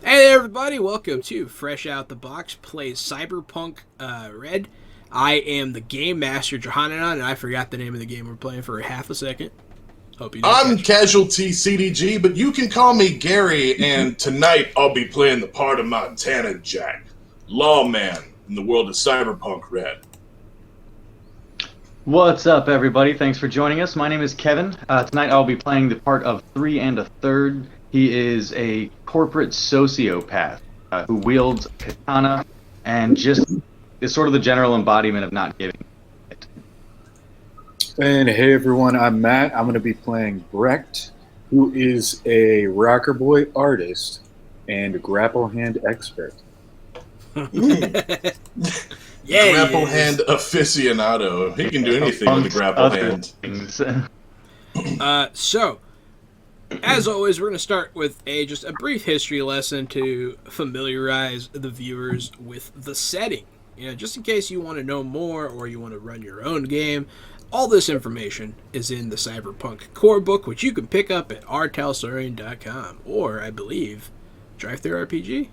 Hey there, everybody! Welcome to Fresh Out the Box plays Cyberpunk Red. I am the game master, Johanan, and I forgot the name of the game we're playing for half a second. Hope you didn't I'm catch it. Casualty CDG, but you can call me Gary, and tonight I'll be playing the part of Montana Jack, lawman in the world of Cyberpunk Red. What's up, everybody? Thanks for joining us. My name is Kevin. Tonight I'll be playing the part of 3 1/3. He is a corporate sociopath who wields a katana and just is sort of the general embodiment of not giving it. And hey everyone, I'm Matt. I'm going to be playing Brecht, who is a rocker boy artist and grapple hand expert. Yeah, Grapple hand aficionado. He can do anything with a grapple hand. So, as always, we're going to start with just a brief history lesson to familiarize the viewers with the setting. You know, just in case you want to know more or you want to run your own game, all this information is in the Cyberpunk core book, which you can pick up at rtalsorian.com or, I believe, DriveThruRPG?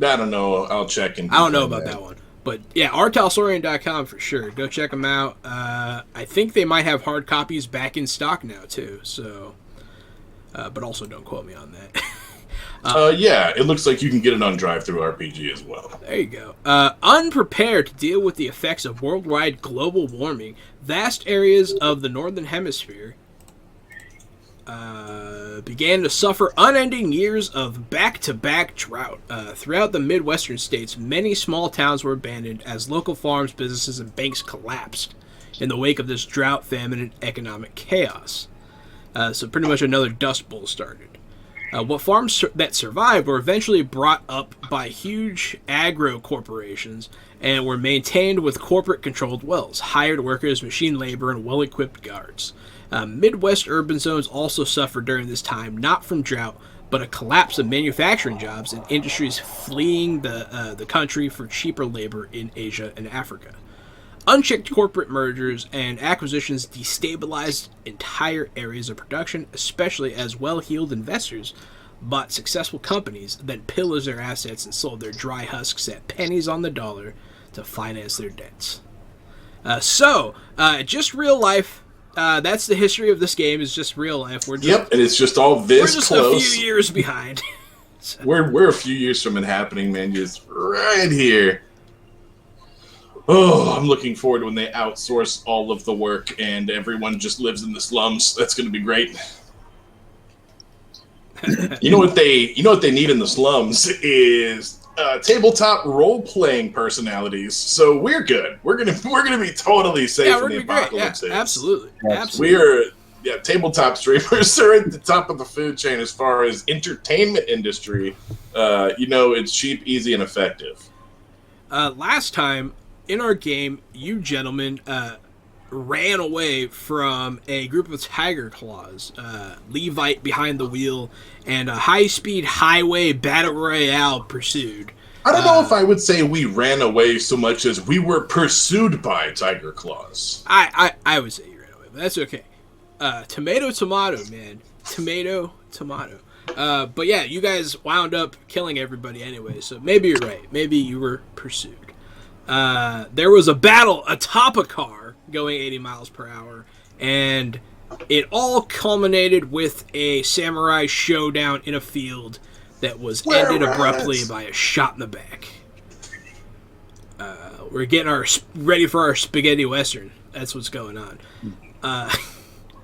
I don't know. I'll check and I don't know about that one. But yeah, rtalsorian.com for sure. Go check them out. I think they might have hard copies back in stock now too. So, but also don't quote me on that. Yeah, it looks like you can get it on DriveThruRPG as well. There you go. Unprepared to deal with the effects of worldwide global warming, vast areas of the northern hemisphere began to suffer unending years of back-to-back drought. Throughout the Midwestern states, many small towns were abandoned as local farms, businesses, and banks collapsed in the wake of this drought, famine, and economic chaos. So pretty much another Dust Bowl started. What farms that survived were eventually brought up by huge agro corporations and were maintained with corporate-controlled wells, hired workers, machine labor, and well-equipped guards. Midwest urban zones also suffered during this time, not from drought, but a collapse of manufacturing jobs and industries fleeing the country for cheaper labor in Asia and Africa. Unchecked corporate mergers and acquisitions destabilized entire areas of production, especially as well-heeled investors bought successful companies, then pillaged their assets and sold their dry husks at pennies on the dollar to finance their debts. Just real life. That's the history of this game. Is just real life. And it's just all this close. We're just a few years behind. So. We're a few years from it happening, man. Just right here. Oh, I'm looking forward to when they outsource all of the work and everyone just lives in the slums. That's going to be great. You know what they need in the slums is tabletop role-playing personalities. So we're good. We're gonna be totally safe in the apocalypse. Yeah, absolutely. Tabletop streamers are at the top of the food chain as far as entertainment industry. It's cheap, easy, and effective. Last time in our game, you gentlemen ran away from a group of tiger claws, Levite behind the wheel, and a high-speed highway battle royale pursued. I don't know if I would say we ran away so much as we were pursued by tiger claws. I would say you ran away, but that's okay. Tomato, man. Tomato. But yeah, you guys wound up killing everybody anyway, so maybe you're right. Maybe you were pursued. There was a battle atop a car going 80 miles per hour, and it all culminated with a samurai showdown in a field that was ended abruptly by a shot in the back. We're getting ready for our spaghetti western. That's what's going on.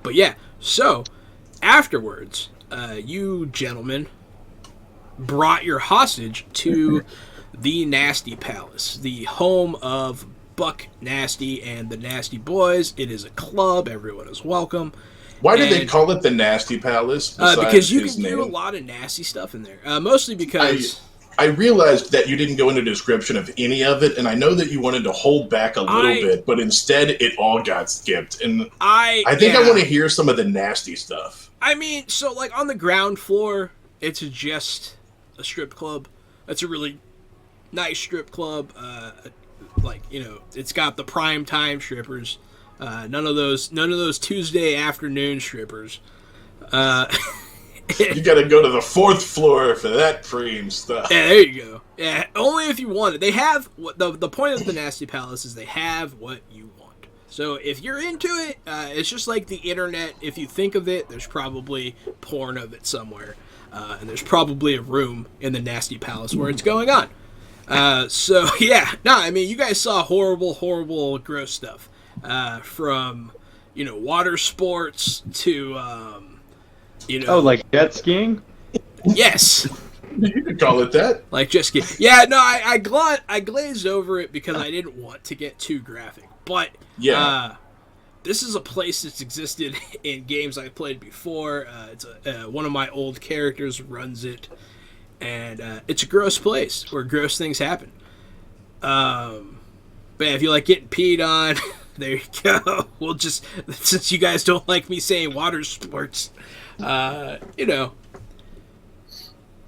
But yeah, so afterwards, you gentlemen brought your hostage to the Nasty Palace, the home of Buck Nasty and the Nasty Boys. It is a club. Everyone is welcome. Why do they call it the Nasty Palace? Because you can do a lot of nasty stuff in there. Mostly because I realized that you didn't go into a description of any of it, and I know that you wanted to hold back a little bit, but instead it all got skipped. And I think I want to hear some of the nasty stuff. I mean, so like on the ground floor, it's just a strip club. It's a really nice strip club. It's got the prime time strippers. None of those Tuesday afternoon strippers. You got to go to the 4th floor for that preem stuff. Yeah, there you go. Yeah, only if you want it. They have the point of the Nasty Palace is they have what you want. So if you're into it, it's just like the internet. If you think of it, there's probably porn of it somewhere, and there's probably a room in the Nasty Palace where it's going on. So yeah, no, I mean you guys saw horrible, gross stuff, from water sports to Oh, like jet skiing? Yes. You could call it that. Like just kidding. Yeah, no, I glazed over it because I didn't want to get too graphic. But yeah, this is a place that's existed in games I've played before. It's one of my old characters runs it, and it's a gross place where gross things happen. But yeah, if you like getting peed on, there you go. We'll just, since you guys don't like me saying water sports, there's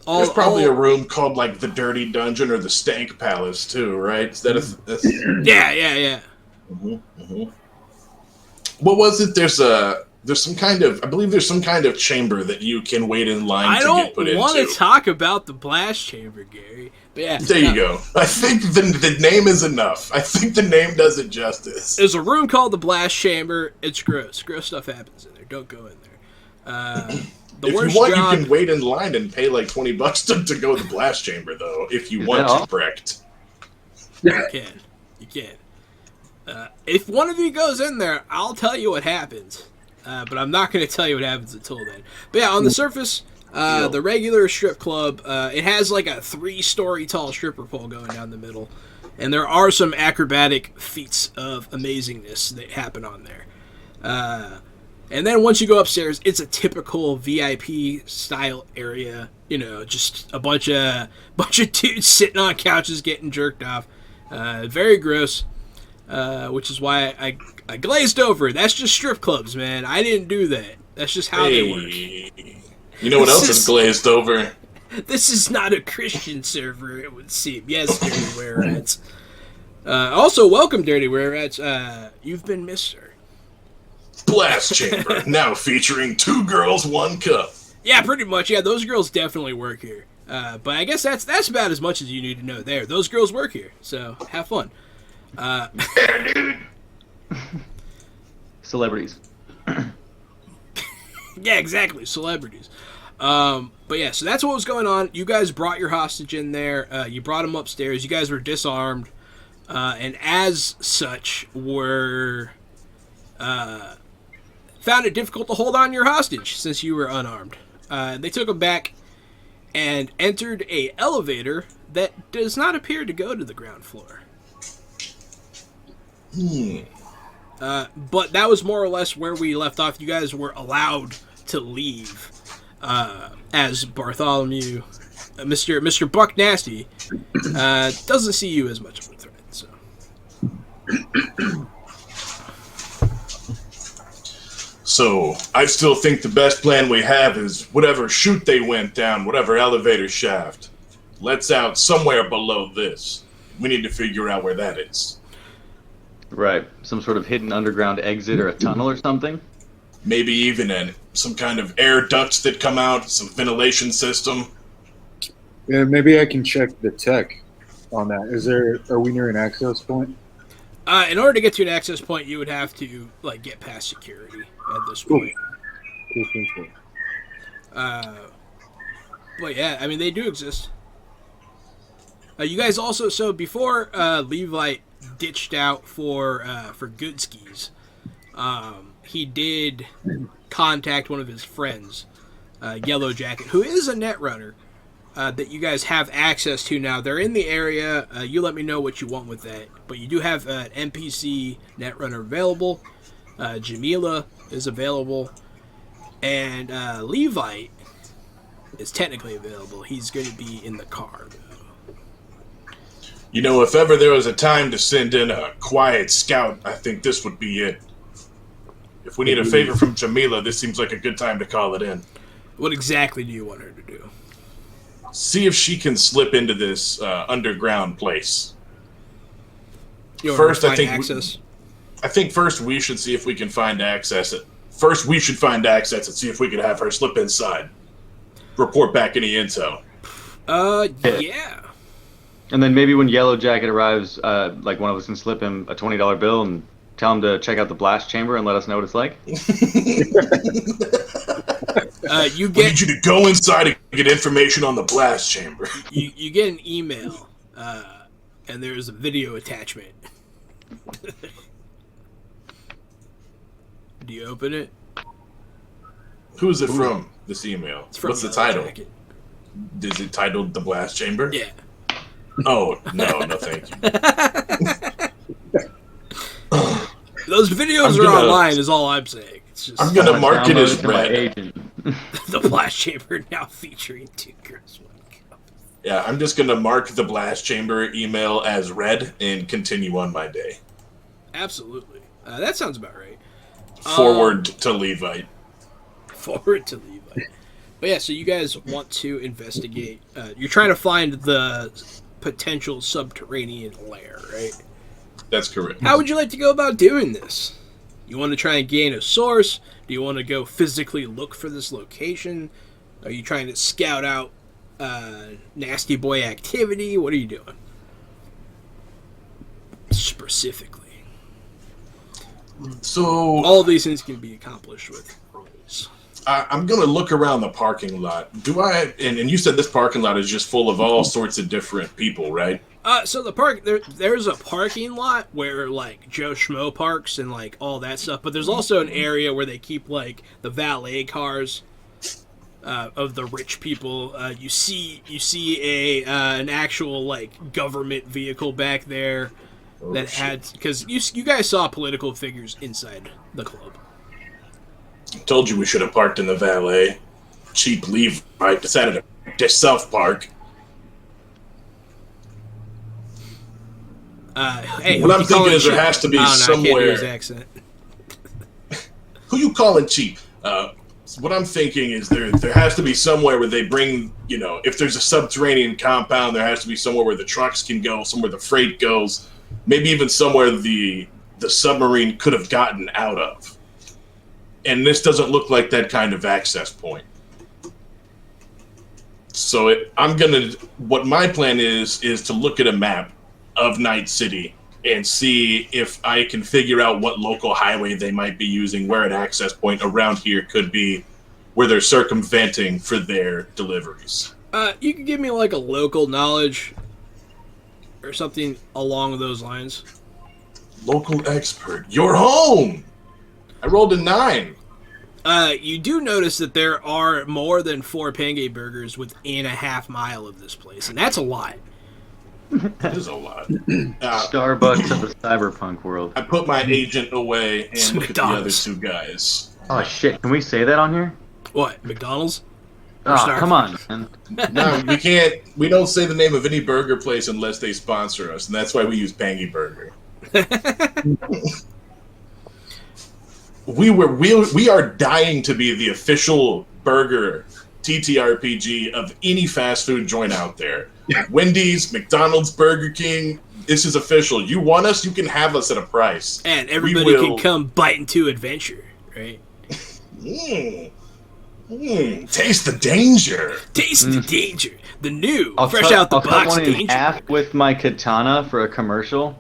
probably a room called like the Dirty Dungeon or the Stank Palace too, right? Is that Yeah. Mm-hmm. What was it? There's some kind of, I believe there's some kind of chamber that you can wait in line to get put into. I don't want to talk about the blast chamber, Gary. But yeah, there you go. I think the name is enough. I think the name does it justice. There's a room called the blast chamber. It's gross. Gross stuff happens in there. Don't go in there. If you want, you can wait in line and pay like $20 to go to the blast chamber, though. If you want to, Brecht. You can. If one of you goes in there, I'll tell you what happens. But I'm not going to tell you what happens until then. But yeah, on the surface, the regular strip club, it has like a 3-story tall stripper pole going down the middle. And there are some acrobatic feats of amazingness that happen on there. And then once you go upstairs, it's a typical VIP style area. Just a bunch of dudes sitting on couches getting jerked off. Very gross. Which is why I glazed over it. That's just strip clubs, man. I didn't do that. That's just how they work. You know what else is glazed over? This is not a Christian server, it would seem. Yes, Dirty Were Rats. Also, welcome, Dirty Were Rats. You've been missed, sir. Blast Chamber, now featuring 2 girls, 1 cup. Yeah, pretty much. Yeah, those girls definitely work here. But I guess that's about as much as you need to know there. Those girls work here, so have fun. Yeah, dude. Celebrities. Yeah, exactly. Celebrities. But yeah, so that's what was going on. You guys brought your hostage in there. You brought him upstairs. You guys were disarmed. And as such, were... found it difficult to hold on your hostage since you were unarmed. They took him back and entered a elevator that does not appear to go to the ground floor. But that was more or less where we left off. You guys were allowed to leave as Bartholomew, Mr. Buck Nasty, doesn't see you as much of a threat. So. So, I still think the best plan we have is whatever chute they went down, whatever elevator shaft, lets out somewhere below this. We need to figure out where that is. Right. Some sort of hidden underground exit or a tunnel or something? Maybe even some kind of air ducts that come out, some ventilation system. Yeah, maybe I can check the tech on that. Are we near an access point? In order to get to an access point, you would have to get past security at this point. Cool. But yeah, I mean they do exist. You guys also before Levi ditched out for good skis, he did contact one of his friends, Yellow Jacket, who is a netrunner that you guys have access to now. They're in the area. You let me know what you want with that. But you do have an NPC netrunner available. Jamila is available. And Levi is technically available. He's going to be in the car, though. You know, if ever there was a time to send in a quiet scout, I think this would be it. If we need a favor from Jamila, this seems like a good time to call it in. What exactly do you want her to do? See if she can slip into this underground place. First, I think first we should see if we can find access. First, we should find access and see if we can have her slip inside. report back any intel. Yeah. And then maybe when Yellow Jacket arrives, like one of us can slip him a $20 bill and tell him to check out the blast chamber and let us know what it's like. You We get need you to go inside and get information on the blast chamber. you get an email, and there's a video attachment. Do you open it? Who is it from, this email? It's from What's the Yellow title? Jacket. Is it titled The Blast Chamber? Yeah. Oh, no, thank you. Those videos are online, is all I'm saying. It's just I'm gonna mark it as Download to my red. agent. the blast chamber now featuring 2 girls, 1 cup. Yeah, I'm just gonna mark the blast chamber email as red and continue on my day. Absolutely. That sounds about right. Forward to Levite. Forward to Levi. But yeah, so you guys want to investigate. You're trying to find the potential subterranean lair, right? That's correct. How would you like to go about doing this? You want to try and gain a source? Do you want to go physically look for this location? Are you trying to scout out nasty boy activity? What are you doing? Specifically. So All of these things can be accomplished with rolls. I'm gonna look around the parking lot. Do I? And you said this parking lot is just full of all sorts of different people, right? So there's a parking lot where like Joe Schmo parks and like all that stuff, but there's also an area where they keep like the valet cars of the rich people. You see a an actual like government vehicle back there that had, because you guys saw political figures inside the club. Told you we should have parked in the valet. Cheap leave, right? Decided to self-park. Hey, What who I'm you thinking calling is there cheap? has to be I don't know, I can't do his somewhere. accent. Who you calling cheap? What I'm thinking is there has to be somewhere where they bring, if there's a subterranean compound, there has to be somewhere where the trucks can go, somewhere the freight goes, maybe even somewhere the submarine could have gotten out of. And this doesn't look like that kind of access point. So what my plan is to look at a map of Night City and see if I can figure out what local highway they might be using, where an access point around here could be, where they're circumventing for their deliveries. You can give me like a local knowledge or something along those lines. Local expert. You're home! I rolled a 9. You do notice that there are more than 4 Pange burgers within a half-mile of this place, and that's a lot. That is a lot. Starbucks of the cyberpunk world. I put my agent away It's and look at the other McDonald's. 2 guys. Oh shit! Can we say that on here? What, McDonald's? Oh, Starbucks. come on, man. No, we can't. We don't say the name of any burger place unless they sponsor us, and that's why we use Pangy Burger. We are dying to be the official burger TTRPG of any fast food joint out there. Wendy's, McDonald's, Burger King. This is official. You want us, you can have us at a price. And everybody can come bite into adventure, right? Taste the danger. Taste the danger. The new, I'll fresh cut- out the I'll cut box one in danger. half with my katana for a commercial.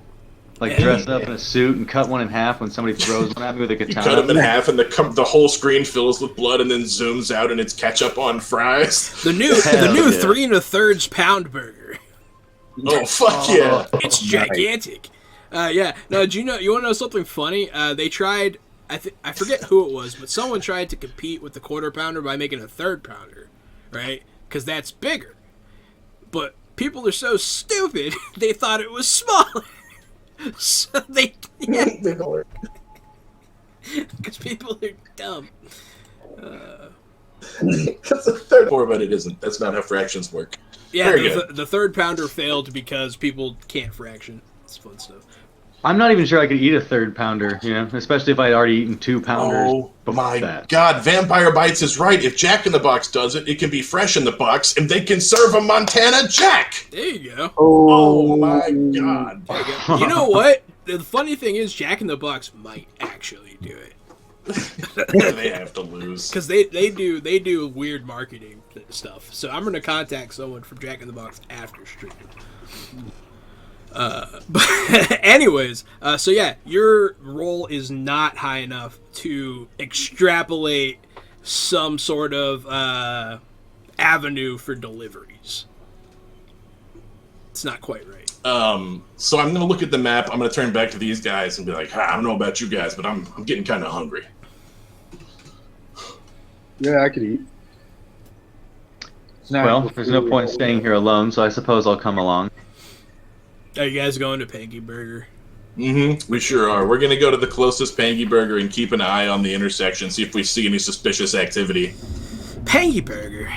Like dressed up in a suit and cut one in half when somebody throws one at me with a You katana. cut them in half, and the whole screen fills with blood, and then zooms out, and it's ketchup on fries. The new Hell yeah. 3 1/3 pound burger. Oh fuck yeah! It's gigantic. Yeah. No, do you want to know something funny? They tried. I forget who it was, but someone tried to compete with the quarter pounder by making a 3rd pounder, right? Because that's bigger. But people are so stupid, they thought it was smaller. So they, because people are dumb. That's a third more, but it isn't. That's not how fractions work. Yeah, Very good. the 3rd pounder failed because people can't fraction. It's fun stuff. I'm not even sure I could eat a 3rd pounder, especially if I'd already eaten 2 pounders. Oh before my that. god, Vampire Bites is right. If Jack in the Box does it, it can be fresh in the box, and they can serve a Montana Jack! There you go. Oh my god. There you go. You know what? The funny thing is, Jack in the Box might actually do it. They have to lose. Because they do weird marketing stuff. So I'm gonna contact someone from Jack in the Box after stream. But anyways, so yeah, your roll is not high enough to extrapolate some sort of avenue for deliveries. It's not quite right. So I'm gonna look at the map. I'm gonna turn back to these guys and be like, I don't know about you guys, but I'm getting kind of hungry. Yeah, I could eat. Well, there's no point in staying here alone, so I suppose I'll come along. Are you guys going to Panky Burger? Mm-hmm. We sure are. We're gonna go to the closest Pangy Burger and keep an eye on the intersection, see if we see any suspicious activity. Panky Burger?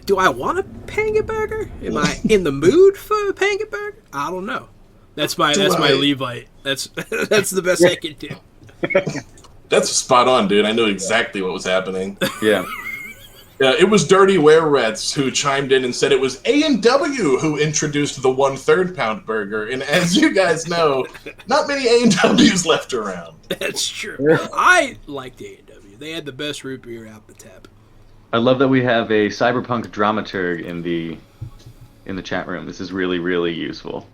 Do I want a Panky Burger? Am I in the mood for a Panky Burger? I don't know. That's my Levite. That's the best I can do. That's spot on, dude. I knew exactly what was happening. Yeah. It was Dirty Were-Rats who chimed in and said it was A&W who introduced the 1/3 pound burger. And as you guys know, not many A&Ws left around. That's true. I liked A&W. They had the best root beer out the tap. I love that we have a Cyberpunk dramaturg in the chat room. This is really, really useful.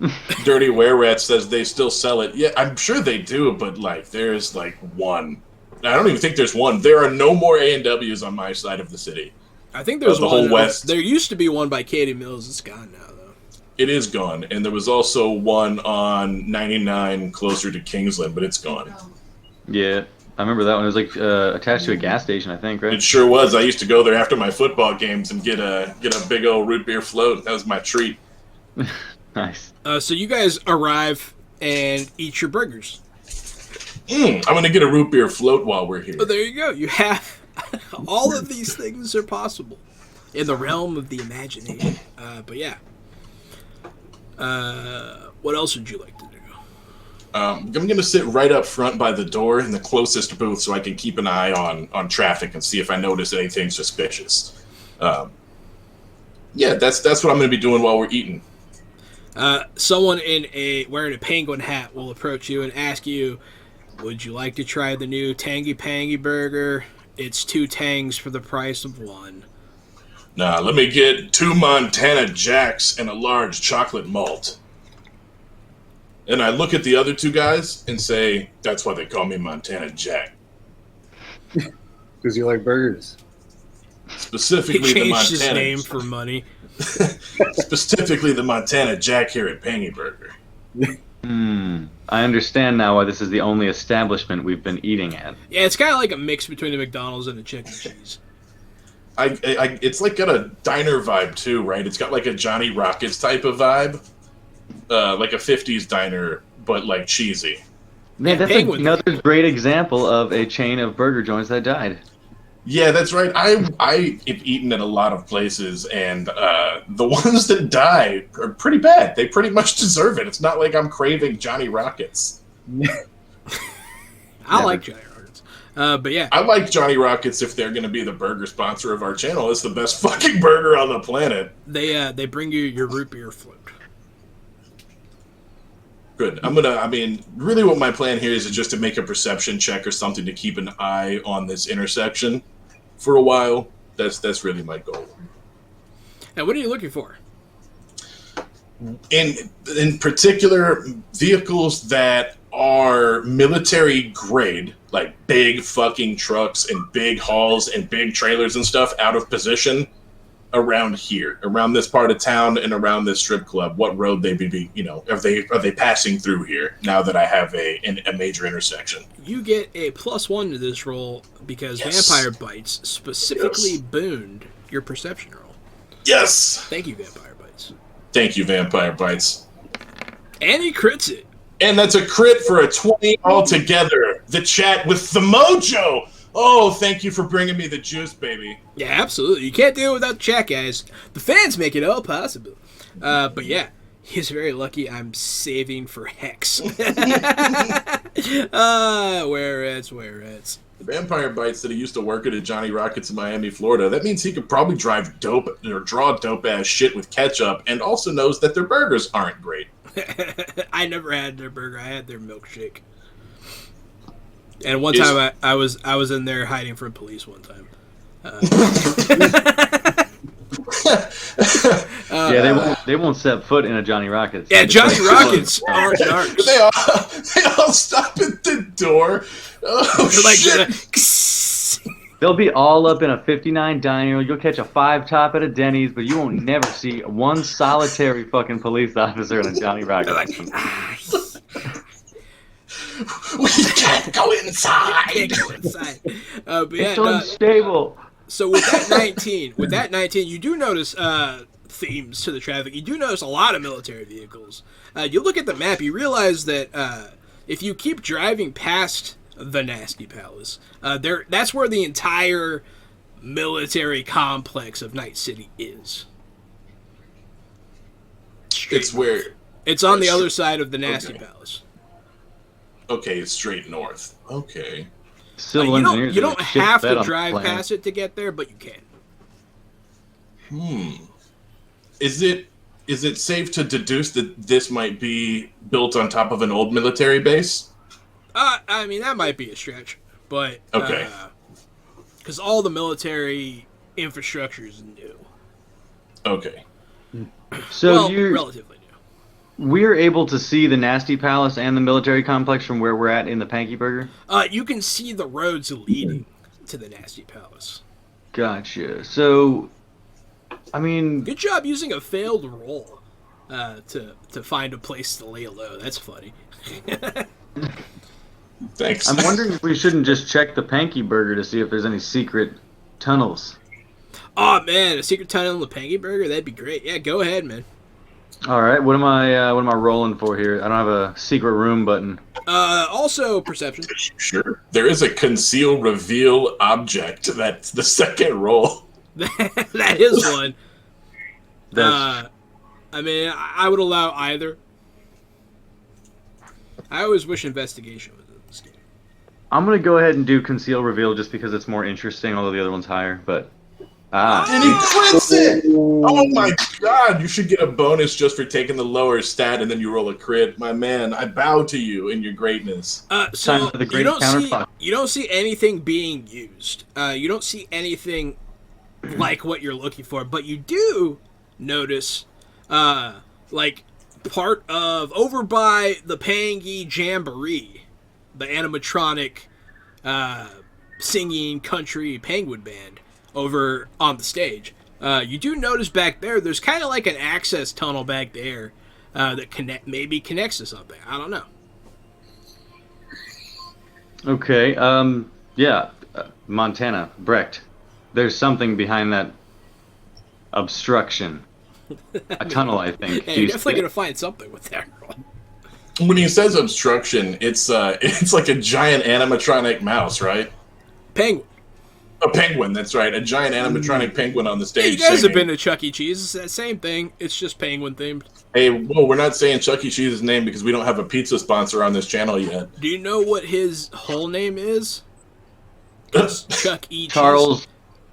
Dirty Were-Rats says they still sell it. Yeah, I'm sure they do, but there's one. I don't even think there's one. There are no more A&Ws on my side of the city. I think there's the one. Whole West. There used to be one by Katie Mills. It's gone now, though. It is gone, and there was also one on 99 closer to Kingsland, but it's gone. Yeah, I remember that one. It was attached to a gas station, I think, right? It sure was. I used to go there after my football games and get a big old root beer float. That was my treat. Nice. So you guys arrive and eat your burgers. I'm going to get a root beer float while we're here. Oh, there you go. You have all of these things are possible in the realm of the imagination. But yeah. What else would you like to do? I'm going to sit right up front by the door in the closest booth so I can keep an eye on traffic and see if I notice anything suspicious. Yeah, that's what I'm going to be doing while we're eating. Someone wearing a penguin hat will approach you and ask you, would you like to try the new Tangy Pangy Burger? It's 2 tangs for the price of 1. Nah, let me get 2 Montana Jacks and a large chocolate malt. And I look at the other 2 guys and say, that's why they call me Montana Jack. Because you like burgers. Specifically He the changed his Montana. name for money. Specifically the Montana Jack here at Pangy Burger. I understand now why this is the only establishment we've been eating at. Yeah, it's kind of like a mix between a McDonald's and a Chuck E. Cheese. It's got a diner vibe too, right? It's got a Johnny Rockets type of vibe. Like a 50s diner, but cheesy. Man, that's Penguin. another great example of a chain of burger joints that died. Yeah, that's right. I have eaten at a lot of places, and the ones that die are pretty bad. They pretty much deserve it. It's not like I'm craving Johnny Rockets. I like Johnny Rockets. But yeah. I like Johnny Rockets if they're going to be the burger sponsor of our channel. It's the best fucking burger on the planet. They bring you your root beer float. Good. Really what my plan here is just to make a perception check or something to keep an eye on this intersection for a while. That's really my goal. And what are you looking for? In particular, vehicles that are military grade, like big fucking trucks and big hauls and big trailers and stuff out of position around here, around this part of town and around this strip club. What road they be, are they passing through here now that I have a major intersection? You get a +1 to this roll because Yes. Vampire Bites specifically booned your perception roll. Yes! Thank you, Vampire Bites. Thank you, Vampire Bites. And he crits it. And that's a crit for a 20 altogether. The chat with the mojo! Oh, thank you for bringing me the juice, baby. Yeah, absolutely. You can't do it without the chat, guys. The fans make it all possible. But yeah, he's very lucky. I'm saving for Hex. Where it's. The Vampire Bites that he used to work at Johnny Rockets in Miami, Florida. That means he could probably draw dope ass shit with ketchup, and also knows that their burgers aren't great. I never had their burger. I had their milkshake. And one time I was in there hiding from police one time. Yeah, they won't set foot in a Johnny Rockets. Yeah, Johnny Rockets are narcs. they all stop at the door. Oh, They're like, shit. They'll be all up in a 59 diner. You'll catch a 5 top at a Denny's, but you won't never see one solitary fucking police officer in a Johnny Rockets. We can't go inside. But yeah, It's unstable. so with that 19, you do notice themes to the traffic. You do notice a lot of military vehicles. You look at the map, you realize that if you keep driving past the Nasty Palace, that's where the entire military complex of Night City is. It's where it's on the other side of the Nasty Palace. Okay, it's straight north. Okay. Civil engineers. You don't have to drive past it to get there, but you can. Is it safe to deduce that this might be built on top of an old military base? I mean, that might be a stretch, but okay, because all the military infrastructure is new. Okay. So you're relatively new. We're able to see the Nasty Palace and the military complex from where we're at in the Panky Burger? You can see the roads leading to the Nasty Palace. Gotcha. So, I mean... Good job using a failed roll to find a place to lay low. That's funny. Thanks. I'm wondering if we shouldn't just check the Panky Burger to see if there's any secret tunnels. Oh, man, a secret tunnel in the Panky Burger? That'd be great. Yeah, go ahead, man. All right, what am I rolling for here? I don't have a secret room button. Also perception. Sure. There is a conceal reveal object. That's the second roll. That is one. I mean, I would allow either. I always wish investigation was in this game. I'm gonna go ahead and do conceal reveal just because it's more interesting, although the other one's higher. But and he quits it! Oh my god, you should get a bonus just for taking the lower stat and then you roll a crit. My man, I bow to you in your greatness. So you don't see anything being used. You don't see anything like what you're looking for, but you do notice like part of over by the Pangy Jamboree, the animatronic singing country penguin band over on the stage. You do notice back there's kind of like an access tunnel back there that connects to something. I don't know. Okay, Montana, Brecht. There's something behind that obstruction. A tunnel, I think. Hey, you're definitely going to find something with that. When he says obstruction, it's like a giant animatronic mouse, right? Penguin. A penguin, that's right. A giant animatronic penguin on the stage. Hey, you guys have been to Chuck E. Cheese. It's that same thing. It's just penguin themed. Hey, whoa, we're not saying Chuck E. Cheese's name because we don't have a pizza sponsor on this channel yet. Do you know what his whole name is? Chuck E. Cheese.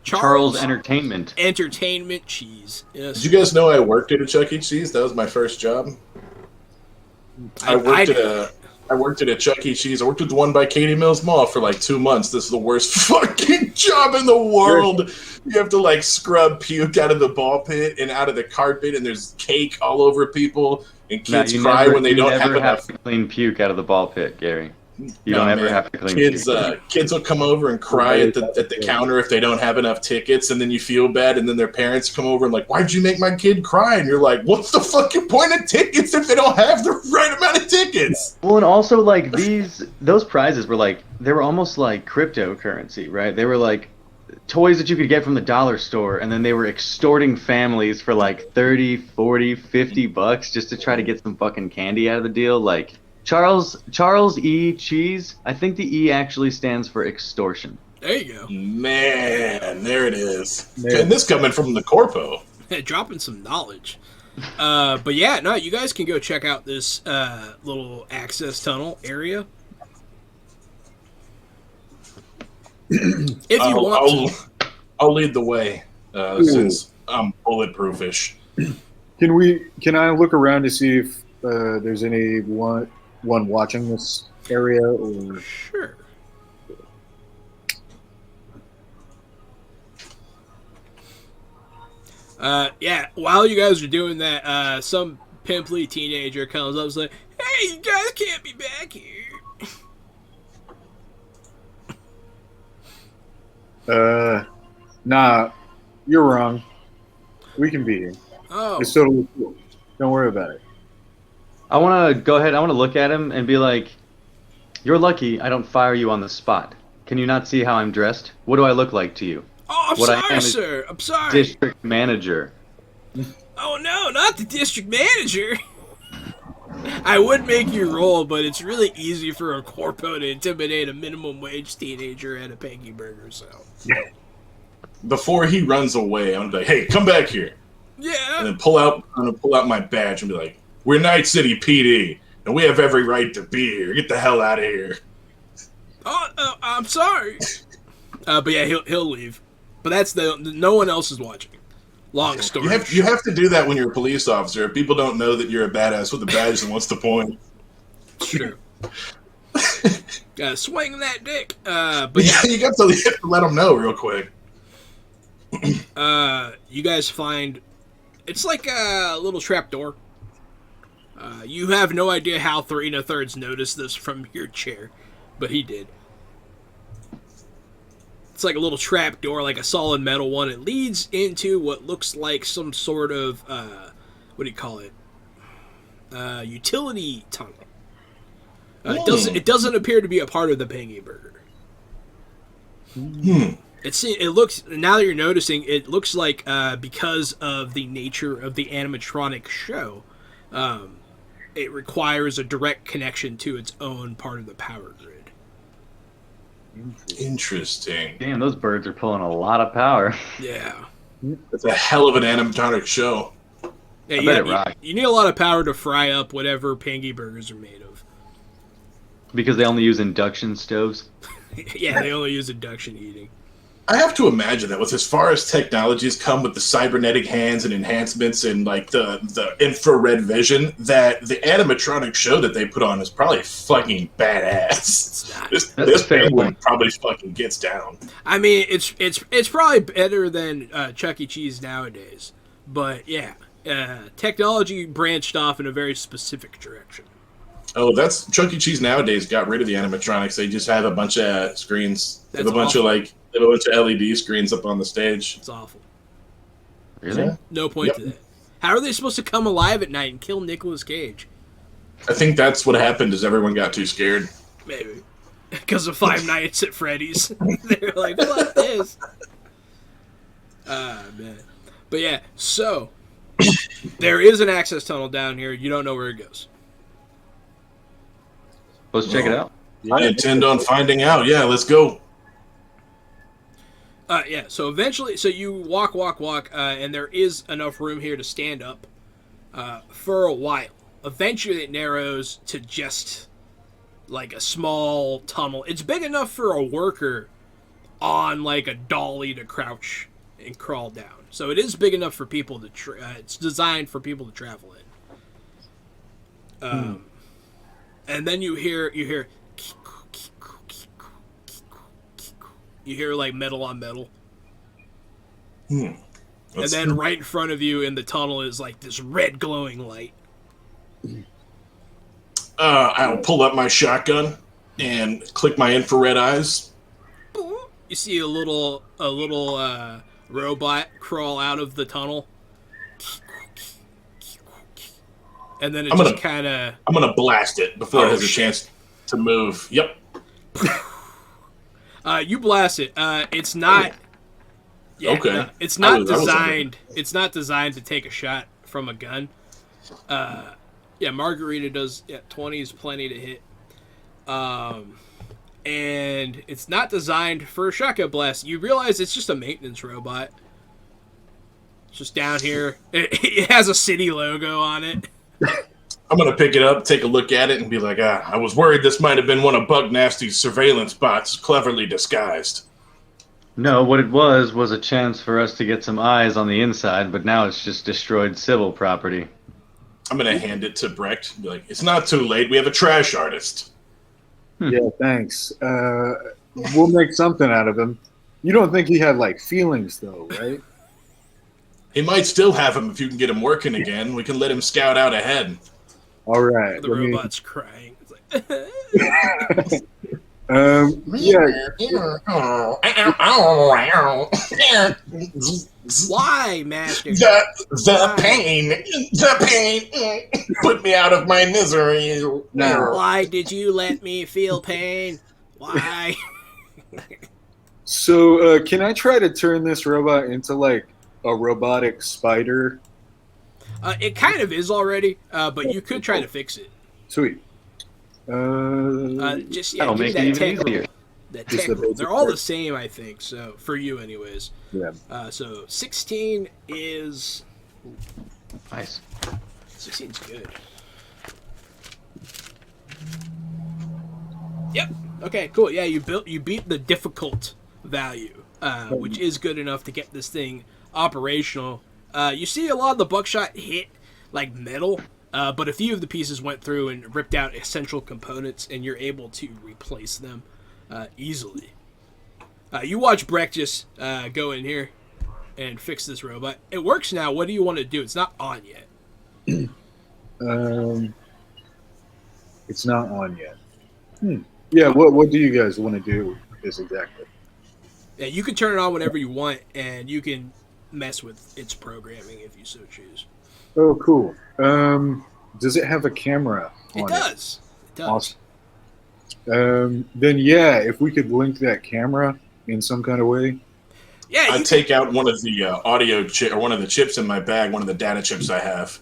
Charles Entertainment. Entertainment Cheese. Yes. Did you guys know I worked at a Chuck E. Cheese? That was my first job. I worked at a Chuck E. Cheese. I worked at the one by Katie Mills Mall for like 2 months. This is the worst fucking job in the world. You have to like scrub puke out of the ball pit and out of the carpet, and there's cake all over people, and kids cry when they don't have enough. To clean puke out of the ball pit, Gary. You don't ever have to clean kids. Kids will come over and cry at the counter if they don't have enough tickets, and then you feel bad, and then their parents come over and like, "Why'd you make my kid cry?" And you're like, "What's the fucking point of tickets if they don't have the right amount of tickets?" Well, and also like those prizes were like they were almost like cryptocurrency, right? They were like toys that you could get from the dollar store, and then they were extorting families for like 30, 40, 50 bucks just to try to get some fucking candy out of the deal, like. Charles E. Cheese. I think the E actually stands for extortion. There you go. Man, there it is. Man. And this coming from the corpo. Dropping some knowledge. But yeah, no, you guys can go check out this little access tunnel area. If you want to. I'll lead the way since I'm bulletproofish. Can I look around to see if there's anyone watching this area? Or... Sure. Yeah, while you guys are doing that, some pimply teenager comes up and is like, "Hey, you guys can't be back here." Nah, you're wrong. We can be here. Oh, It's totally cool. Don't worry about it. I want to go ahead. I want to look at him and be like, "You're lucky I don't fire you on the spot. Can you not see how I'm dressed? What do I look like to you? I'm What I sorry, am is sir. I'm sorry. district manager." Oh no, not the district manager. I would make you roll, but it's really easy for a corpo to intimidate a minimum wage teenager at a Panky Burger. So Before he runs away, I'm like, "Hey, come back here!" yeah. And then I'm gonna pull out my badge and be like, "We're Night City PD, and we have every right to be here. Get the hell out of here." I'm sorry. But yeah, he'll leave. But that's no one else is watching. Long story. You have to do that when you're a police officer. If people don't know that you're a badass with a badge, then what's the point? Sure. Gotta swing that dick. But yeah, You have to let them know real quick. you guys find it's like a little trap door. You have no idea how 3 1/3 noticed this from your chair, but he did. It's like a little trap door, like a solid metal one. It leads into what looks like some sort of what do you call it? Utility tunnel. It doesn't appear to be a part of the Pangy Burger. It looks, now that you're noticing, it looks like because of the nature of the animatronic show, it requires a direct connection to its own part of the power grid. Interesting. Damn, those birds are pulling a lot of power. Yeah. It's a hell of an animatronic show. Yeah, I bet it rocks. you need a lot of power to fry up whatever Pangy Burgers are made of. Because they only use induction stoves. Yeah, they only use induction heating. I have to imagine that with as far as technologies come with the cybernetic hands and enhancements and like the infrared vision, that the animatronic show that they put on is probably fucking badass. It's not. This a fair family point. probably fucking gets down. I mean, it's probably better than Chuck E. Cheese nowadays. But yeah, technology branched off in a very specific direction. Oh, that's Chuck E. Cheese nowadays got rid of the animatronics. They just have a bunch of screens. They have a bunch of LED screens up on the stage. It's awful. Really? Yeah. No point to that. How are they supposed to come alive at night and kill Nicolas Cage? I think that's what happened is everyone got too scared. Maybe. Because of Five Nights at Freddy's. They're like, fuck this. Man. But yeah, so there is an access tunnel down here. You don't know where it goes. Let's check it out. I intend on finding out. Yeah, let's go. Yeah, so eventually, so you walk, and there is enough room here to stand up for a while. Eventually it narrows to just like a small tunnel. It's big enough for a worker on like a dolly to crouch and crawl down. So it is big enough for people to, it's designed for people to travel in. And then you hear like metal on metal. And then right in front of you in the tunnel is like this red glowing light. I'll pull up my shotgun and click my infrared eyes. You see a little robot crawl out of the tunnel. And then I'm gonna blast it before it has a chance to move. Yep. You blast it. It's not. Yeah, Okay. No, it's not I was designed. It's not designed to take a shot from a gun. Yeah, Margarita does. Yeah, 20 is plenty to hit. And it's not designed for a shotgun blast. You realize it's just a maintenance robot. It's just down here. It has a city logo on it. I'm gonna pick it up, take a look at it, and be like, I was worried this might have been one of Bug Nasty's surveillance bots cleverly disguised. No, what it was a chance for us to get some eyes on the inside, but now it's just destroyed civil property. I'm gonna hand it to Brecht and be like, it's not too late, we have a trash artist. Yeah, thanks. We'll make something out of him. You don't think he had like feelings though, right? He might still have him if you can get him working again. We can let him scout out ahead. All right. The robot's crying. It's like, why, Master? The pain. Put me out of my misery. Why did you let me feel pain? Why? So, can I try to turn this robot into like a robotic spider? It kind of is already, but you could try to fix it. Sweet. Just That'll give me make it that even tech easier. roll. That Just tech the roll. basic They're all tech. the same, I think. So for you, anyways. Yeah. So 16 is Nice. 16's good. Yep. Okay. Cool. Yeah. You beat the difficult value, which is good enough to get this thing operational. You see a lot of the buckshot hit like metal, but a few of the pieces went through and ripped out essential components, and you're able to replace them easily. You watch Breck just go in here and fix this robot. It works now. What do you want to do? It's not on yet. It's not on yet. Yeah. What do you guys want to do with this exactly? Yeah, you can turn it on whenever you want, and you can mess with its programming if you so choose. Oh, cool. Does it have a camera on It does. It does. Awesome. Then yeah, if we could link that camera in some kind of way. Yeah, I you take out one of the audio chip or one of the chips in my bag, one of the data chips I have,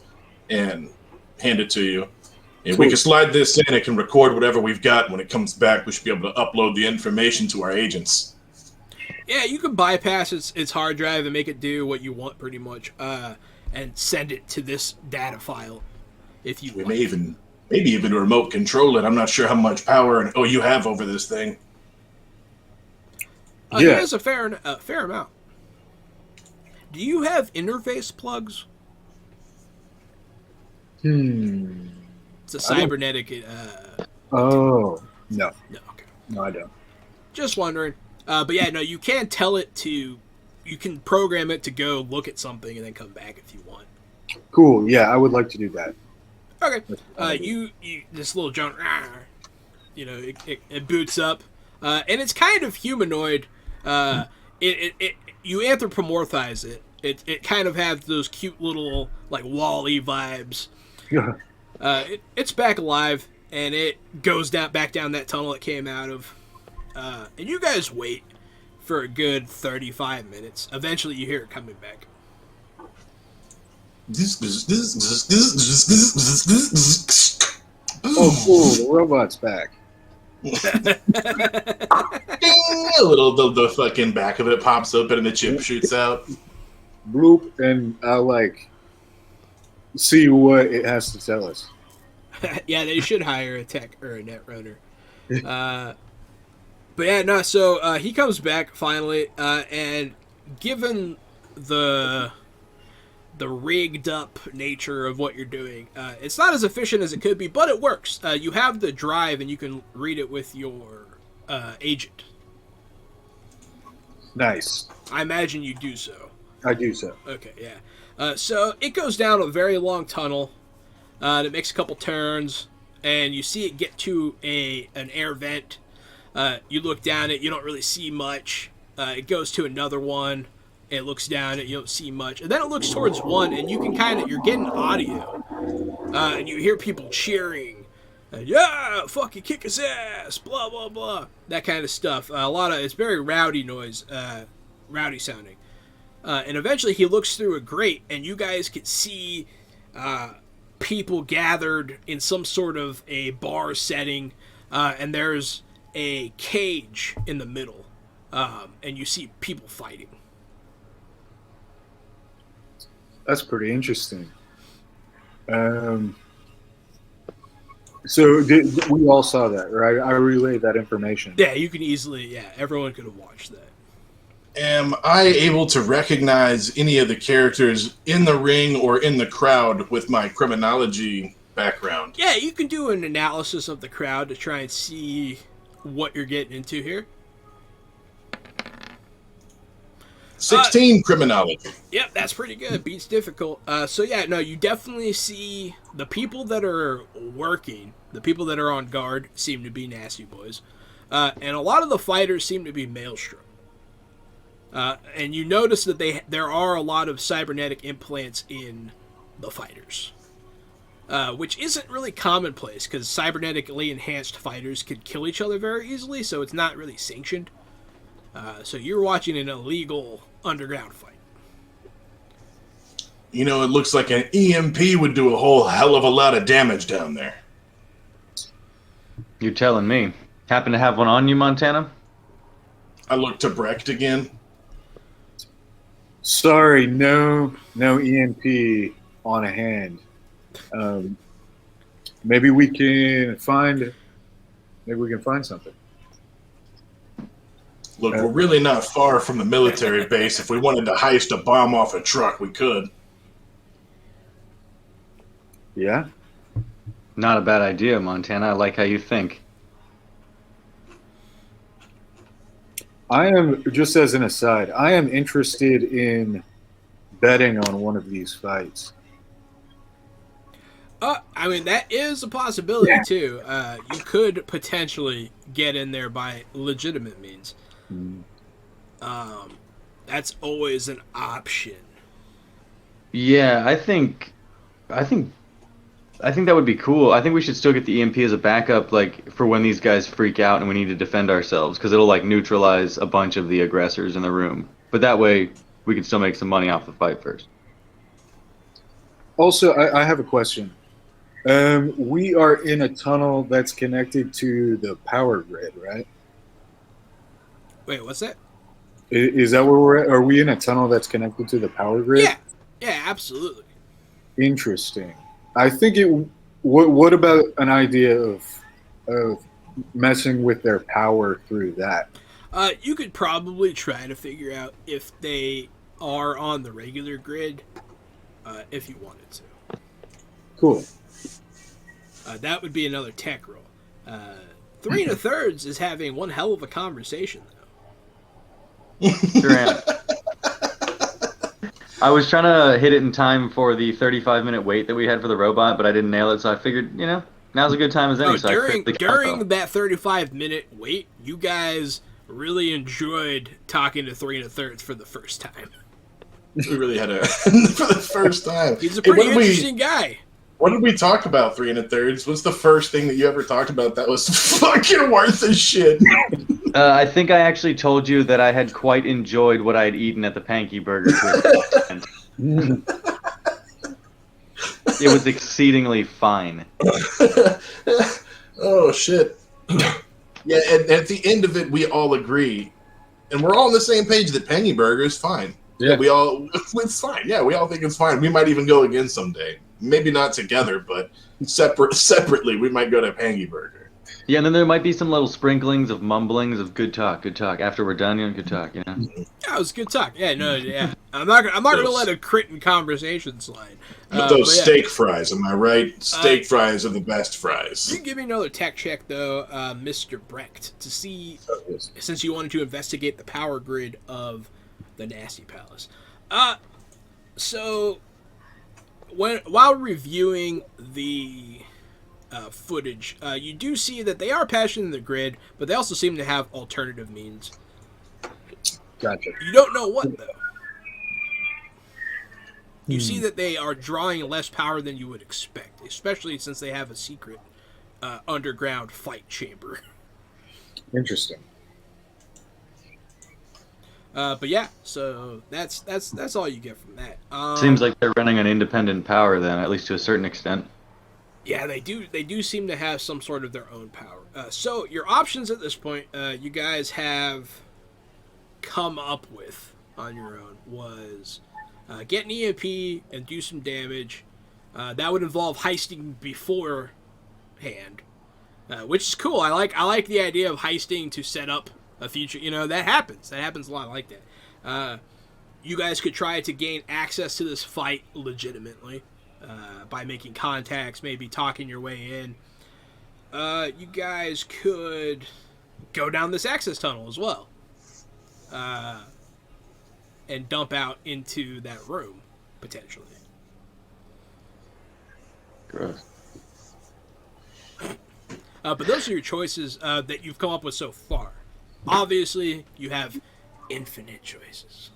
and hand it to you. And we Cool. can slide this in. It can record whatever we've got. When it comes back, we should be able to upload the information to our agents. you can bypass its hard drive and make it do what you want pretty much, and send it to this data file if you We want. maybe even remote control it. I'm not sure how much power you have over this thing. He Yeah. has a fair amount. Do you have interface plugs? It's a I don't- cybernetic. Oh no, No, okay. no, I don't. Just wondering. But yeah, no, you can tell it to. You can program it to go look at something and then come back if you want. Cool. Yeah, I would like to do that. Okay. That's You this little junk, it boots up, and it's kind of humanoid. You anthropomorphize it. It kind of has those cute little like Wall-E vibes. It's back alive, and it goes back down that tunnel it came out of. And you guys wait for a good 35 minutes. Eventually, you hear it coming back. Oh, cool. The robot's back. A little the fucking back of it pops open and the chip shoots out. Bloop, and I'll like see what it has to tell us. Yeah, they should hire a tech or a net runner. But yeah, no. So he comes back finally, and given the rigged up nature of what you're doing, it's not as efficient as it could be, but it works. You have the drive, and you can read it with your agent. Nice. I imagine you do so. I do so. Okay, yeah. So it goes down a very long tunnel. It makes a couple turns, and you see it get to an air vent. You look down it, you don't really see much. It goes to another one. It looks down it, you don't see much. And then it looks towards one, and you can you're getting audio. And you hear people cheering. Yeah, fucking kick his ass, blah, blah, blah. That kind of stuff. It's very rowdy noise, rowdy sounding. And eventually he looks through a grate, and you guys can see people gathered in some sort of a bar setting, and there's a cage in the middle, and you see people fighting. That's pretty interesting. So we all saw that, right? I relayed that information. Yeah, you can easily, everyone could have watched that. Am I able to recognize any of the characters in the ring or in the crowd with my criminology background? Yeah, you can do an analysis of the crowd to try and see what you're getting into here. 16 criminology. Yep, that's pretty good. Beats difficult. So yeah, no, you definitely see the people that are working, the people that are on guard, seem to be nasty boys, and a lot of the fighters seem to be maelstrom. And you notice that there are a lot of cybernetic implants in the fighters, which isn't really commonplace because cybernetically enhanced fighters could kill each other very easily, so it's not really sanctioned. So you're watching an illegal underground fight. You know, it looks like an EMP would do a whole hell of a lot of damage down there. You're telling me. Happen to have one on you, Montana? I look to Brecht again. Sorry, no EMP on hand. Maybe we can find something. Look, we're really not far from the military base. If we wanted to heist a bomb off a truck, we could. Yeah? Not a bad idea, Montana. I like how you think. I am, just as an aside, I am interested in betting on one of these fights. I mean, that is a possibility, too. You could potentially get in there by legitimate means. That's always an option. Yeah, I think that would be cool. I think we should still get the EMP as a backup, like for when these guys freak out and we need to defend ourselves, because it'll like neutralize a bunch of the aggressors in the room. But that way, we can still make some money off the fight first. Also, I have a question. We are in a tunnel that's connected to the power grid, right? Wait, what's that? Is that where we're at? Are we in a tunnel that's connected to the power grid? Yeah, absolutely. Interesting. I think it. What about an idea of messing with their power through that? You could probably try to figure out if they are on the regular grid, if you wanted to. Cool. That would be another tech roll. 3 1/3 is having one hell of a conversation, though. Sure am. I was trying to hit it in time for the 35-minute wait that we had for the robot, but I didn't nail it, so I figured, now's a good time as any. During that 35-minute wait, you guys really enjoyed talking to 3 1/3 for the first time. We really had a for the first time. He's a pretty interesting guy. What did we talk about, 3 1/3? What's the first thing that you ever talked about that was fucking worth a shit? I think I actually told you that I had quite enjoyed what I had eaten at the Panky Burger. It was exceedingly fine. Oh, shit. Yeah, and at the end of it, we all agree, and we're all on the same page that Panky Burger is fine. Yeah. It's fine. Yeah, we all think it's fine. We might even go again someday. Maybe not together, but separately, we might go to Pangy Burger. Yeah, and then there might be some little sprinklings of mumblings of good talk. After we're done, good talk, Yeah, it was good talk. Yeah, no, yeah. I'm not gonna let a crit in conversation slide. Those steak fries, am I right? Steak fries are the best fries. You can give me another tech check, though, Mr. Brecht, to see, since you wanted to investigate the power grid of the Nasty Palace. So, while reviewing the footage, you do see that they are patching the grid, but they also seem to have alternative means. Gotcha. You don't know what, though. You see that they are drawing less power than you would expect, especially since they have a secret underground fight chamber. Interesting. But yeah, so that's all you get from that. Seems like they're running on independent power then, at least to a certain extent. Yeah, they do seem to have some sort of their own power. So your options at this point, you guys have come up with on your own was get an EMP and do some damage. That would involve heisting beforehand, which is cool. I like the idea of heisting to set up a future. That happens. That happens a lot. I like that. You guys could try to gain access to this fight legitimately. By making contacts, maybe talking your way in. You guys could go down this access tunnel as well. and dump out into that room, potentially. Gross. But those are your choices that you've come up with so far. Obviously, you have infinite choices.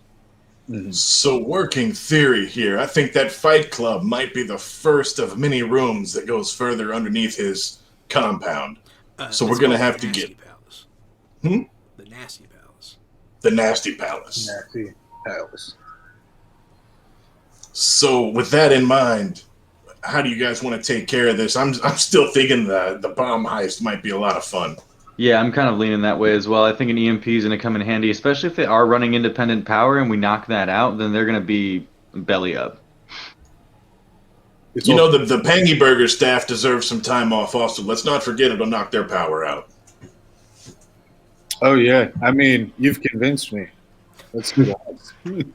So, working theory here, I think that Fight Club might be the first of many rooms that goes further underneath his compound. So we're going to have to get Palace. Hmm? The Nasty Palace. The Nasty Palace. Nasty Palace. So, with that in mind, how do you guys want to take care of this? I'm still thinking the bomb heist might be a lot of fun. Yeah, I'm kind of leaning that way as well. I think an EMP is going to come in handy, especially if they are running independent power and we knock that out, then they're going to be belly up. You know, the Pangy Burger staff deserves some time off also. Let's not forget it'll knock their power out. Oh, yeah. I mean, you've convinced me. Let's do that.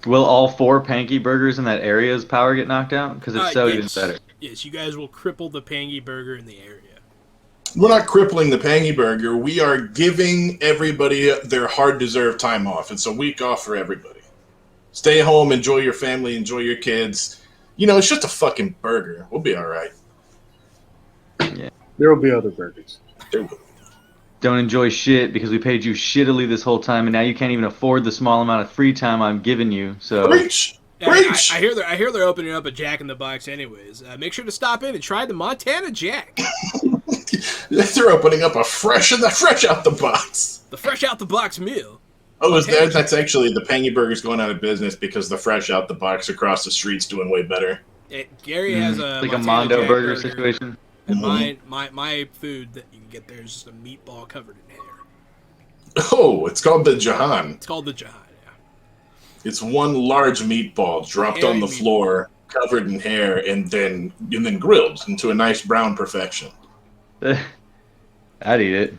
Will all 4 Panky Burgers in that area's power get knocked out? Because if so, yes. even better. Yes, you guys will cripple the Pangy Burger in the area. We're not crippling the Pangy Burger. We are giving everybody their hard-deserved time off. It's a week off for everybody. Stay home, enjoy your family, enjoy your kids. You know, it's just a fucking burger. We'll be all right. Yeah. There will be other burgers. There will. Don't enjoy shit because we paid you shittily this whole time, and now you can't even afford the small amount of free time I'm giving you. So Preach! Yeah, Preach! I hear they're opening up a Jack in the Box anyways. Make sure to stop in and try the Montana Jack. They're opening up a fresh out the box. The fresh out the box meal. Oh, is there? That's actually the Pangy Burger's going out of business because the fresh out the box across the street's doing way better. Gary has a like Montana a Mondo Jack burger situation. And my food that you can get there is just a meatball covered in hair. Oh, it's called the Jahan. It's called the Jahan. Yeah. It's one large meatball dropped Hairy on the floor, covered in hair, and then grilled into a nice brown perfection. I'd eat it.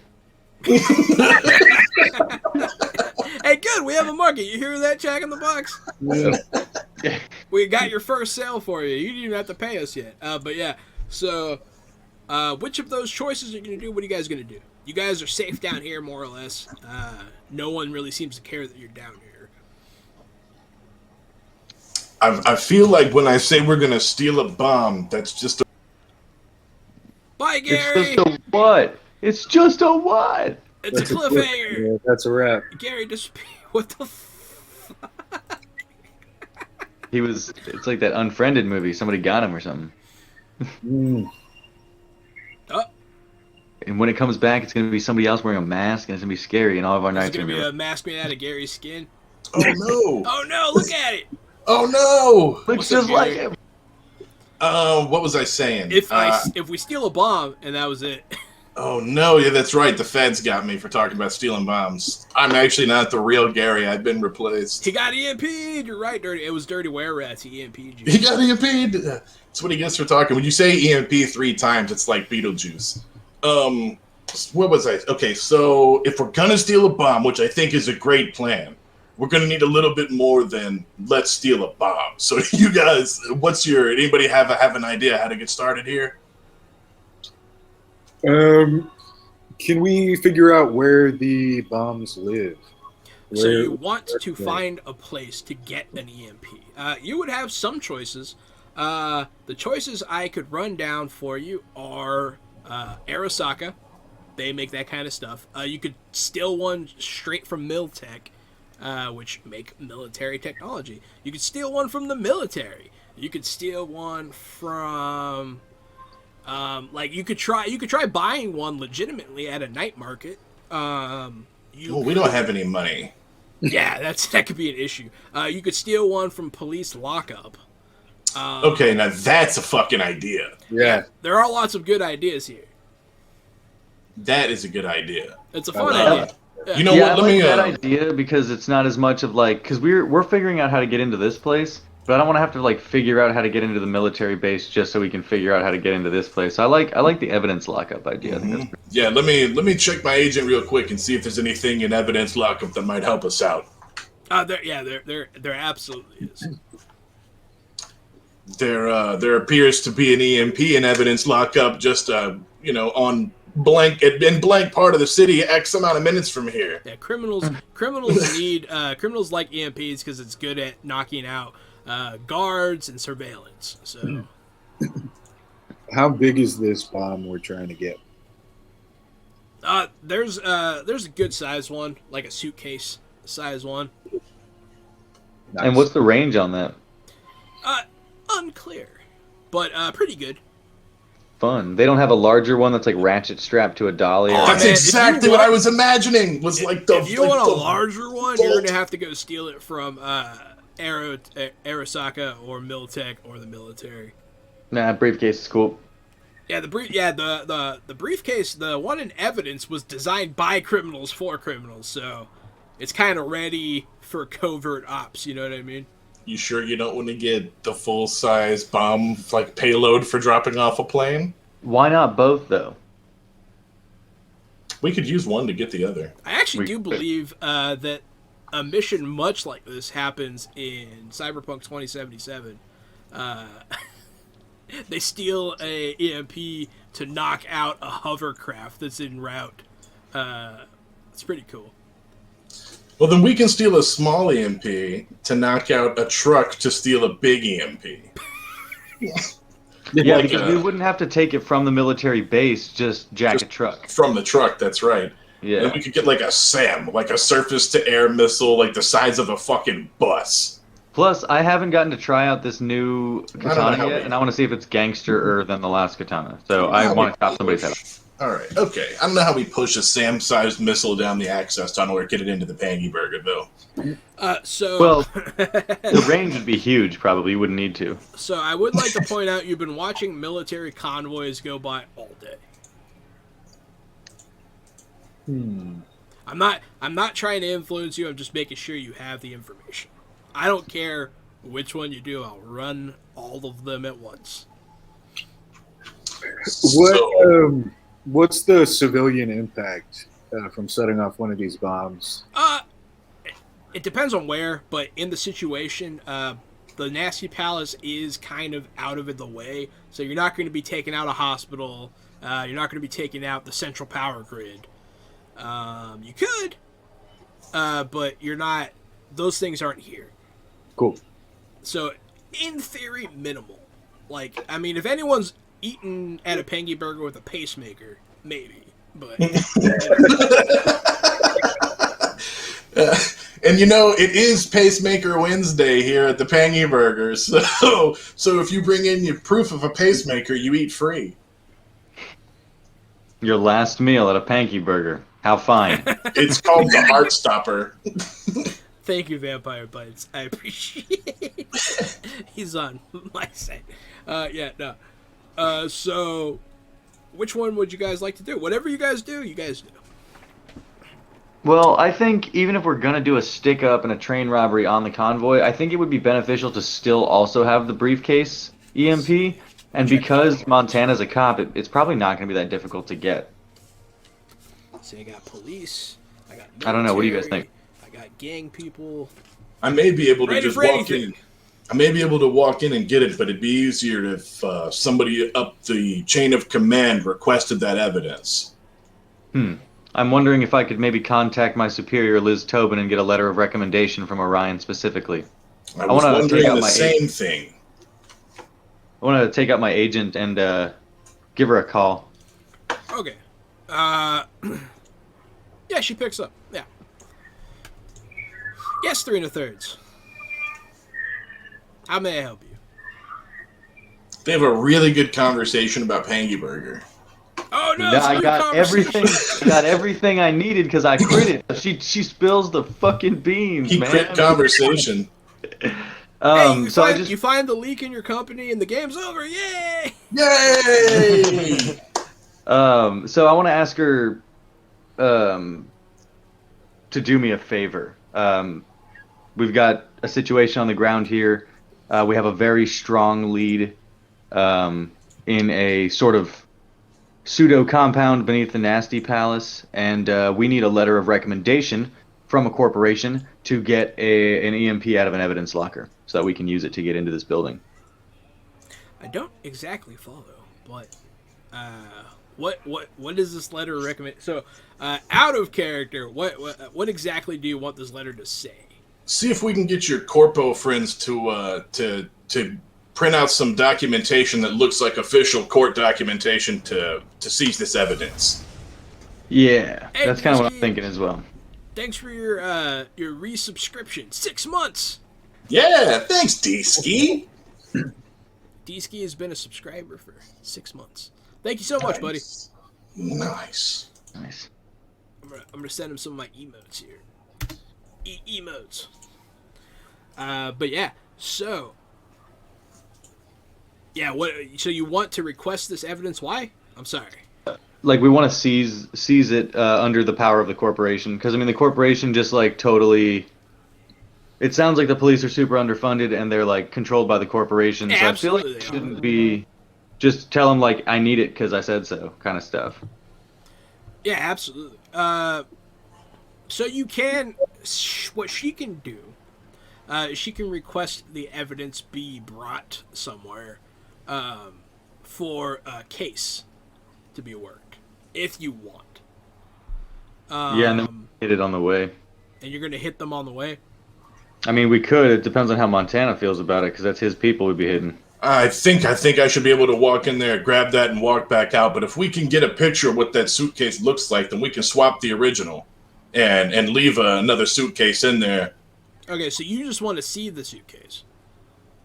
Hey, good. We have a market. You hear that, Jack in the Box? We got your first sale for you. You didn't even have to pay us yet. But yeah, so which of those choices are you going to do? What are you guys going to do? You guys are safe down here, more or less. No one really seems to care that you're down here. I feel like when I say we're going to steal a bomb, that's just a... Bye, Gary. It's just a what? It's just a what? It's a cliffhanger. Yeah, that's a wrap. Gary, just what the It's like that Unfriended movie. Somebody got him or something. Oh, And when it comes back, it's going to be somebody else wearing a mask, and it's going to be scary, and all of our it's nights are going going to to be a mask made out of Gary's skin. Oh, no. Oh, no, look at it. Oh, no. Looks just like him. What was I saying? If we steal a bomb, and that was it. Oh, no. Yeah, that's right. The feds got me for talking about stealing bombs. I'm actually not the real Gary. I've been replaced. He got EMP'd. You're right, Dirty. It was Dirty Were Rats. He EMP'd you. He got EMP'd. That's what he gets for talking. When you say EMP 3 times, it's like Beetlejuice. What was I? Okay, so if we're gonna steal a bomb, which I think is a great plan, we're gonna need a little bit more than let's steal a bomb. So you guys, anybody have an idea how to get started here? Can we figure out where the bombs live? So you want to find a place to get an EMP. You would have some choices. The choices I could run down for you are Arasaka. They make that kind of stuff. You could steal one straight from Miltech, which make military technology. You could steal one from the military. You could steal one from... you could try buying one legitimately at a night market. We don't have any money. Yeah, that could be an issue. You could steal one from police lockup. Okay, now that's a fucking idea. Yeah. There are lots of good ideas here. That is a good idea. It's a fun idea. Yeah. You know Yeah, what? I like that idea because it's not as much of because we're figuring out how to get into this place, but I don't want to have to figure out how to get into the military base just so we can figure out how to get into this place. So I like the evidence lockup idea. Mm-hmm. I think that's Yeah, let me check my agent real quick and see if there's anything in evidence lockup that might help us out. There absolutely is. There appears to be an EMP in evidence lockup just on in blank part of the city, X amount of minutes from here. Yeah, criminals need criminals like EMPs because it's good at knocking out guards and surveillance. So, How big is this bomb we're trying to get? there's a good size one, like a suitcase size one. Nice. And what's the range on that? Unclear, but pretty good. Fun. They don't have a larger one that's like ratchet strapped to a dolly. Oh, That's man, exactly what I was imagining. Was like the If you want a larger one, you're bolt. gonna have to go steal it from Arasaka or Militech or the military. Nah, briefcase is cool. Yeah, the briefcase, the one in evidence, was designed by criminals for criminals, so it's kind of ready for covert ops. You know what I mean? You sure you don't want to get the full size bomb like payload for dropping off a plane? Why not both though? We could use one to get the other. I actually do believe that a mission much like this happens in Cyberpunk 2077. They steal a EMP to knock out a hovercraft that's en route. It's pretty cool. Well, then we can steal a small EMP to knock out a truck to steal a big EMP. Yeah, Like, because we wouldn't have to take it from the military base, just jack a truck. From the truck, that's right. Yeah. And we could get like a SAM, like a surface-to-air missile, like the size of a fucking bus. Plus, I haven't gotten to try out this new I don't know katana how yet, we- and I want to see if it's gangster-er than the last katana. So I want to chop somebody's head off. All right, okay. I don't know how we push a SAM-sized missile down the access tunnel or get it into the Pangy Burger, though. Well, the range would be huge, probably. You wouldn't need to. So I would like to point out you've been watching military convoys go by all day. I'm not trying to influence you. I'm just making sure you have the information. I don't care which one you do. I'll run all of them at once. What's the civilian impact from setting off one of these bombs? It depends on where, but in the situation, the Nasty Palace is kind of out of the way, so you're not going to be taking out a hospital. You're not going to be taking out the central power grid. You could, but you're not. Those things aren't here. Cool. So, in theory, minimal. Like, I mean, if anyone's eaten at a Pangy Burger with a pacemaker, maybe. But and you know, it is Pacemaker Wednesday here at the Pangy Burger, so if you bring in your proof of a pacemaker, you eat free. Your last meal at a Panky Burger. How fine. It's called the Heart Stopper. thank you, Vampire Bites. I appreciate it. He's on my side. So, which one would you guys like to do? Whatever you guys do, you guys do. Well, I think even if we're going to do a stick-up and a train robbery on the convoy, I think it would be beneficial to still also have the briefcase EMP. And because Montana's a cop, it's probably not going to be that difficult to get. See, I got police. I got military, I don't know. What do you guys think? I got gang people. I may be able to Ready just for walk anything. in. I may be able to walk in and get it, but it'd be easier if somebody up the chain of command requested that evidence. I'm wondering if I could maybe contact my superior, Liz Tobin, and get a letter of recommendation from Orion specifically. I was wanna take wondering out the my same thing. I want to take out my agent and give her a call. Okay. Yeah, she picks up. Yeah. Yes, 3 1/3. How may I help you? They have a really good conversation about Pangy Burger. Oh no! No, it's a I good got conversation. everything. Got everything I needed because I crit it. She spills the fucking beans, He man. crit conversation. Hey, So I just you find the leak in your company and the game's over. Yay! Yay! So I want to ask her to do me a favor. We've got a situation on the ground here. We have a very strong lead in a sort of pseudo compound beneath the Nasty Palace, and we need a letter of recommendation from a corporation to get an EMP out of an evidence locker so that we can use it to get into this building. I don't exactly follow, but What does this letter recommend? So, out of character, what exactly do you want this letter to say? See if we can get your corpo friends to print out some documentation that looks like official court documentation to seize this evidence. Yeah, Hey, that's kind of what I'm Disky, thinking as well. Thanks for your resubscription. 6 months. Yeah, thanks, D-Ski. D-Ski has been a subscriber for 6 months. Thank you so much, buddy. Nice. Nice. I'm gonna send him some of my emotes here. Emotes. But yeah, so what? So you want to request this evidence? Why? I'm sorry. Like, we want to seize it under the power of the corporation, because I mean the corporation just like totally. It sounds like the police are super underfunded and they're like controlled by the corporation. Yeah, so I absolutely feel like it they are. shouldn't be just tell them like I need it because I said so kind of stuff. Yeah, absolutely. So you can. What she can do. She can request the evidence be brought somewhere, for a case to be worked, if you want. Yeah, and then hit it on the way. And you're gonna hit them on the way. I mean, we could. It depends on how Montana feels about it, because that's his people we'd be hitting. I think I should be able to walk in there, grab that, and walk back out. But if we can get a picture of what that suitcase looks like, then we can swap the original and leave another suitcase in there. Okay, so you just want to see the suitcase.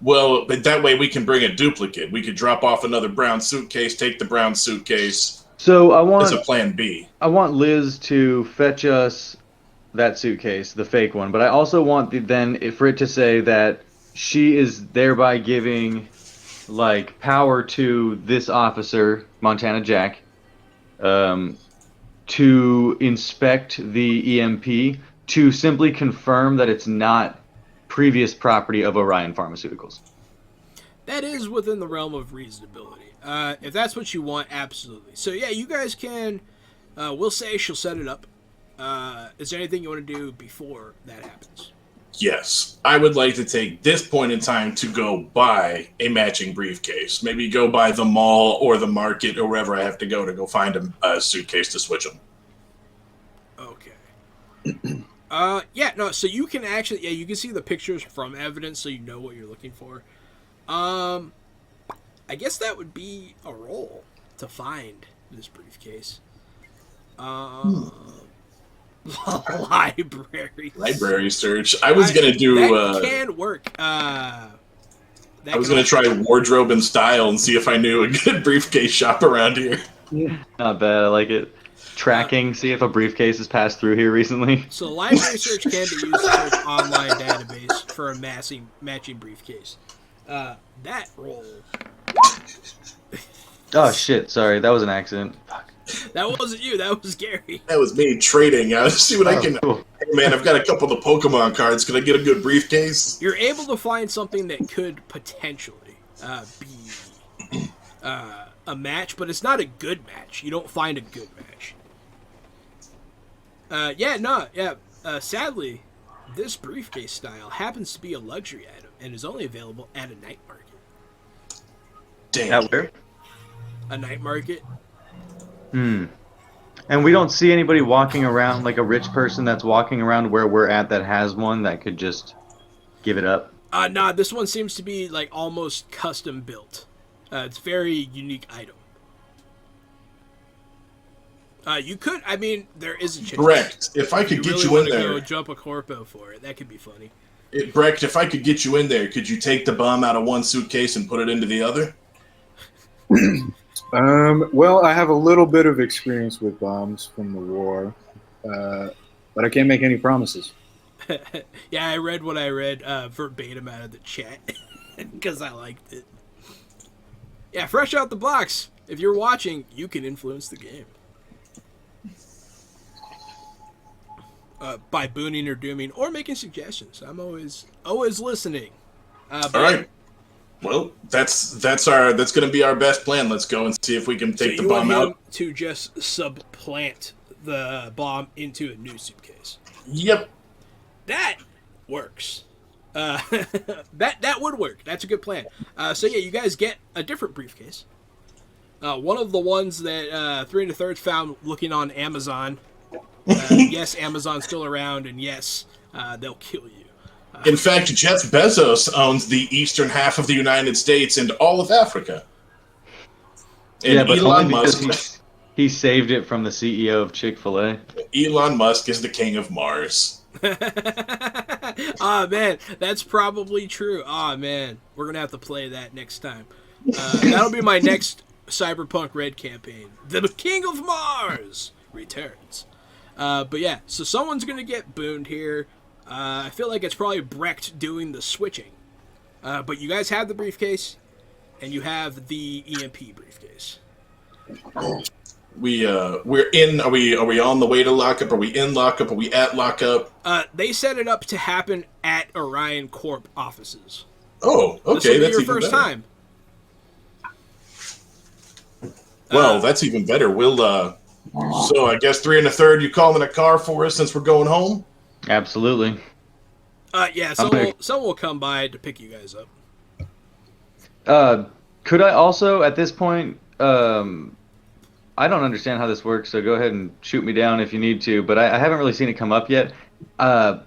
Well, but that way we can bring a duplicate. We could drop off another brown suitcase, take the brown suitcase. So As a plan B. I want Liz to fetch us that suitcase, the fake one, but I also want for it to say that she is thereby giving like power to this officer, Montana Jack, to inspect the EMP to simply confirm that it's not previous property of Orion Pharmaceuticals. That is within the realm of reasonability. If that's what you want, absolutely. So yeah, you guys can. We'll say she'll set it up. Is there anything you want to do before that happens? Yes. I would like to take this point in time to go buy a matching briefcase. Maybe go by the mall or the market or wherever I have to go find a suitcase to switch them. Okay. Yeah, no, so you can actually, you can see the pictures from evidence so you know what you're looking for. I guess that would be a roll to find this briefcase. Library search. I was gonna do. That can work. I was gonna try wardrobe and style and see if I knew a good briefcase shop around here. Yeah, not bad. I like it. Tracking, see if a briefcase has passed through here recently. So library search can be used to search online database for a matching briefcase. That roll. Oh shit! Sorry, that was an accident. Fuck. That wasn't you. That was Gary. That was me trading. See what I can. Cool. Hey man, I've got a couple of the Pokemon cards. Can I get a good briefcase? You're able to find something that could potentially be a match, but it's not a good match. You don't find a good match. Sadly, this briefcase style happens to be a luxury item and is only available at a night market. Damn. At where? A night market. And we don't see anybody walking around, like a rich person that's walking around where we're at that has one that could just give it up. Nah, this one seems to be like almost custom built. It's a very unique item. You could, I mean, there is a chance. Brecht, if I could get you in there. Go jump a corpo for it. That could be funny. Brecht, if I could get you in there, could you take the bomb out of one suitcase and put it into the other? Well, I have a little bit of experience with bombs from the war, but I can't make any promises. Yeah, I read what I read verbatim out of the chat because I liked it. Yeah, fresh out the box. If you're watching, you can influence the game. By booning or dooming or making suggestions. I'm always listening. All right. Well, that's going to be our best plan. Let's go and see if we can take the bomb out. To just supplant the bomb into a new suitcase. Yep. That works. That would work. That's a good plan. So yeah, you guys get a different briefcase. One of the ones that 3 1/3 found looking on Amazon. Yes, Amazon's still around, and yes, they'll kill you. In fact, Jeff Bezos owns the eastern half of the United States and all of Africa. And Yeah, but Elon only because Musk, he saved it from the CEO of Chick-fil-A. Elon Musk is the king of Mars. Man, that's probably true. Man, we're gonna have to play that next time. That'll be my next Cyberpunk Red campaign. The King of Mars returns. But yeah, so someone's gonna get booned here. I feel like it's probably Brecht doing the switching. But you guys have the briefcase, and you have the EMP briefcase. We're in. Are we on the way to lockup? Are we in lockup? Are we at lockup? They set it up to happen at Orion Corp offices. Oh, okay, This will be that's your even first better. time. Well, that's even better. We'll. So I guess 3 1/3. You calling a car for us since we're going home? Absolutely. Yeah, someone will come by to pick you guys up. Could I also, at this point, I don't understand how this works, so go ahead and shoot me down if you need to, but I haven't really seen it come up yet. Don't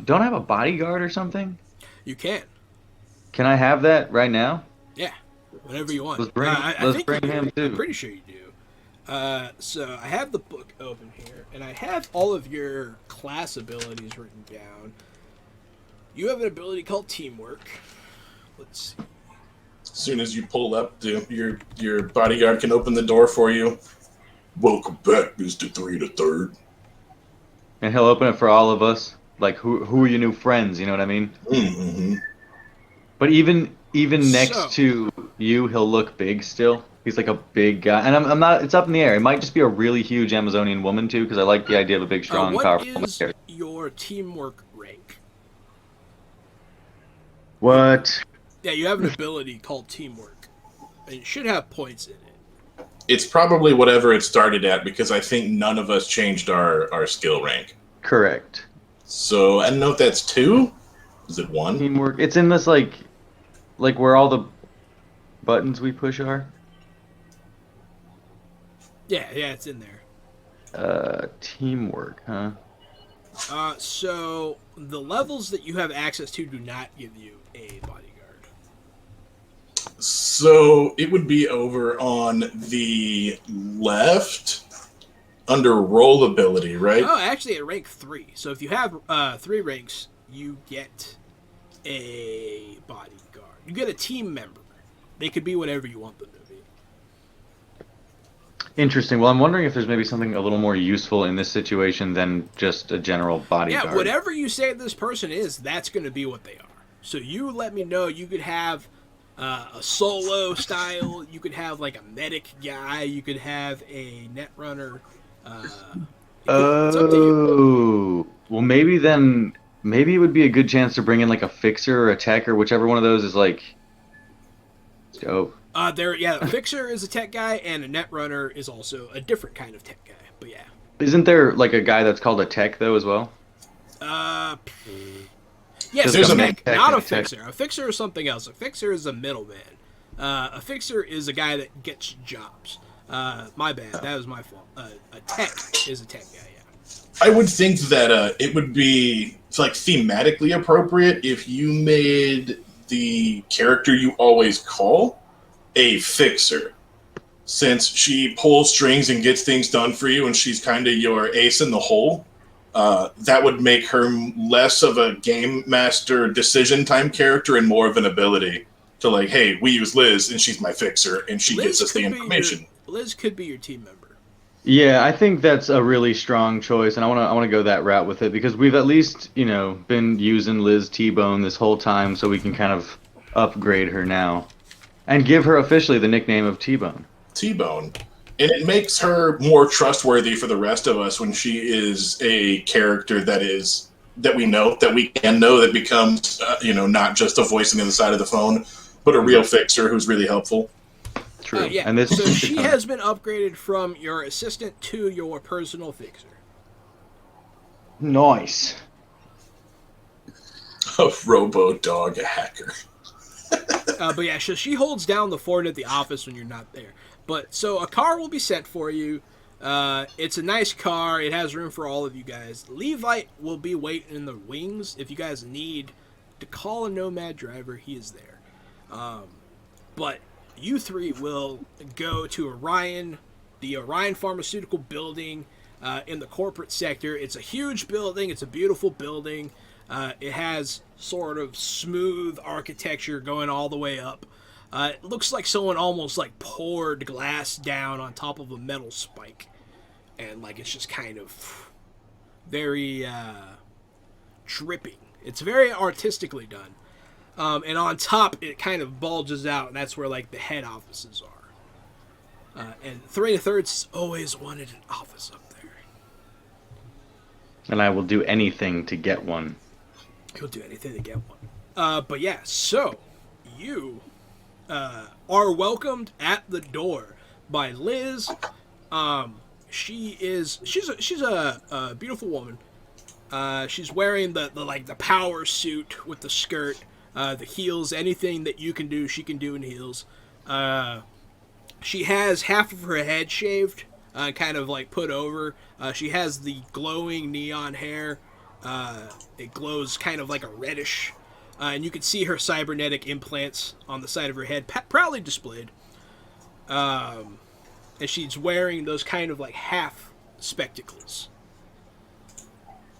I have a bodyguard or something? You can. Can I have that right now? Yeah, whatever you want. Let's bring, I think bring him too. I'm pretty sure you do. So I have the book open here, and I have all of your class abilities written down. You have an ability called Teamwork. Let's see. As soon as you pull up, your bodyguard can open the door for you. Welcome back, Mr. 3 1/3. And he'll open it for all of us. Like, who are your new friends? You know what I mean? Mm-hmm. But even next So- to you, he'll look big still. He's like a big guy, and I'm not. It's up in the air. It might just be a really huge Amazonian woman too, because I like the idea of a big, strong, powerful woman. What is your Teamwork rank? What? Yeah, you have an ability called Teamwork, and it should have points in it. It's probably whatever it started at because I think none of us changed our skill rank. Correct. So I don't know if that's 2. Is it 1? Teamwork. It's in this like where all the buttons we push are. Yeah, it's in there. Teamwork, huh? So the levels that you have access to do not give you a bodyguard. So it would be over on the left under roll ability, right? Oh, actually at rank 3. So if you have 3 ranks, you get a bodyguard. You get a team member. They could be whatever you want them to be. Interesting. Well, I'm wondering if there's maybe something a little more useful in this situation than just a general bodyguard. Yeah, whatever you say this person is, that's going to be what they are. So you let me know. You could have a solo style. You could have like a medic guy. You could have a net runner. It's up to you. Well, maybe it would be a good chance to bring in like a fixer or a tech or whichever one of those is like dope. A fixer is a tech guy, and a net runner is also a different kind of tech guy. But yeah. Isn't there like a guy that's called a tech though as well? Yes, There's a a tech, tech not a and a tech. fixer. A fixer is something else. A fixer is a middleman. A fixer is a guy that gets jobs. My bad. That was my fault. A tech is a tech guy, yeah. I would think that it would be like thematically appropriate if you made the character you always call a fixer, since she pulls strings and gets things done for you, and she's kind of your ace in the hole. That would make her less of a game master decision time character and more of an ability to like, hey, we use Liz and she's my fixer and she gets us the information. Liz could be your team member. Yeah, I think that's a really strong choice, and I want to go that route with it because we've at least been using Liz T-Bone this whole time, so we can kind of upgrade her now and give her officially the nickname of T-Bone. T-Bone. And it makes her more trustworthy for the rest of us when she is a character that we know, that we can know, that becomes, not just a voice on the other side of the phone, but a real fixer who's really helpful. True. Yeah. And this So she has been upgraded from your assistant to your personal fixer. Nice. A robo dog hacker. But yeah, she holds down the fort at the office when you're not there. But so a car will be sent for you. It's a nice car. It has room for all of you guys. Levite will be waiting in the wings. If you guys need to call a Nomad driver, he is there. But you three will go to Orion, the Orion Pharmaceutical Building in the corporate sector. It's a huge building. It's a beautiful building. It has sort of smooth architecture going all the way up. It looks like someone almost like poured glass down on top of a metal spike. And like it's just kind of very dripping. It's very artistically done. And on top it kind of bulges out, and that's where like the head offices are. And 3 1/3 has always wanted an office up there. And I will do anything to get one. He'll do anything to get one. But yeah, so you are welcomed at the door by Liz. She's a beautiful woman. She's wearing the power suit with the skirt, the heels. Anything that you can do, she can do in heels. She has half of her head shaved, kind of like put over. She has the glowing neon hair. It glows kind of like a reddish. And you can see her cybernetic implants on the side of her head, proudly displayed. And she's wearing those kind of like half spectacles.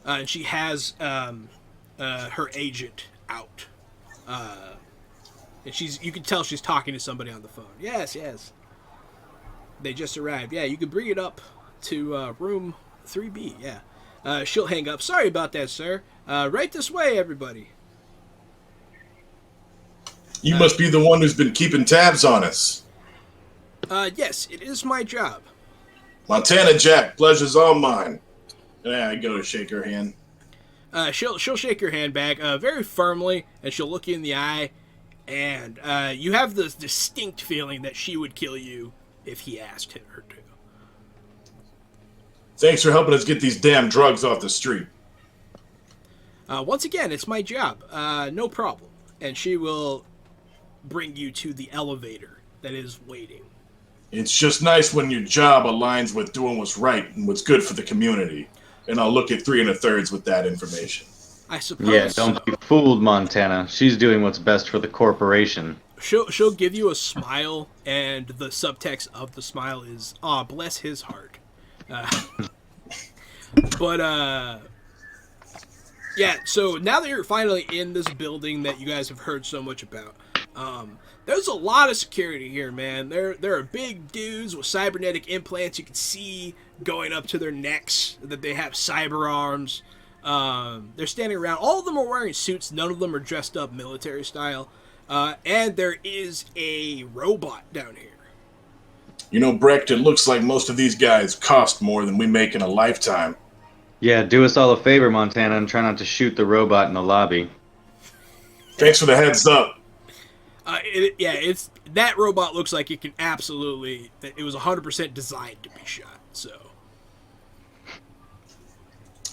And she has her agent out. And you can tell she's talking to somebody on the phone. Yes. They just arrived. Yeah, you can bring it up to room 3B. Yeah. She'll hang up. Sorry about that, sir. Right this way, everybody. You must be the one who's been keeping tabs on us. Yes, it is my job. Montana Jack, pleasure's all mine. And I go to shake her hand. She'll shake your hand back very firmly, and she'll look you in the eye, and you have this distinct feeling that she would kill you if he asked her to. Thanks for helping us get these damn drugs off the street. Once again, it's my job. No problem. And she will bring you to the elevator that is waiting. It's just nice when your job aligns with doing what's right and what's good for the community. And I'll look at 3 1/3 with that information. I suppose. Yeah, don't be fooled, Montana. She's doing what's best for the corporation. She'll give you a smile, and the subtext of the smile is, "Aw, bless his heart." Yeah, so now that you're finally in this building that you guys have heard so much about, there's a lot of security here, man. There are big dudes with cybernetic implants you can see going up to their necks, that they have cyber arms. They're standing around. All of them are wearing suits. None of them are dressed up military style. And there is a robot down here. You know, Brecht, it looks like most of these guys cost more than we make in a lifetime. Yeah, do us all a favor, Montana, and try not to shoot the robot in the lobby. Thanks for the heads up. It's that robot looks like it can absolutely. It was 100% designed to be shot. So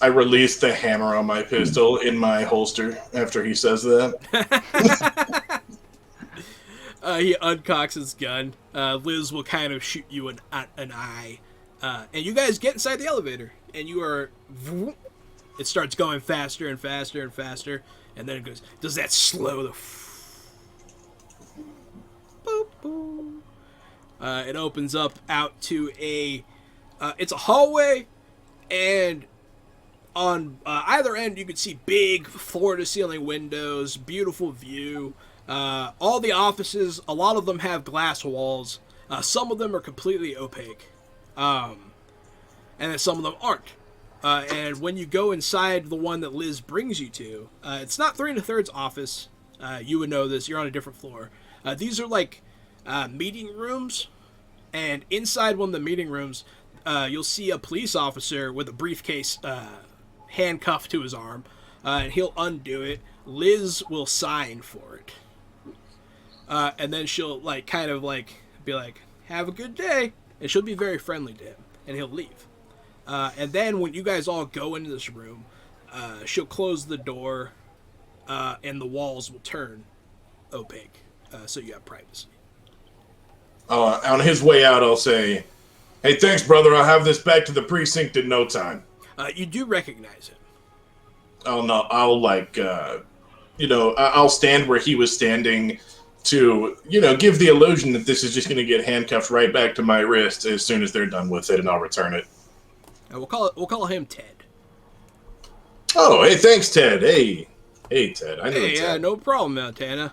I release the hammer on my pistol in my holster after he says that. He uncocks his gun. Liz will kind of shoot you an eye. And you guys get inside the elevator. And you are... It starts going faster and faster and faster. And then it goes... Does that slow the... Boop, boop. It opens up out to a... it's a hallway. And on either end, you can see big floor-to-ceiling windows. Beautiful view. All the offices, a lot of them have glass walls. Some of them are completely opaque. And then some of them aren't. And when you go inside the one that Liz brings you to, it's not 3 1/3's office. You would know this. You're on a different floor. These are like meeting rooms. And inside one of the meeting rooms, you'll see a police officer with a briefcase handcuffed to his arm. And he'll undo it. Liz will sign for it. And then she'll kind of be like, "Have a good day." And she'll be very friendly to him. And he'll leave. And then when you guys all go into this room, she'll close the door, and the walls will turn opaque. so you have privacy. On his way out, I'll say, "Hey, thanks, brother. I'll have this back to the precinct in no time." You do recognize him. I'll not. I'll I'll stand where he was standing to, give the illusion that this is just going to get handcuffed right back to my wrist as soon as they're done with it, and I'll return it. We'll call him Ted. Oh, hey, thanks, Ted. Hey, Ted. I know Hey, Ted. no problem, Montana.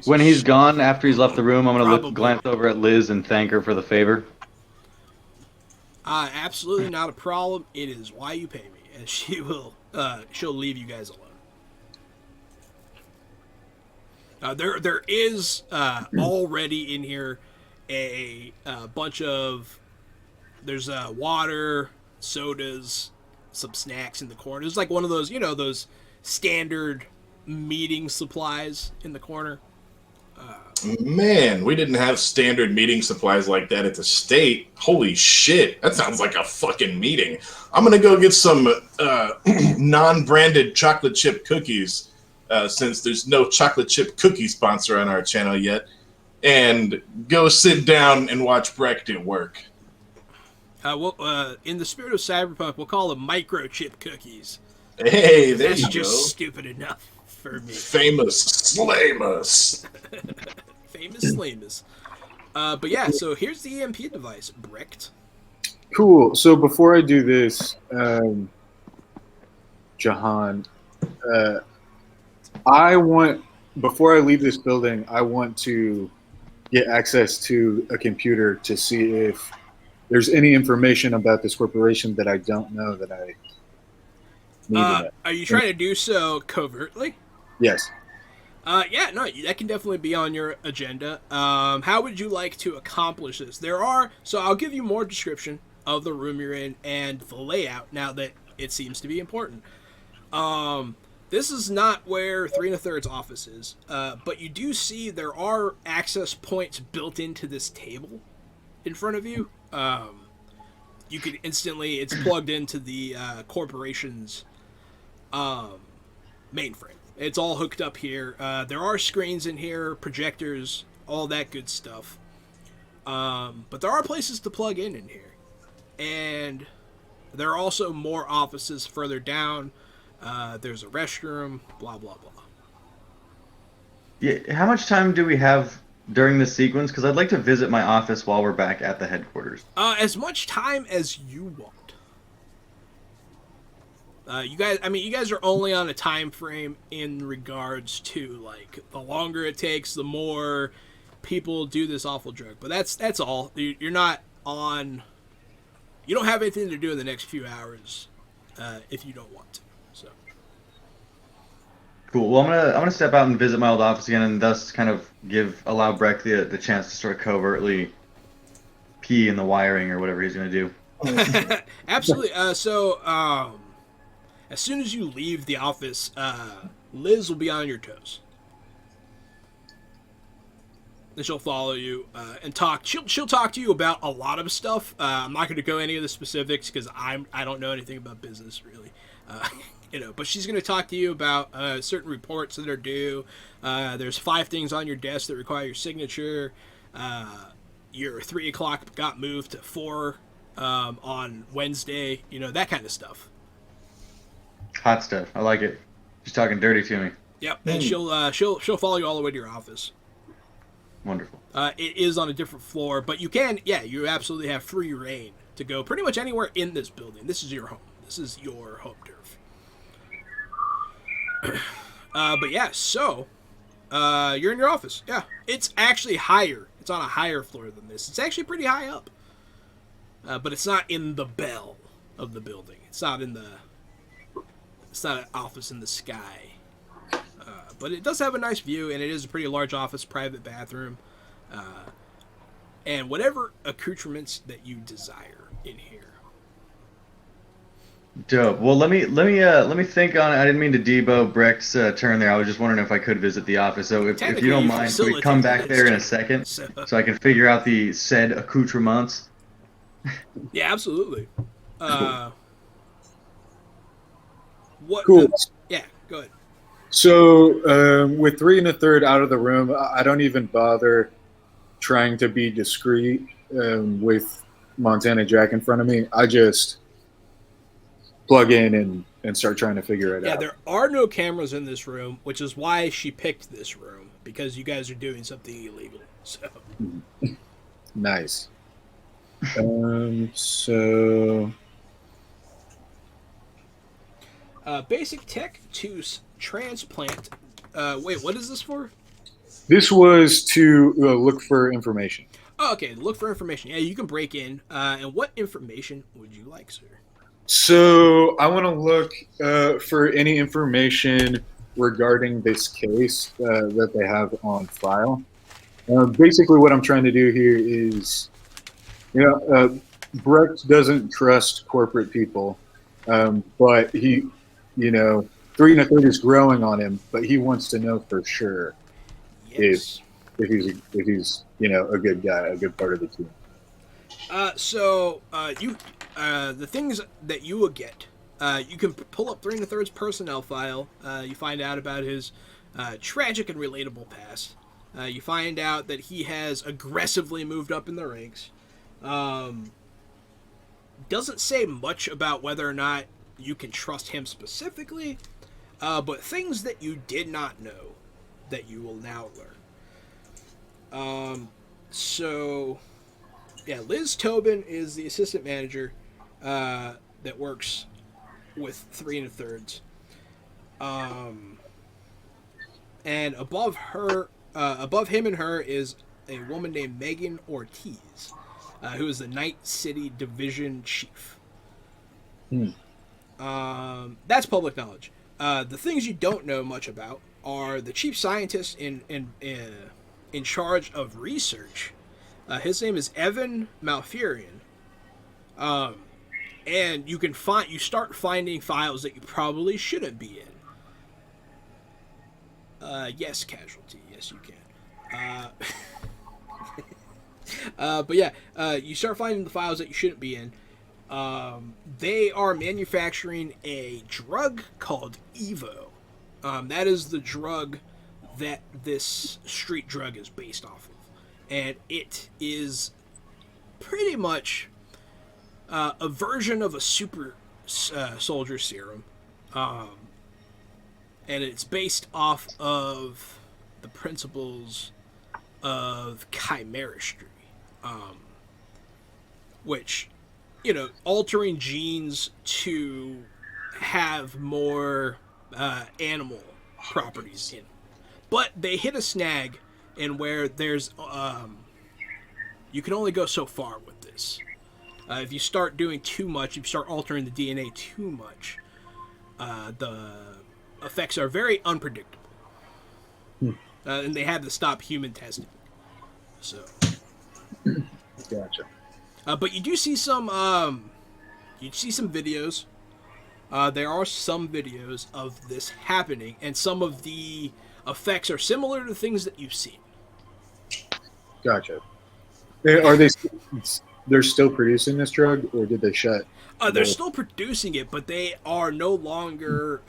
When he's gone, after he's left the room, I'm going Probably. to glance over at Liz and thank her for the favor. Absolutely not a problem. It is why you pay me, and she'll leave you guys alone. There is already in here a bunch of there's water, sodas, some snacks in the corner. It's like one of those those standard meeting supplies in the corner. Man, we didn't have standard meeting supplies like that at the state. Holy shit, that sounds like a fucking meeting. I'm gonna go get some non-branded chocolate chip cookies, since there's no chocolate chip cookie sponsor on our channel yet, and go sit down and watch Brecht at work. In the spirit of Cyberpunk, we'll call them microchip cookies. Hey, there That's you just go. stupid enough for me. Famous Slamus. Famous Slamus. But yeah, so here's the EMP device, Brecht. Cool. So before I do this, Jahan, before I leave this building, I want to get access to a computer to see if there's any information about this corporation that I don't know that I need to know. Are you trying to do so covertly? Yes. Yeah, no, that can definitely be on your agenda. How would you like to accomplish this? So I'll give you more description of the room you're in and the layout now that it seems to be important. This is not where 3 1/3's office is, but you do see there are access points built into this table in front of you. You could instantly, it's plugged into the corporation's mainframe. It's all hooked up here. There are screens in here, projectors, all that good stuff. But there are places to plug in here. And there are also more offices further down. There's a restroom, blah, blah, blah. Yeah, how much time do we have during this sequence? Because I'd like to visit my office while we're back at the headquarters. As much time as you want. You guys are only on a time frame in regards to, like, the longer it takes, the more people do this awful drug. But that's all. You're not on... You don't have anything to do in the next few hours if you don't want to. So. Cool. Well, I'm gonna step out and visit my old office again, and thus kind of allow Breck the chance to sort of covertly pee in the wiring or whatever he's gonna do. Absolutely. As soon as you leave the office, Liz will be on your toes. And she'll follow you and talk. She'll talk to you about a lot of stuff. I'm not going to go any of the specifics because I don't know anything about business really. But she's going to talk to you about certain reports that are due. There's 5 things on your desk that require your signature. Your 3 o'clock got moved to 4 on Wednesday. That kind of stuff. Hot stuff. I like it. She's talking dirty to me. Yep, and she'll follow you all the way to your office. Wonderful. It is on a different floor, but you absolutely have free reign to go pretty much anywhere in this building. This is your home. This is your home turf. But yeah, so you're in your office. Yeah, it's actually higher. It's on a higher floor than this. It's actually pretty high up. But it's not in the bell of the building. It's not an office in the sky. But it does have a nice view, and it is a pretty large office, private bathroom, and whatever accoutrements that you desire in here. Dope. Well, let me think on it. I didn't mean to debo Breck's turn there. I was just wondering if I could visit the office. So if you don't mind, can we come back there in a second so I can figure out the said accoutrements? Yeah, absolutely. Cool. What? Cool. Yeah, go ahead. So with 3 1/3 out of the room, I don't even bother trying to be discreet with Montana Jack in front of me. I just plug in and start trying to figure it Yeah, out. there are no cameras in this room, which is why she picked this room, because you guys are doing something illegal. So Nice. So basic tech to transplant. Wait, what is this for? this was to look for information. Oh, okay, look for information. Yeah, you can break in. And what information would you like, sir? So I want to look for any information regarding this case that they have on file. Basically, what I'm trying to do here is, Brecht doesn't trust corporate people, but he, 3 1/3 is growing on him, but he wants to know for sure Yes. if he's a good guy, a good part of the team. The things that you will get, you can pull up 3 1/3's personnel file. You find out about his tragic and relatable past. You find out that he has aggressively moved up in the ranks. Doesn't say much about whether or not you can trust him specifically, but things that you did not know that you will now learn. Yeah, Liz Tobin is the assistant manager that works with 3 1/3. And above him and her is a woman named Megan Ortiz, who is the Night City Division Chief. That's public knowledge. The things you don't know much about are the chief scientist in charge of research. His name is Evan Malfurion. And you start finding files that you probably shouldn't be in. Yes, casualty. Yes, you can. But yeah, you start finding the files that you shouldn't be in. They are manufacturing a drug called Evo. That is the drug that this street drug is based off of. And it is pretty much a version of a super soldier serum. And it's based off of the principles of chimeracy, which, altering genes to have more animal properties in. But they hit a snag in where there's you can only go so far with this. If you start doing too much, if you start altering the DNA too much, the effects are very unpredictable. And they had to stop human testing. So, Gotcha. but you do see some videos. There are some videos of this happening, and some of the effects are similar to things that you've seen. Gotcha. Are they? They're still producing this drug, or did they shut? They're still producing it, but they are no longer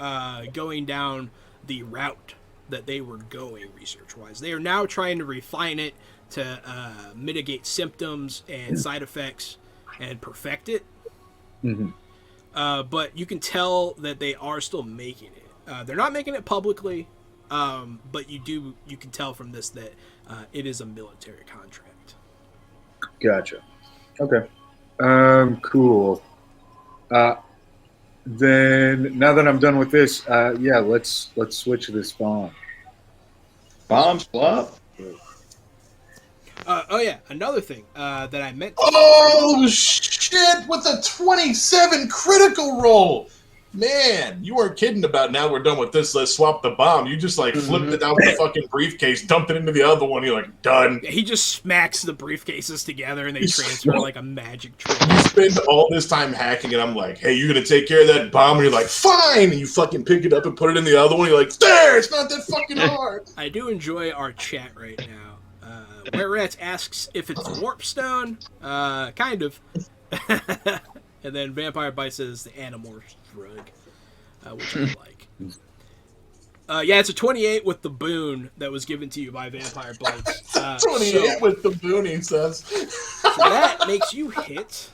going down the route that they were going research-wise. They are now trying to refine it to mitigate symptoms and side effects and perfect it. Mm-hmm. But you can tell that they are still making it. They're not making it publicly, but you can tell from this that it is a military contract. Gotcha. Okay. Cool. Then now that I'm done with this, let's switch this bomb. Bombs flop. Another thing that I meant to Oh shit! With a 27 critical roll, man, you weren't kidding about. Now we're done with this. Let's swap the bomb. You just flipped it out the fucking briefcase, dumped it into the other one. You're like done. Yeah, he just smacks the briefcases together and they transfer like a magic trick. You spend all this time hacking, and I'm like, "Hey, you're gonna take care of that bomb?" And you're like, "Fine." And you fucking pick it up and put it in the other one. You're like, "There, it's not that fucking hard." I do enjoy our chat right now. Where Rats asks if it's warpstone. Kind of. And then Vampire Bite says the Animorphs drug, which I like. Yeah, it's a 28 with the boon that was given to you by Vampire Blights. 28 with the boon, he says. So that makes you hit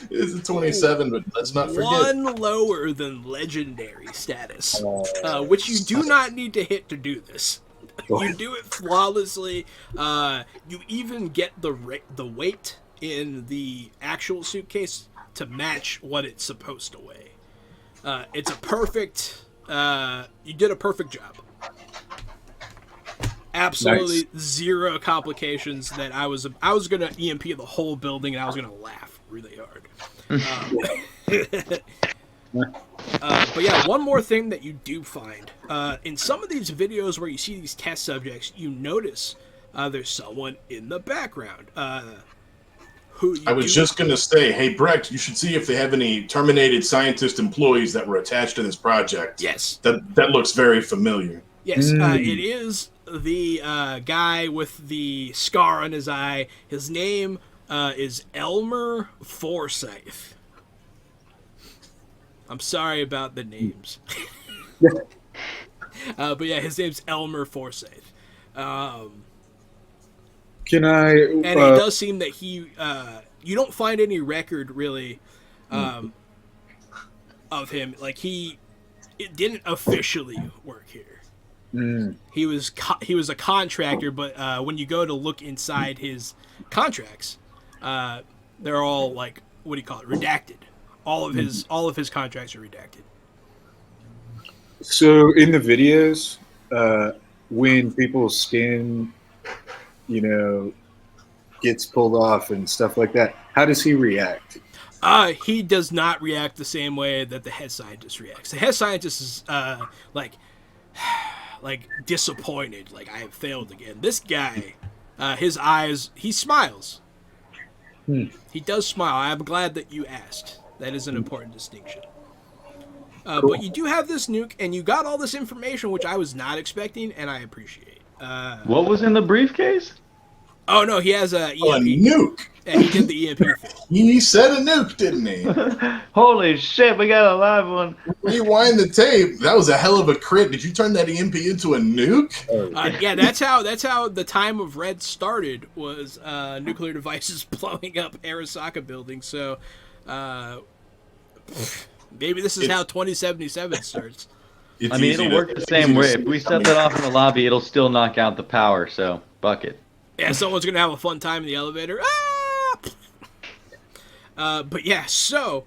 It's a 27, but let's not forget. one lower than legendary status, which you do not need to hit to do this. You do it flawlessly. You even get the weight in the actual suitcase to match what it's supposed to weigh. It's a perfect. You did a perfect job. Absolutely zero complications. That I was gonna EMP the whole building and I was gonna laugh really hard. But yeah, one more thing that you do find in some of these videos where you see these test subjects, you notice there's someone in the background. I was just going to say, hey, Brecht, you should see if they have any terminated scientist employees that were attached to this project. Yes. That looks very familiar. Yes, it is the guy with the scar on his eye. His name is Elmer Forsyth. I'm sorry about the names. But yeah, his name's Elmer Forsyth. Can I? And it does seem that he, you don't find any record really of him. Like it didn't officially work here. He was a contractor, but when you go to look inside his contracts, they're all like, what do you call it? Redacted. All of his contracts are redacted. So in the videos, when people's skin, gets pulled off and stuff like that, how does he react? He does not react the same way that the head scientist reacts. The head scientist is like disappointed, like I have failed again. This guy, his eyes, he smiles. He does smile. I'm glad that you asked. That is an important distinction. Cool. But you do have this nuke, and you got all this information, which I was not expecting, and I appreciate. What was in the briefcase? Oh no, he has a EMP. Oh, a nuke. Yeah, he did the EMP thing. He said a nuke, didn't he? Holy shit, we got a live one. Rewind the tape. That was a hell of a crit. Did you turn that EMP into a nuke? Yeah, that's how the time of Red started, was nuclear devices blowing up Arasaka buildings. So maybe this is how 2077 starts. It'll work the same way. If we set that off in the lobby, it'll still knock out the power, so bucket. Yeah, someone's gonna have a fun time in the elevator. But yeah, so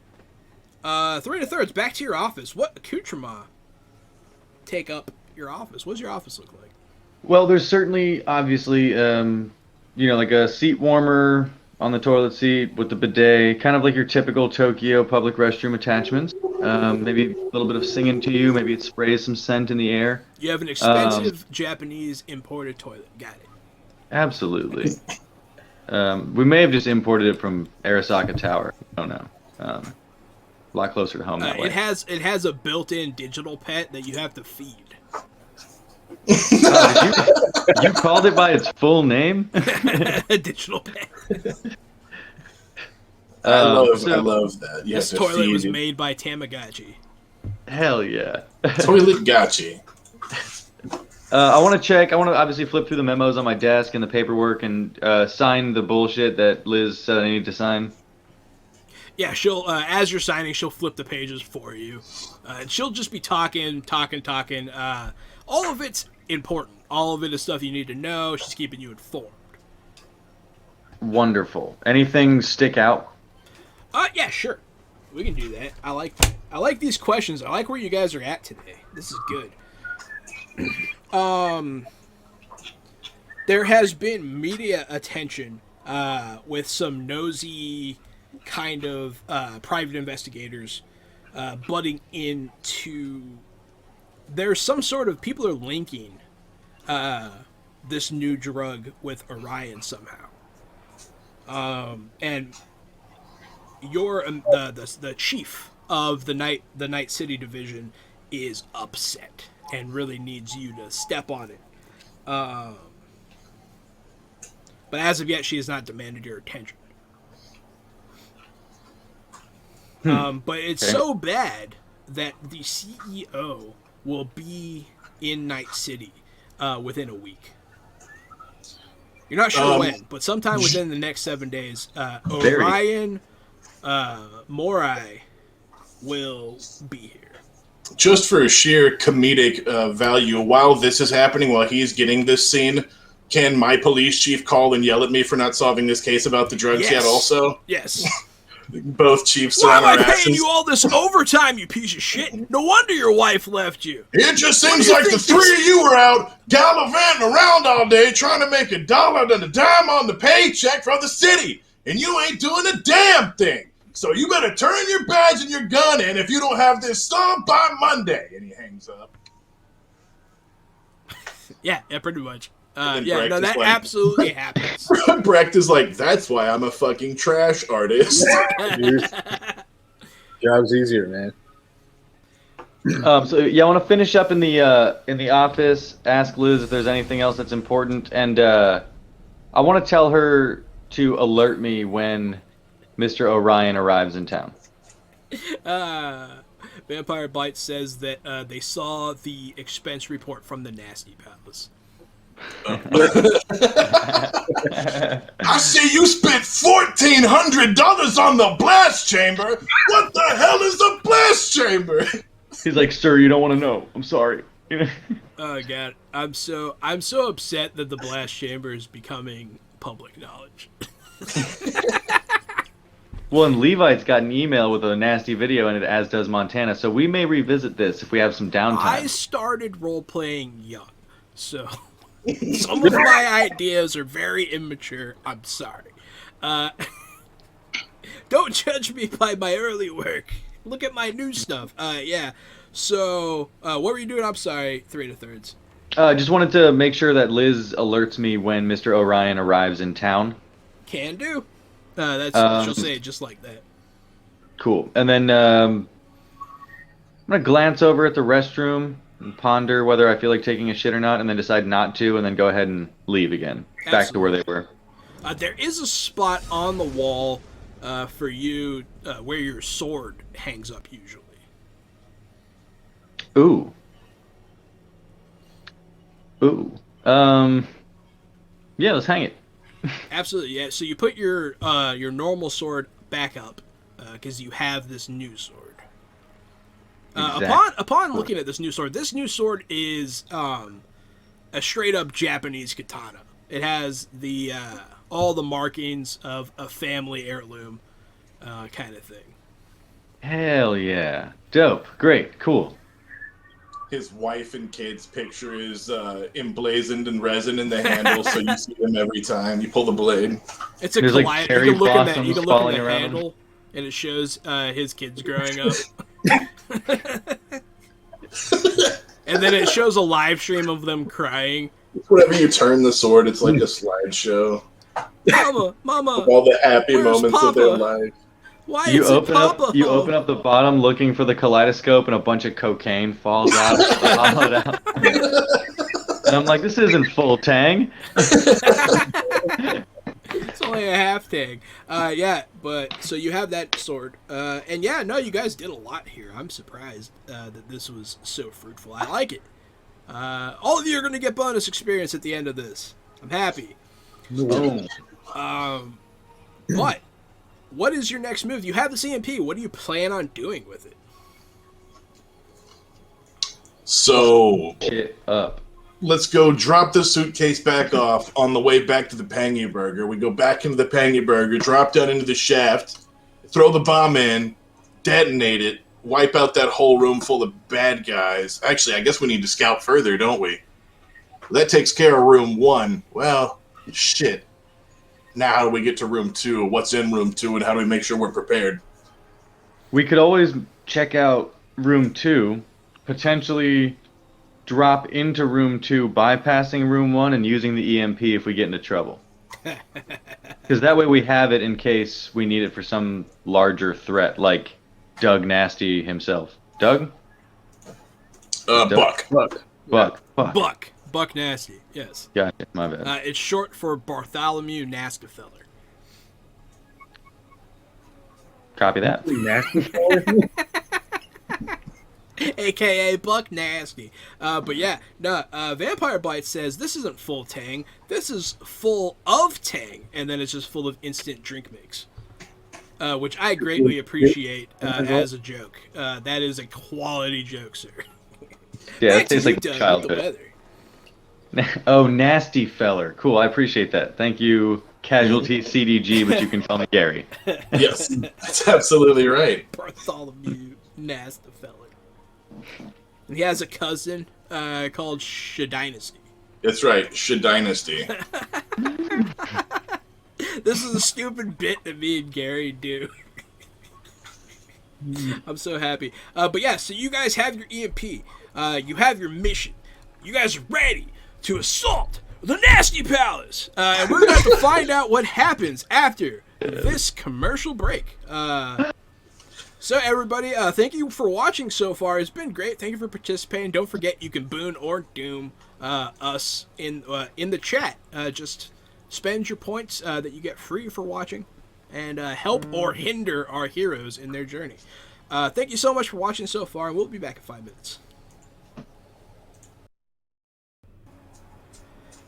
3 2/3. Back to your office. What accoutrement take up your office? What does your office look like? Well, there's certainly, obviously, like a seat warmer on the toilet seat with the bidet, kind of like your typical Tokyo public restroom attachments. Maybe a little bit of singing to you. Maybe it sprays some scent in the air. You have an expensive Japanese imported toilet. Got it. Absolutely. We may have just imported it from Arasaka Tower. I don't know. A lot closer to home that way. It has a built-in digital pet that you have to feed. You called it by its full name? Digital pet. I love that. This toilet was made by Tamagotchi. Hell yeah. Toilet Gachi. I want to obviously flip through the memos on my desk and the paperwork and sign the bullshit that Liz said I need to sign. Yeah, she'll as you're signing, she'll flip the pages for you, and she'll just be talking. All of it's important. All of it is stuff you need to know. She's keeping you informed. Wonderful. Anything stick out? Yeah, sure. We can do that. I like these questions. I like where you guys are at today. This is good. There has been media attention with some nosy kind of private investigators butting into. There's some sort of people are linking this new drug with Orion somehow, and you're the chief of the Night City division is upset and really needs you to step on it. But as of yet, she has not demanded your attention. But it's so bad that the CEO will be in Night City within a week. You're not sure when, but sometime within the next 7 days, Orion Morai will be here. Just for sheer comedic value, while this is happening, while he's getting this scene, can my police chief call and yell at me for not solving this case about the drugs yet also? Yes. Both chiefs Why on am I our paying asses. you all this overtime, you piece of shit? No wonder your wife left you. It just seems like the three of you were out gallivanting around all day trying to make $1 and a dime on the paycheck for the city, and you ain't doing a damn thing. So you better turn your badge and your gun in if you don't have this solved by Monday. And he hangs up. Yeah, pretty much. And Yeah, Brecht no, is that like- absolutely happens. Brecht is like, that's why I'm a fucking trash artist. Job's easier, man. So yeah, I want to finish up in the office. Ask Liz if there's anything else that's important, and I want to tell her to alert me when Mr. Orion arrives in town. Vampire Bite says that they saw the expense report from the Nasty Palace. I see you spent $1,400 on the blast chamber. What the hell is a blast chamber? He's like, "Sir, you don't want to know. I'm sorry." Oh god, I'm so upset that the blast chamber is becoming public knowledge. Well, and Levite's got an email with a nasty video in it, as does Montana. So we may revisit this if we have some downtime. I started role playing young, so some of my ideas are very immature. I'm sorry. Don't judge me by my early work. Look at my new stuff. Yeah. So, what were you doing? I'm sorry, 3 2/3. Just wanted to make sure that Liz alerts me when Mr. Orion arrives in town. Can do. She'll say it just like that. Cool. And then I'm going to glance over at the restroom and ponder whether I feel like taking a shit or not, and then decide not to, and then go ahead and leave again. Back to where they were. There is a spot on the wall for you where your sword hangs up usually. Ooh. Yeah, let's hang it. Absolutely, yeah. So you put your normal sword back up because you have this new sword. Exactly. Upon looking at this new sword is a straight up Japanese katana. It has the all the markings of a family heirloom kind of thing. Hell yeah. Dope. Great. Cool. His wife and kids' picture is emblazoned in resin in the handle, so you see them every time you pull the blade. It's a There's, like, collide. cherry You can look in blossoms you can look falling in the around handle, and it shows his kids growing up. And then it shows a live stream of them crying. Whenever you turn the sword, it's like a slideshow. Mama, Of all the happy Where's moments of their Papa? life. why You is it open Papa? up. You open up the bottom, looking for the kaleidoscope, and a bunch of cocaine falls out, hollowed out. And I'm like, this isn't full tang. It's only a half tag. Yeah, but so you have that sword. And yeah, no, you guys did a lot here. I'm surprised that this was so fruitful. I like it. All of you are going to get bonus experience at the end of this. I'm happy. Boom. But what is your next move? You have the CMP. What do you plan on doing with it? So Shit up. let's go drop the suitcase back off on the way back to the Pangy Burger. We go back into the Pangy Burger, drop down into the shaft, throw the bomb in, detonate it, wipe out that whole room full of bad guys. Actually, I guess we need to scout further, don't we? That takes care of room 1. Well, shit. Now how do we get to room 2? What's in room 2, and how do we make sure we're prepared? We could always check out room 2, potentially drop into room 2, bypassing room 1, and using the EMP if we get into trouble. Because that way we have it in case we need it for some larger threat, like Doug Nasty himself. Doug? Buck. Buck. Buck Nasty. Yes. Gotcha, my bad. It's short for Bartholomew Naskafeller. Copy that. Nasty AKA Buck Nasty. But yeah, no, Vampire Bite says this isn't full Tang, this is full of Tang, and then it's just full of instant drink mix. Which I greatly appreciate as a joke. That is a quality joke, sir. Yeah, Back it to tastes you, like Doug, with the childhood. weather. Oh, nasty feller. Cool, I appreciate that. Thank you, Casualty CDG, but you can call me Gary. Yes, that's absolutely right. Bartholomew Nasty feller. And he has a cousin called Shadynasty. That's right, Dynasty. This is a stupid bit that me and Gary do. I'm so happy. But yeah, so you guys have your EMP. You have your mission. You guys are ready to assault the Nasty Palace. And we're going to have to find out what happens after this commercial break. So everybody, thank you for watching so far. It's been great. Thank you for participating. Don't forget you can boon or doom us in the chat. Just spend your points that you get free for watching, and help or hinder our heroes in their journey. Thank you so much for watching so far, and we'll be back in 5 minutes.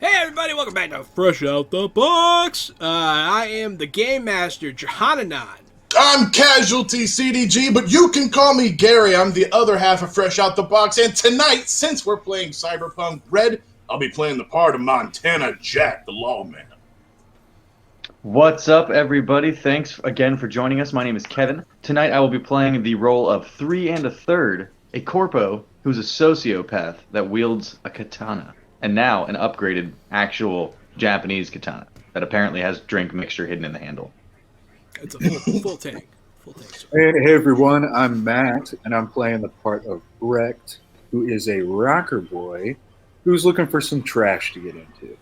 Hey everybody, welcome back to Fresh Out the Box. I am the Game Master, Johananon. I'm Casualty CDG, but you can call me Gary. I'm the other half of Fresh Out the Box, and tonight, since we're playing Cyberpunk Red, I'll be playing the part of Montana Jack, the lawman. What's up, everybody? Thanks again for joining us. My name is Kevin. Tonight I will be playing the role of 3 1/3, a corpo who's a sociopath that wields a katana, and now an upgraded, actual Japanese katana that apparently has drink mixture hidden in the handle. It's a full tank. Full tank, sir. And hey everyone, I'm Matt, and I'm playing the part of Brecht, who is a rocker boy who's looking for some trash to get into.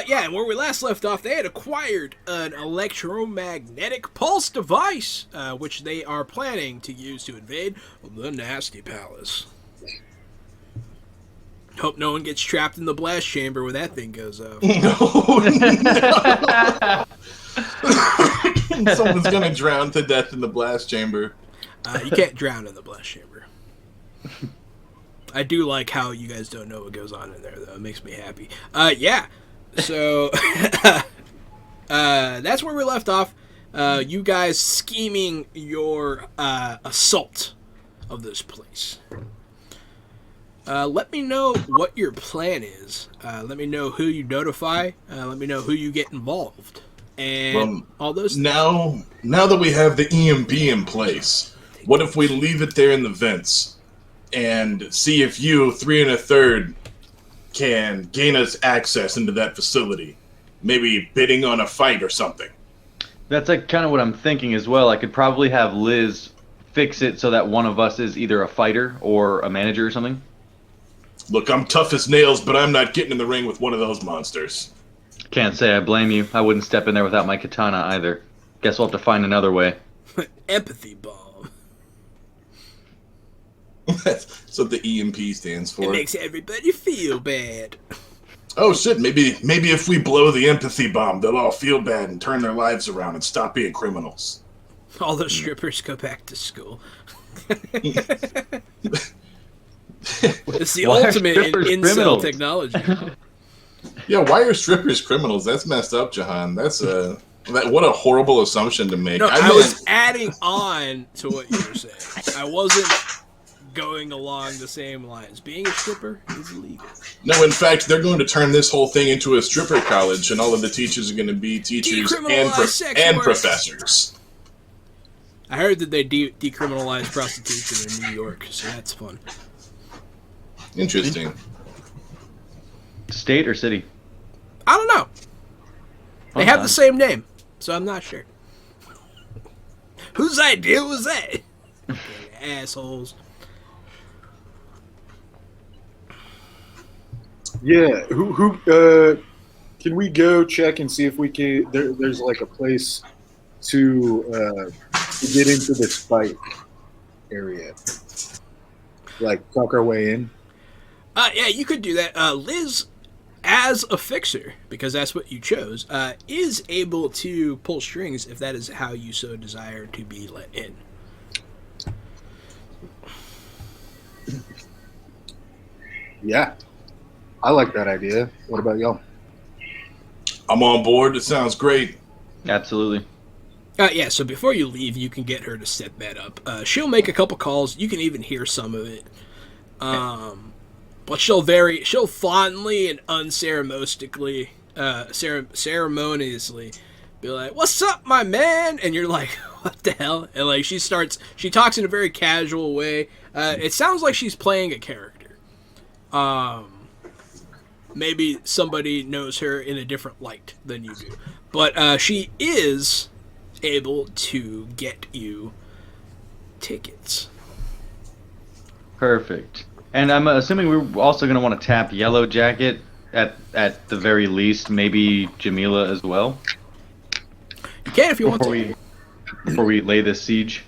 Yeah, and where we last left off, they had acquired an electromagnetic pulse device, which they are planning to use to invade the Nasty Palace. Hope no one gets trapped in the blast chamber when that thing goes off. No. Someone's gonna drown to death in the blast chamber. You can't drown in the blast chamber. I do like how you guys don't know what goes on in there, though. It makes me happy. Yeah. So, that's where we left off. You guys scheming your assault of this place. Let me know what your plan is. Let me know who you notify. Let me know who you get involved. And all those things. Now that we have the EMP in place, what if we leave it there in the vents and see if you, 3 1/3, can gain us access into that facility? Maybe bidding on a fight or something. That's like kind of what I'm thinking as well. I could probably have Liz fix it so that one of us is either a fighter or a manager or something. Look, I'm tough as nails, but I'm not getting in the ring with one of those monsters. Can't say I blame you. I wouldn't step in there without my katana either. Guess we'll have to find another way. Empathy bomb. That's what the EMP stands for. It makes everybody feel bad. Oh shit, maybe if we blow the empathy bomb, they'll all feel bad and turn their lives around and stop being criminals. All those strippers go back to school. It's the Why are ultimate strippers incel criminals? technology. Yeah, why are strippers criminals? That's messed up, Jahan. That's what a horrible assumption to make. No, I was adding on to what you were saying. I wasn't going along the same lines. Being a stripper is illegal. No, in fact, they're going to turn this whole thing into a stripper college, and all of the teachers are going to be teachers Decriminalize sex and work. professors. I heard that they decriminalized prostitution in New York, so that's fun. Interesting. State or city? I don't know. They have the same name, so I'm not sure. Whose idea was that? Assholes. Yeah, who can we go check and see if we can? There's like a place to get into this fight area, like talk our way in. Yeah, you could do that. Liz, as a fixer, because that's what you chose, is able to pull strings if that is how you so desire to be let in. Yeah, I like that idea. What about y'all? I'm on board. It sounds great. Absolutely. Yeah, so before you leave, you can get her to set that up. She'll make a couple calls. You can even hear some of it. But she'll fondly and unceremoniously, ceremoniously be like, "What's up, my man?" And you're like, "What the hell?" And like she talks in a very casual way. It sounds like she's playing a character. Maybe somebody knows her in a different light than you do, but she is able to get you tickets. Perfect. And I'm assuming we're also going to want to tap Yellow Jacket at the very least, maybe Jamila as well. You can if you want to. Before we lay this siege.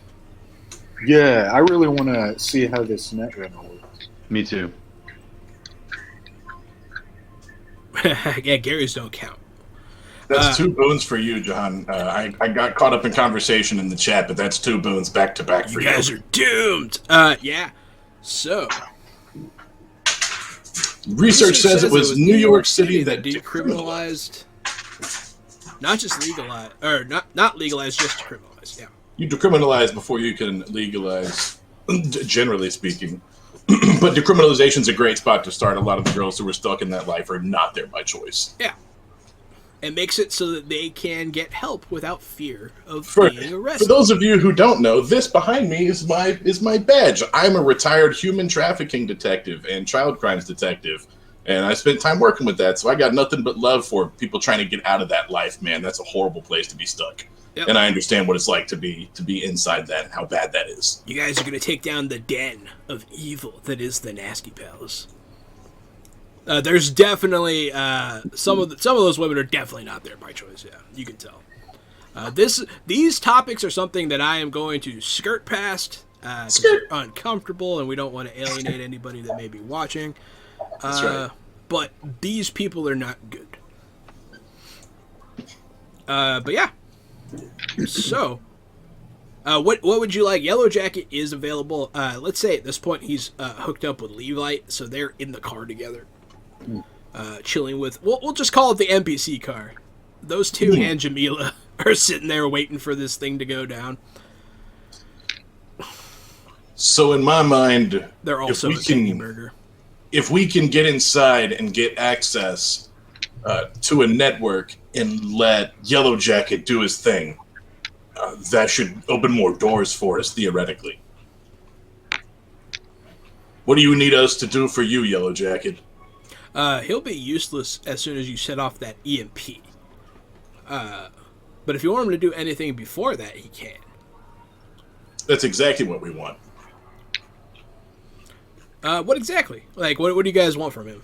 Yeah, I really want to see how this net rental works. Me too. Yeah, Gary's don't count. That's 2 boons for you, John. I got caught up in conversation in the chat, but that's 2 boons back to back for you. You guys are doomed. Yeah. So research says it was New York City that decriminalized, not just legalized, or not legalized, just decriminalized. Yeah. You decriminalize before you can legalize, generally speaking. But decriminalization is a great spot to start. A lot of the girls who are stuck in that life are not there by choice. Yeah. It makes it so that they can get help without fear of being arrested. For those of you who don't know, this behind me is my badge. I'm a retired human trafficking detective and child crimes detective, and I spent time working with that, so I got nothing but love for people trying to get out of that life, man. That's a horrible place to be stuck. Yep. And I understand what it's like to be inside that and how bad that is. You guys are going to take down the den of evil that is the Nasty Pals. There's definitely some of those women are definitely not there by choice. Yeah, you can tell. These topics are something that I am going to skirt past. They're uncomfortable, and we don't want to alienate anybody that may be watching. That's right. But these people are not good. But yeah. So, what would you like? Yellow Jacket is available. Let's say at this point he's hooked up with Levite, so they're in the car together. Chilling with, we'll just call it the NPC car. Those two and Jamila are sitting there waiting for this thing to go down. So in my mind, they're also a Pangy Burger. If we can get inside and get access to a network and let Yellow Jacket do his thing, that should open more doors for us, theoretically. What do you need us to do for you, Yellow Jacket? He'll be useless as soon as you set off that EMP. But if you want him to do anything before that, he can. That's exactly what we want. What exactly? Like, what do you guys want from him?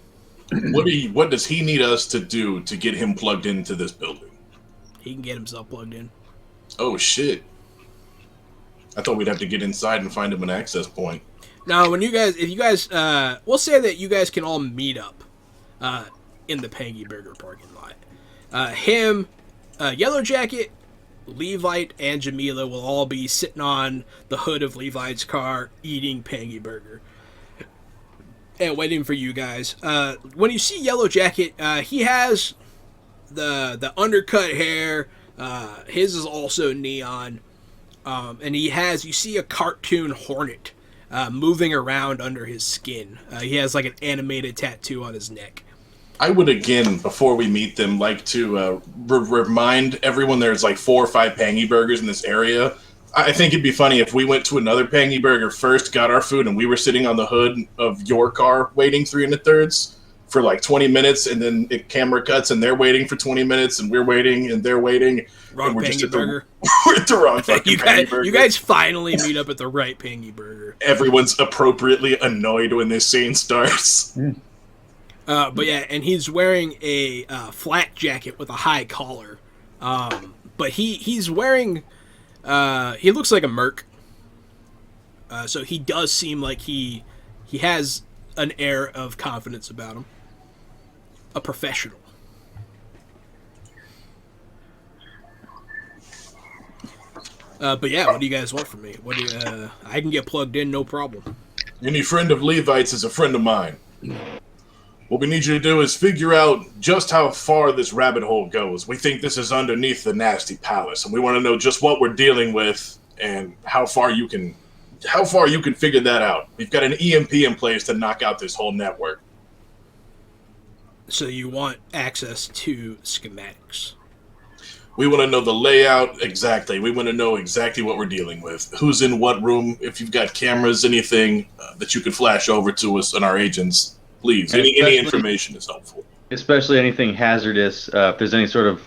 What does he need us to do to get him plugged into this building? He can get himself plugged in. Oh, shit. I thought we'd have to get inside and find him an access point. Now, if you guys, we'll say that you guys can all meet up in the Pangy Burger parking lot. Him, Yellow Jacket, Levite, and Jamila will all be sitting on the hood of Levite's car eating Pangy Burger and waiting for you guys. When you see Yellow Jacket, he has the undercut hair. His is also neon. And you see a cartoon hornet moving around under his skin. He has like an animated tattoo on his neck. I would, again, before we meet them, like to remind everyone there's like 4 or 5 Pangy Burgers in this area. I think it'd be funny if we went to another Pangy Burger first, got our food, and we were sitting on the hood of your car waiting 3 1/3 for like 20 minutes, and then it camera cuts, and they're waiting for 20 minutes, and we're waiting, and they're waiting. Wrong and we're Pangy just Burger. We're at the wrong fucking Pangy Burger. You guys finally meet up at the right Pangy Burger. Everyone's appropriately annoyed when this scene starts. But yeah, and he's wearing a flat jacket with a high collar. But he's wearing... he looks like a merc. So he does seem like he has an air of confidence about him. A professional. But yeah, what do you guys want from me? What do you, I can get plugged in, no problem. Any friend of Levites is a friend of mine. What we need you to do is figure out just how far this rabbit hole goes. We think this is underneath the nasty palace, and we want to know just what we're dealing with and how far you can figure that out. We've got an EMP in place to knock out this whole network. So you want access to schematics. We want to know the layout exactly. We want to know exactly what we're dealing with. Who's in what room. If you've got cameras, anything that you could flash over to us and our agents, please. Any information is helpful. Especially anything hazardous. If there's any sort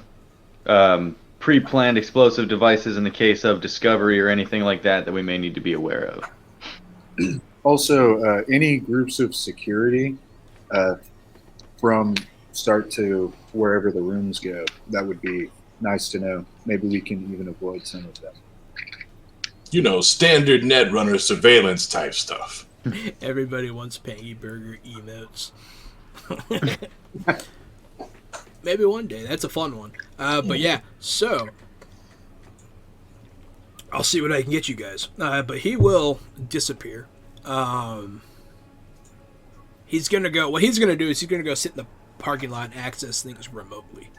of pre-planned explosive devices in the case of discovery or anything like that that we may need to be aware of. Also, any groups of security from start to wherever the rooms go, that would be nice to know. Maybe we can even avoid some of them. You know, standard Netrunner surveillance type stuff. Everybody wants Pangy Burger emotes. Maybe one day. That's a fun one. But yeah, so I'll see what I can get you guys. But he will disappear. He's gonna go. What he's gonna do is he's gonna go sit in the parking lot and access things remotely.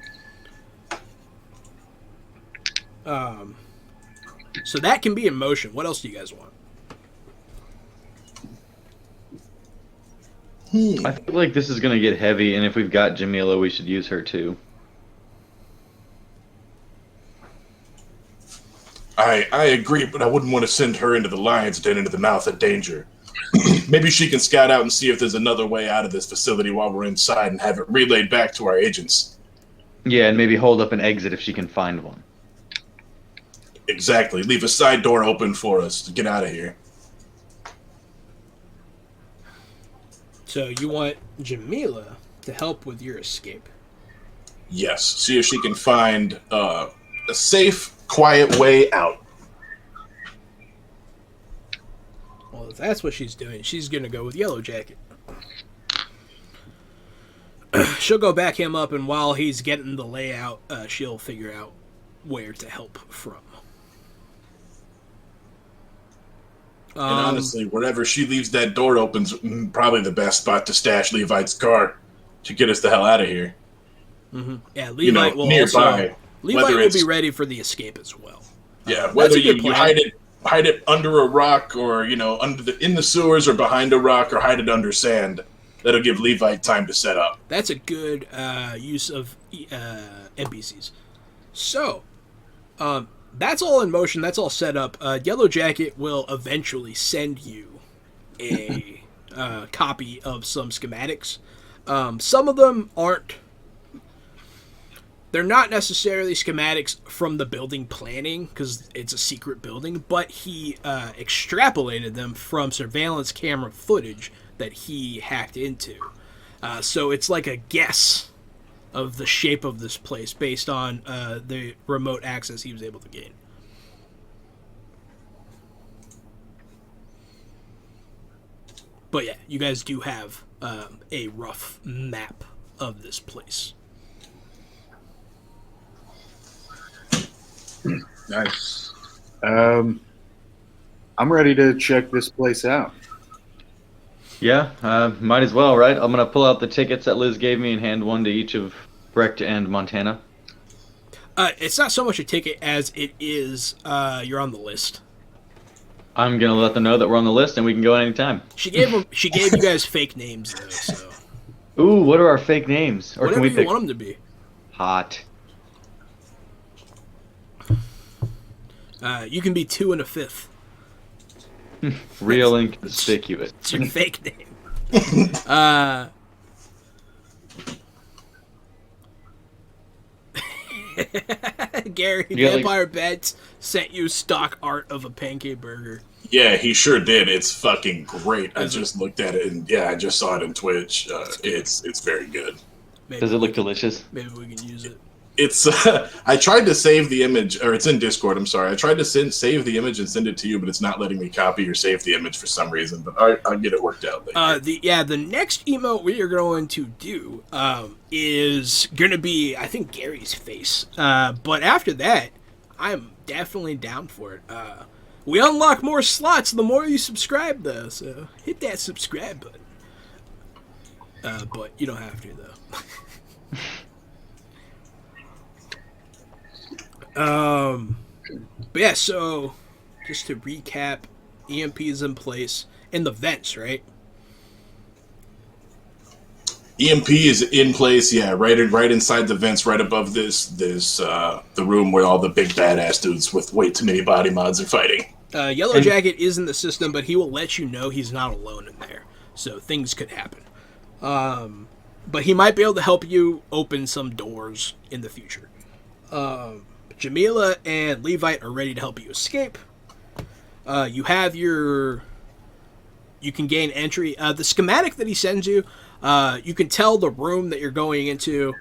So that can be in motion. What else do you guys want? I feel like this is going to get heavy, and if we've got Jamila, we should use her too. I agree, but I wouldn't want to send her into the lion's den into the mouth of danger. Maybe she can scout out and see if there's another way out of this facility while we're inside and have it relayed back to our agents. Yeah, and maybe hold up an exit if she can find one. Exactly. Leave a side door open for us to get out of here. So you want Jamila to help with your escape? Yes. See if she can find a safe, quiet way out. Well, if that's what she's doing, she's going to go with Yellow Jacket. She'll go back him up, and while he's getting the layout, she'll figure out where to help from. And honestly, wherever she leaves that door open's probably the best spot to stash Levite's car to get us the hell out of here. Mm-hmm. Yeah, Levite will nearby. Also... Levite will be ready for the escape as well. Yeah, whether you hide it under a rock or, you know, in the sewers or behind a rock or hide it under sand, that'll give Levite time to set up. That's a good use of NPCs. So, that's all in motion. That's all set up. Yellow Jacket will eventually send you a copy of some schematics. Some of them aren't... They're not necessarily schematics from the building planning, because it's a secret building, but he extrapolated them from surveillance camera footage that he hacked into. So it's like a guess of the shape of this place based on the remote access he was able to gain. But yeah, you guys do have a rough map of this place. Nice. I'm ready to check this place out. Yeah, might as well, right? I'm going to pull out the tickets that Liz gave me and hand one to each of Brecht and Montana. It's not so much a ticket as it is you're on the list. I'm going to let them know that we're on the list and we can go at any time. She gave you guys fake names, though, so... Ooh, what are our fake names? Or whatever can we you want them to be. Hot. You can be 2 and a 5th. Real inconspicuous. It's your fake name. Gary, Vampire Bats sent you stock art of a pancake burger. Yeah, he sure did. It's fucking great. I just looked at it, and yeah, I just saw it on Twitch. It's very good. Does it look delicious? Maybe we can use it. It's I tried to save the image, or it's in Discord. I'm sorry. I tried to save the image and send it to you, but it's not letting me copy or save the image for some reason. But I'll get it worked out later. The next emote we are going to do is gonna be, I think, Gary's face. But after that, I'm definitely down for it. We unlock more slots the more you subscribe, though, so hit that subscribe button. But you don't have to, though. But yeah, so just to recap, EMP is in place in the vents, right? EMP is in place, yeah, right inside the vents, right above the room where all the big badass dudes with way too many body mods are fighting. Yellow Jacket is in the system, but he will let you know he's not alone in there, so things could happen. But he might be able to help you open some doors in the future. Jamila and Levite are ready to help you escape. You have you can gain entry. The schematic that he sends you, you can tell the room that you're going into.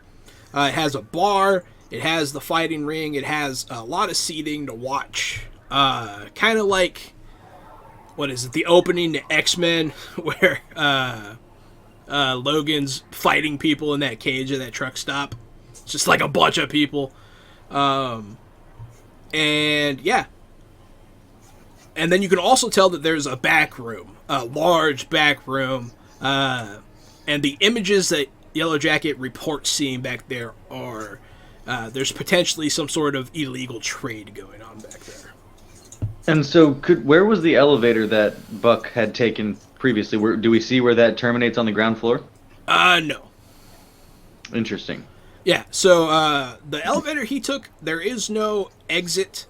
It has a bar, it has the fighting ring, it has a lot of seating to watch. Kind of like, what is it, the opening to X-Men, where Logan's fighting people in that cage at that truck stop. It's just like a bunch of people. And yeah. And then you can also tell that there's a back room, a large back room. And the images that Yellow Jacket reports seeing back there are, there's potentially some sort of illegal trade going on back there. And so, where was the elevator that Buck had taken previously? Do we see where that terminates on the ground floor? No. Interesting. Yeah, so the elevator he took, there is no exit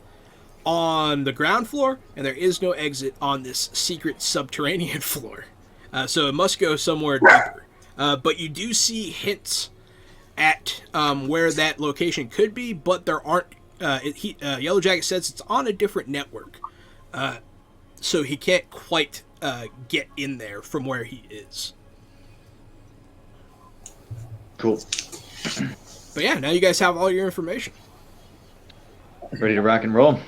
on the ground floor, and there is no exit on this secret subterranean floor. So it must go somewhere deeper. But you do see hints at where that location could be, but there aren't. Yellow Jacket says it's on a different network. So he can't quite get in there from where he is. Cool. But yeah, now you guys have all your information. Ready to rock and roll?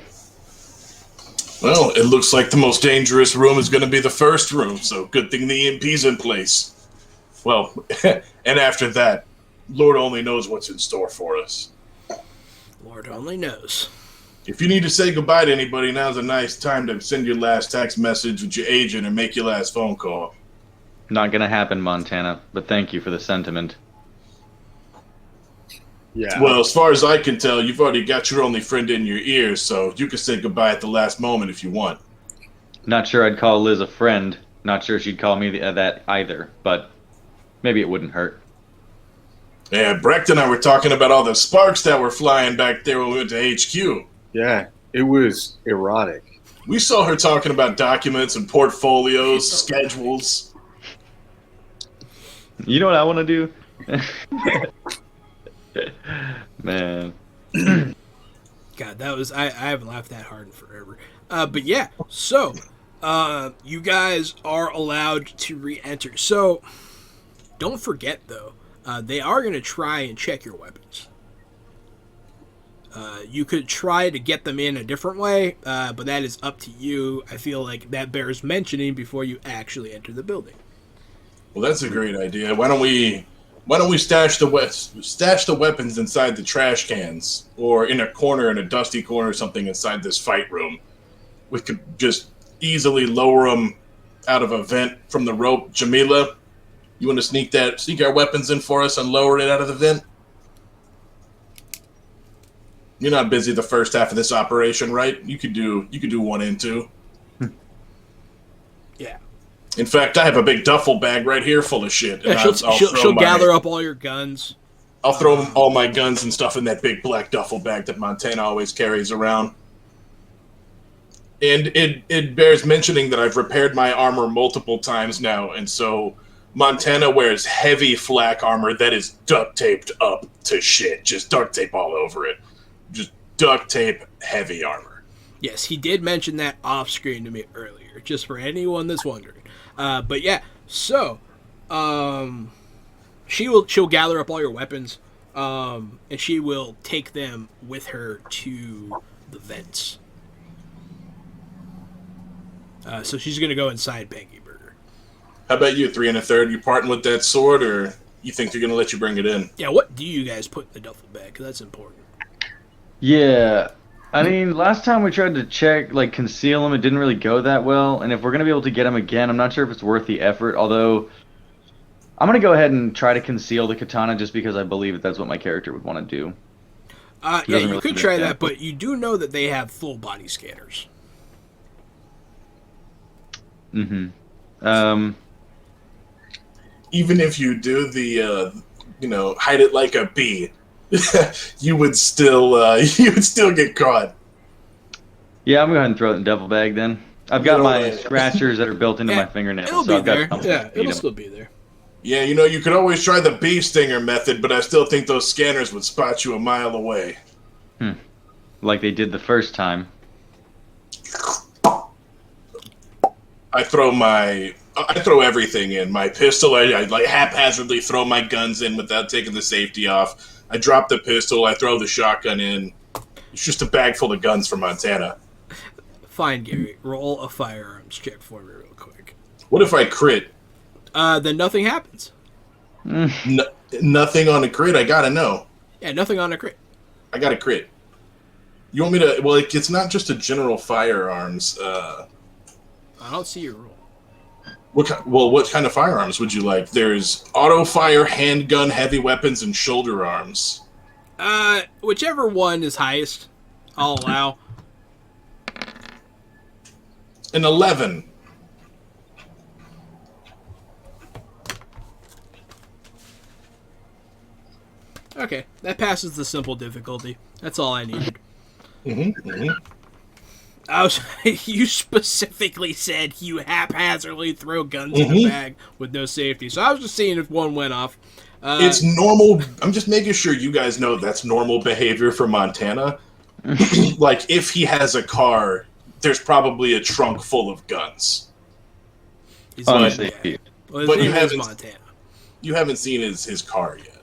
Well, it looks like the most dangerous room is going to be the first room, so good thing the EMP's in place. Well, and after that, Lord only knows what's in store for us. Lord only knows. If you need to say goodbye to anybody, now's a nice time to send your last text message with your agent or make your last phone call. Not gonna happen, Montana, but thank you for the sentiment. Yeah. Well, as far as I can tell, you've already got your only friend in your ear, so you can say goodbye at the last moment if you want. Not sure I'd call Liz a friend. Not sure she'd call me that either, but maybe it wouldn't hurt. Yeah, Brecht and I were talking about all the sparks that were flying back there when we went to HQ. Yeah, it was erotic. We saw her talking about documents and portfolios, schedules. You know what I want to do? Man. God, that was I haven't laughed that hard in forever. But yeah, so you guys are allowed to re-enter. So don't forget though, they are going to try and check your weapons. You could try to get them in a different way, but that is up to you. I feel like that bears mentioning before you actually enter the building. Well, that's a great idea. Why don't we stash the weapons inside the trash cans, or in a corner, in a dusty corner or something inside this fight room? We could just easily lower them out of a vent from the rope. Jamila, you want to sneak our weapons in for us and lower it out of the vent? You're not busy the first half of this operation, right? You could do 1 and 2. Yeah. In fact, I have a big duffel bag right here full of shit. Yeah, she'll gather up all your guns. I'll throw all my guns and stuff in that big black duffel bag that Montana always carries around. And it bears mentioning that I've repaired my armor multiple times now, and so Montana wears heavy flak armor that is duct taped up to shit. Just duct tape all over it. Just duct tape heavy armor. Yes, he did mention that off screen to me earlier, just for anyone that's wondering. But yeah, so she'll gather up all your weapons, and she will take them with her to the vents. So she's gonna go inside Banky Burger. How about you, 3 1/3? You parting with that sword, or you think they're gonna let you bring it in? Yeah, what do you guys put in the duffel bag? 'Cause that's important. Yeah, I mean, last time we tried to check, like, conceal him, it didn't really go that well. And if we're going to be able to get him again, I'm not sure if it's worth the effort. Although, I'm going to go ahead and try to conceal the katana just because I believe that that's what my character would want to do. Yeah, doesn't you really could make try that. that, but you do know that they have full body scanners. Mm-hmm. Even if you do the, hide it like a bee, you would still get caught. Yeah, I'm going to go ahead and throw it in the devil bag then. I've got know, my like- scratchers that are built into Yeah, my fingernails, It'll so be I've got there. something Yeah, to beat it'll 'em. still be there. Yeah, you could always try the bee stinger method, but I still think those scanners would spot you a mile away. Like they did the first time. I throw everything in. My pistol, I like haphazardly throw my guns in without taking the safety off. I drop the pistol, I throw the shotgun in. It's just a bag full of guns from Montana. Fine, Gary. Roll a firearms check for me real quick. What if I crit? Then nothing happens. Nothing on a crit? I gotta know. Yeah, nothing on a crit. I got a crit. You want me to... Well, it's not just a general firearms. I don't see your roll. What kind of firearms would you like? There's auto fire, handgun, heavy weapons, and shoulder arms. Whichever one is highest, I'll allow. An 11. Okay, that passes the simple difficulty. That's all I needed. You specifically said you haphazardly throw guns in the bag with no safety, so I was just seeing if one went off. It's normal. I'm just making sure you guys know that's normal behavior for Montana. Like, if he has a car, there's probably a trunk full of guns. He's Honestly, yeah. Well, but his you name is haven't- Montana. You haven't seen his car yet,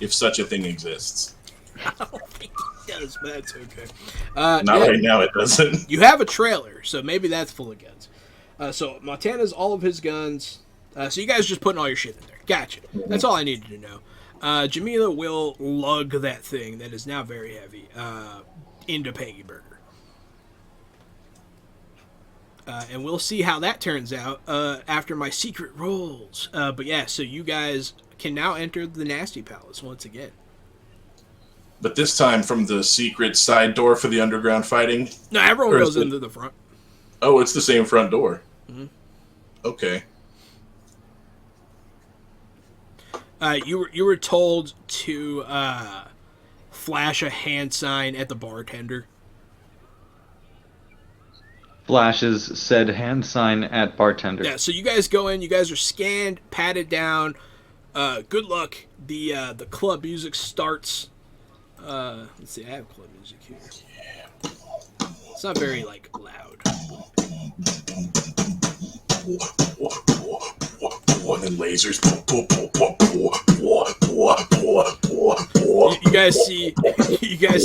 if such a thing exists. I don't think he does, but that's okay. Not yeah, right now, it doesn't. You have a trailer, so maybe that's full of guns. So Montana's all of his guns. So you guys just putting all your shit in there. Gotcha. That's all I needed to know. Jamila will lug that thing that is now very heavy into Peggy Burger. And we'll see how that turns out after my secret rolls. But yeah, so you guys can now enter the Nasty Palace once again. But this time from the secret side door for the underground fighting. No, everyone Or is goes it- into the front. Oh, it's the same front door. Okay. You were told to flash a hand sign at the bartender. flashes said hand sign at bartender. Yeah, so you guys go in. You guys are scanned, patted down. Good luck. The club music starts. Let's see. I have club music here. It's not very loud. And lasers. You guys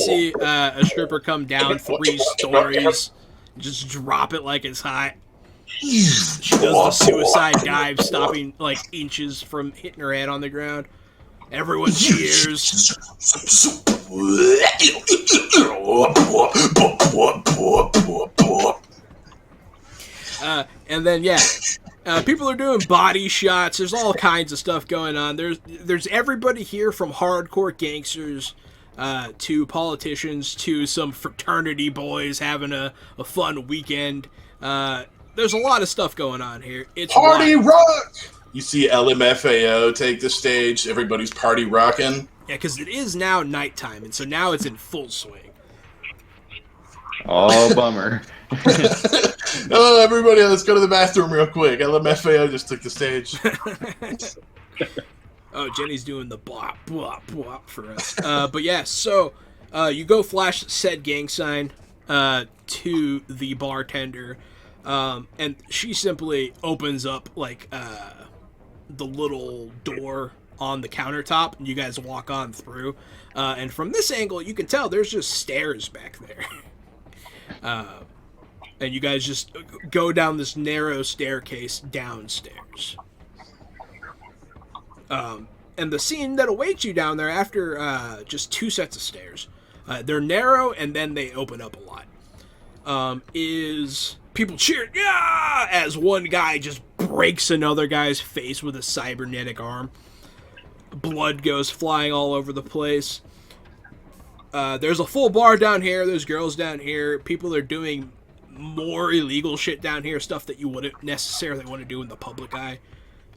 see a stripper come down 3 stories, just drop it like it's hot. She does the suicide dive, stopping like inches from hitting her head on the ground. Everyone cheers. And then people are doing body shots. There's all kinds of stuff going on. There's everybody here from hardcore gangsters to politicians to some fraternity boys having a fun weekend. There's a lot of stuff going on here. It's Party wild. rock! You see LMFAO take the stage. Everybody's party rocking. Yeah, because it is now nighttime, and so now it's in full swing. Oh, bummer. Oh, everybody, let's go to the bathroom real quick. LMFAO just took the stage. Oh, Jenny's doing the bop, bop, bop for us. But yeah, so you go flash said gang sign to the bartender, and she simply opens up like the little door on the countertop, and you guys walk on through. And from this angle, you can tell there's just stairs back there. And you guys just go down this narrow staircase downstairs. And the scene that awaits you down there after just 2 sets of stairs They're narrow, and then they open up a lot. Is people cheering, yeah, as one guy just breaks another guy's face with a cybernetic arm. Blood goes flying all over the place. There's a full bar down here. There's girls down here. People are doing more illegal shit down here, stuff that you wouldn't necessarily want to do in the public eye.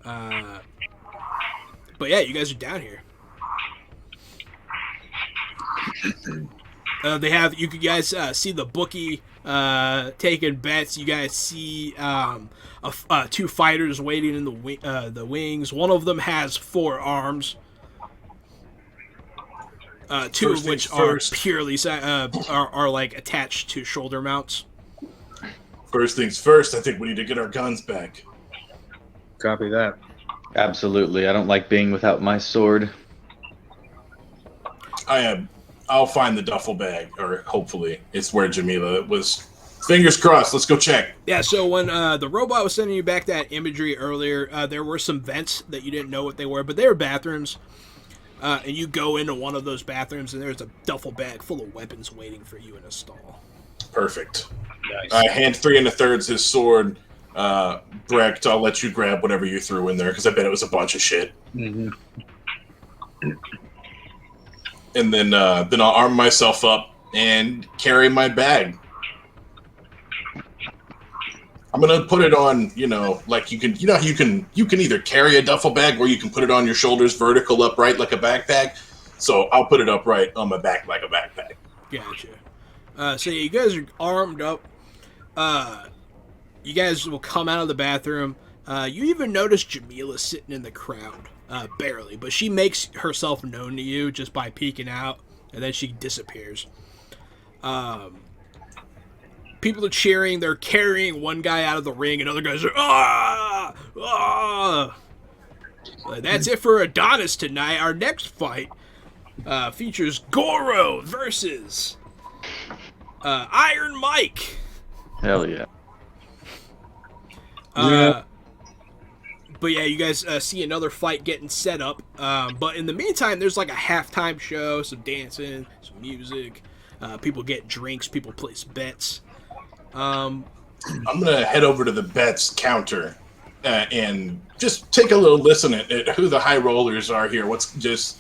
But yeah, you guys are down here. You guys see the bookie taking bets. You guys see two fighters waiting in the wings. One of them has 4 arms. Two of which are purely are like attached to shoulder mounts. First things first, I think we need to get our guns back. Copy that. Absolutely. I don't like being without my sword. I'll find the duffel bag, or hopefully it's where Jamila was. Fingers crossed. Let's go check. Yeah, so when the robot was sending you back that imagery earlier, there were some vents that you didn't know what they were, but they were bathrooms. And you go into one of those bathrooms, and there's a duffel bag full of weapons waiting for you in a stall. Perfect. Nice. I hand 3 1/3 his sword. Brecht, I'll let you grab whatever you threw in there, because I bet it was a bunch of shit. Mm-hmm. And then I'll arm myself up and carry my bag. I'm gonna put it on, like you can either carry a duffel bag or you can put it on your shoulders vertical upright like a backpack. So I'll put it upright on my back like a backpack. Gotcha. So you guys are armed up. You guys will come out of the bathroom. You even notice Jamila sitting in the crowd. Barely, but she makes herself known to you just by peeking out, and then she disappears. People are cheering. They're carrying one guy out of the ring, and other guys are, ah! Ah! That's it for Adonis tonight. Our next fight features Goro versus Iron Mike. Hell yeah. But yeah, you guys see another fight getting set up. But in the meantime, there's like a halftime show, some dancing, some music. People get drinks. People place bets. I'm gonna head over to the bets counter and just take a little listen at who the high rollers are here. What's just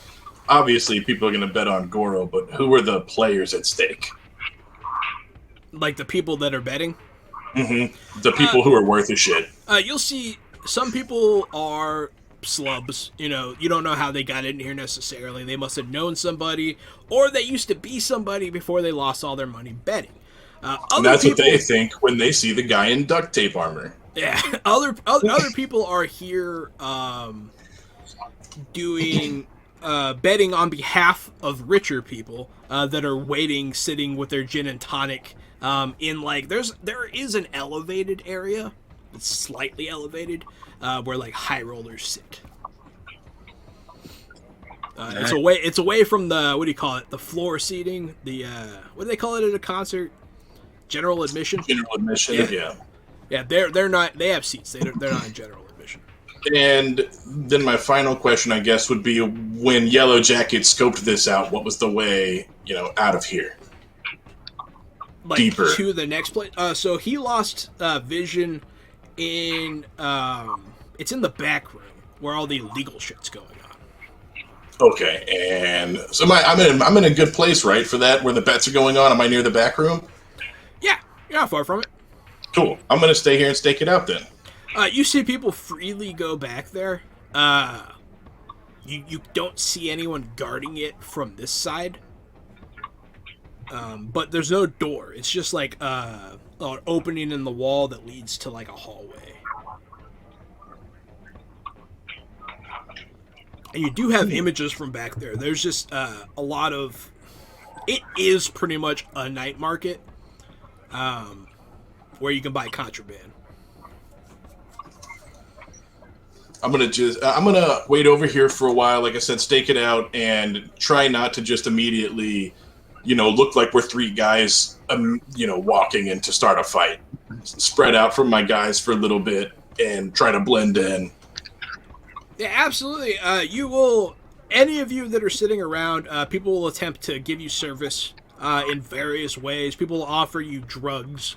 obviously people are gonna bet on Goro, but who are the players at stake? Like the people that are betting. Mm-hmm. The people who are worth a shit. You'll see some people are slubs. You don't know how they got in here necessarily. They must have known somebody, or they used to be somebody before they lost all their money betting. And that's what they think when they see the guy in duct tape armor. Yeah, other people are here doing betting on behalf of richer people that are waiting, sitting with their gin and tonic. There is an elevated area. It's slightly elevated, where like high rollers sit. It's away from the, what do you call it? The floor seating. The what do they call it at a concert? General admission. General admission. Yeah. Yeah, they're not. They have seats. They're not in general admission. And then my final question, I guess, would be when Yellow Jacket scoped this out, what was the way, out of here? Like deeper to the next place. So he lost vision in it's in the back room where all the illegal shit's going on. Okay, and so I'm in a good place, right, for that, where the bets are going on? Am I near the back room? Yeah, you're not far from it. Cool. I'm gonna stay here and stake it out then. You see people freely go back there. You don't see anyone guarding it from this side. But there's no door. It's just like an opening in the wall that leads to like a hallway. And you do have images from back there. There's just a lot of... It is pretty much a night market where you can buy contraband. I'm gonna wait over here for a while, like I said, stake it out, and try not to just immediately, look like we're 3 guys, walking in to start a fight. Spread out from my guys for a little bit and try to blend in. Yeah, absolutely. You will... Any of you that are sitting around, people will attempt to give you service in various ways. People will offer you drugs.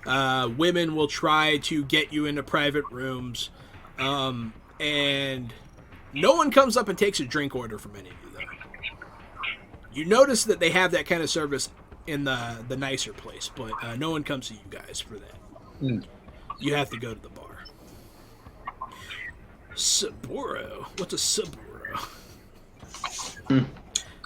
Women will try to get you into private rooms. And no one comes up and takes a drink order from any of you, though. You notice that they have that kind of service in the nicer place, but no one comes to you guys for that. Mm. You have to go to the bar. Saburo? What's a Saburo?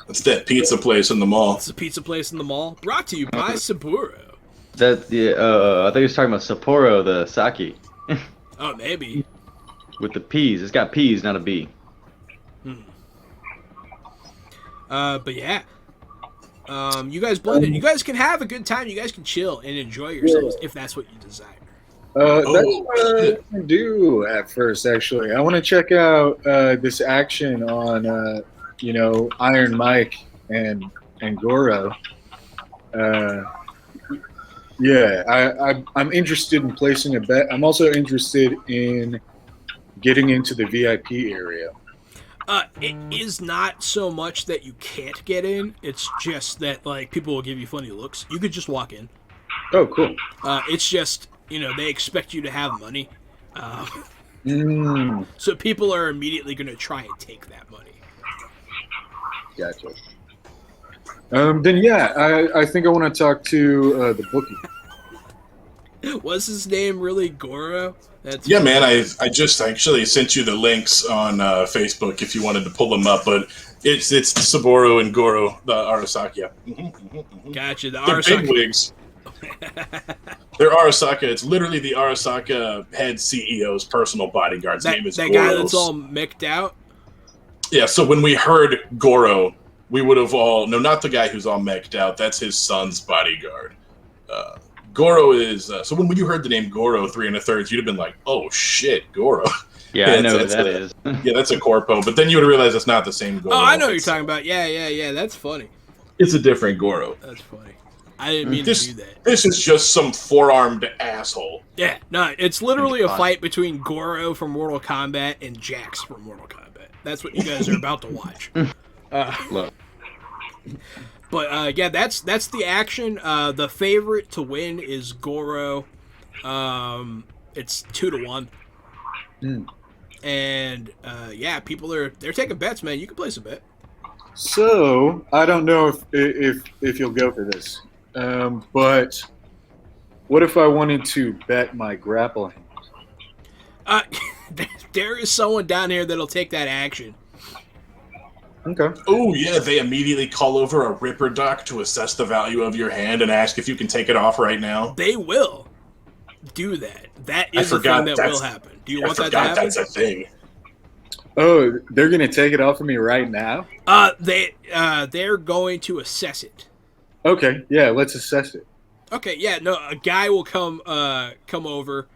It's that pizza place in the mall. It's a pizza place in the mall. Brought to you by Saburo. That I think he was talking about Sapporo, the sake, Oh, maybe. with the P's. It's got P's, not a B. But yeah. You guys blend it. You guys can have a good time. You guys can chill and enjoy yourselves if that's what you desire. That's what I want to do at first, actually. I want to check out this action on, Iron Mike and Goro. I'm interested in placing a bet. I'm also interested in getting into the VIP area. It is not so much that you can't get in. It's just that, like, people will give you funny looks. You could just walk in. Oh, cool. It's just, they expect you to have money. Mm, So people are immediately going to try and take that money. gotcha. Then, yeah, I think I want to talk to the bookie. Was his name really Goro? That's Yeah, man, I just actually sent you the links on Facebook if you wanted to pull them up, but it's Saburo and Goro, the Arasaka. Gotcha. The They're Arasaka. bigwigs. They're Arasaka. It's literally the Arasaka head CEO's personal bodyguard's That, name is that Goro. guy that's all micked out? Yeah, so when we heard Goro, we would have all... No, not the guy who's all mech'd out. That's his son's bodyguard. Goro is... so when you heard the name Goro 3 1/3, you'd have been like, oh, shit, Goro. Yeah, I know who that's that a- is. Yeah, that's a corpo. But then you would have realized it's not the same Goro. Oh, I know what you're It's- talking about. Yeah. That's funny. It's a different Goro. That's funny. I didn't mean This, to do that. this is just some four-armed asshole. Yeah, no, it's literally a fight between Goro from Mortal Kombat and Jax from Mortal Kombat. That's what you guys are about to watch. Look. But yeah, that's the action. The favorite to win is Goro. It's 2-1. Mm. And yeah, they're taking bets, man. You can place a bet. So, I don't know if you'll go for this, but what if I wanted to bet my grappling? There is someone down here that'll take that action. Okay. Oh, yeah, they immediately call over a Ripper Doc to assess the value of your hand and ask if you can take it off right now. They will do that. That is a forgot thing that will happen. Do you I want that to forgot happen? that's a thing. Oh, they're gonna take it off of me right now? They're going to assess it. Okay, yeah, let's assess it. Okay, yeah, no, a guy will come over,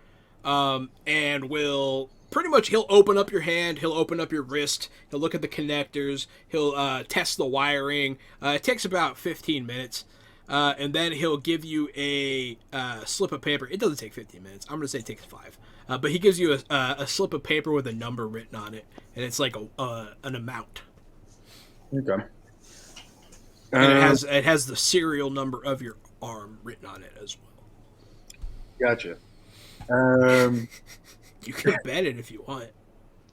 and will pretty much he'll open up your hand, he'll open up your wrist, he'll look at the connectors, he'll test the wiring. It takes about 15 minutes, and then he'll give you a slip of paper. It doesn't take 15 minutes. I'm gonna say it takes 5. But he gives you a slip of paper with a number written on it, and it's like an amount. Okay. And it has the serial number of your arm written on it as well. Gotcha. You can bet it if you want.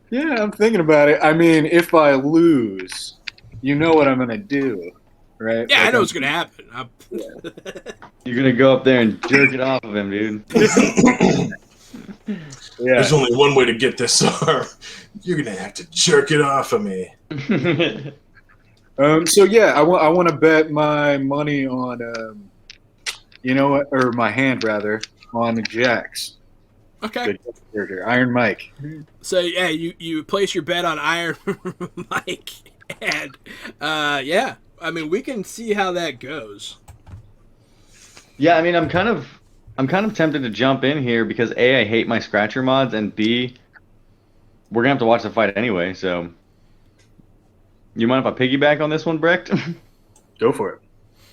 Yeah, I'm thinking about it. I mean, if I lose, you know what I'm gonna do, right? Yeah, I Like, know what's gonna happen. You're gonna go up there and jerk it off of him, dude. Yeah. There's only one way to get this arm. You're gonna have to jerk it off of me. So yeah, I want to bet my money on, or my hand rather, on Jax, Okay. the character, Iron Mike. So yeah, you place your bet on Iron Mike, and yeah, I mean we can see how that goes. Yeah, I mean, I'm kind of tempted to jump in here because A, I hate my scratcher mods, and B, we're gonna have to watch the fight anyway. So, you mind if I piggyback on this one, Brecht? Go for it.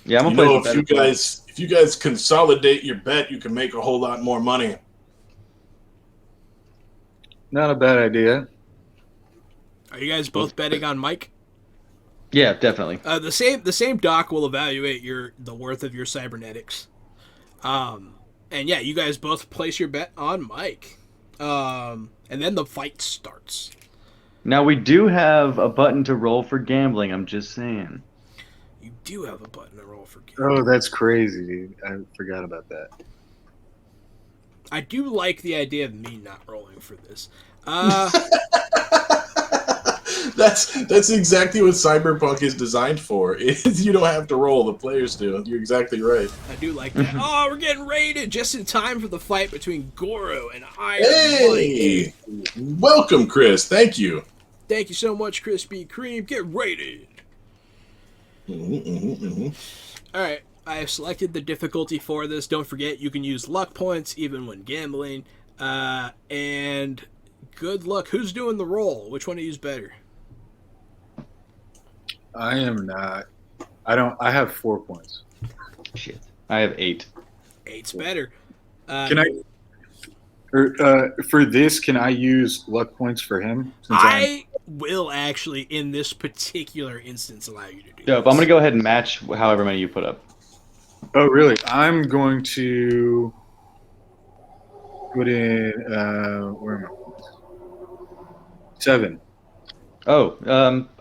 Yeah, I'm You gonna know, play. if you guys consolidate your bet, you can make a whole lot more money. Not a bad idea. Are you guys both betting on Mike? Yeah, definitely. The same doc will evaluate the worth of your cybernetics. And yeah, you guys both place your bet on Mike. And then the fight starts. Now we do have a button to roll for gambling. I'm just saying. You do have a button to roll for game. Oh, that's crazy, dude. I forgot about that. I do like the idea of me not rolling for this. That's exactly what Cyberpunk is designed for. You don't have to roll, the players do. You're exactly right. I do like that. Oh, we're getting raided just in time for the fight between Goro and Iron Hey! Mike. Welcome, Chris. Thank you. Thank you so much, Krispy Kreme. Get raided. All right, I have selected the difficulty for this. Don't forget, you can use luck points even when gambling. And good luck. Who's doing the roll? Which one of you's better? I am not. I have 4 points. Shit. I have 8. 8's better. Can I? For this, can I use luck points for him? I will actually, in this particular instance, allow you to do Dope. this. I'm gonna go ahead and match however many you put up. Oh, really? I'm going to put in. Where am I? 7. Oh,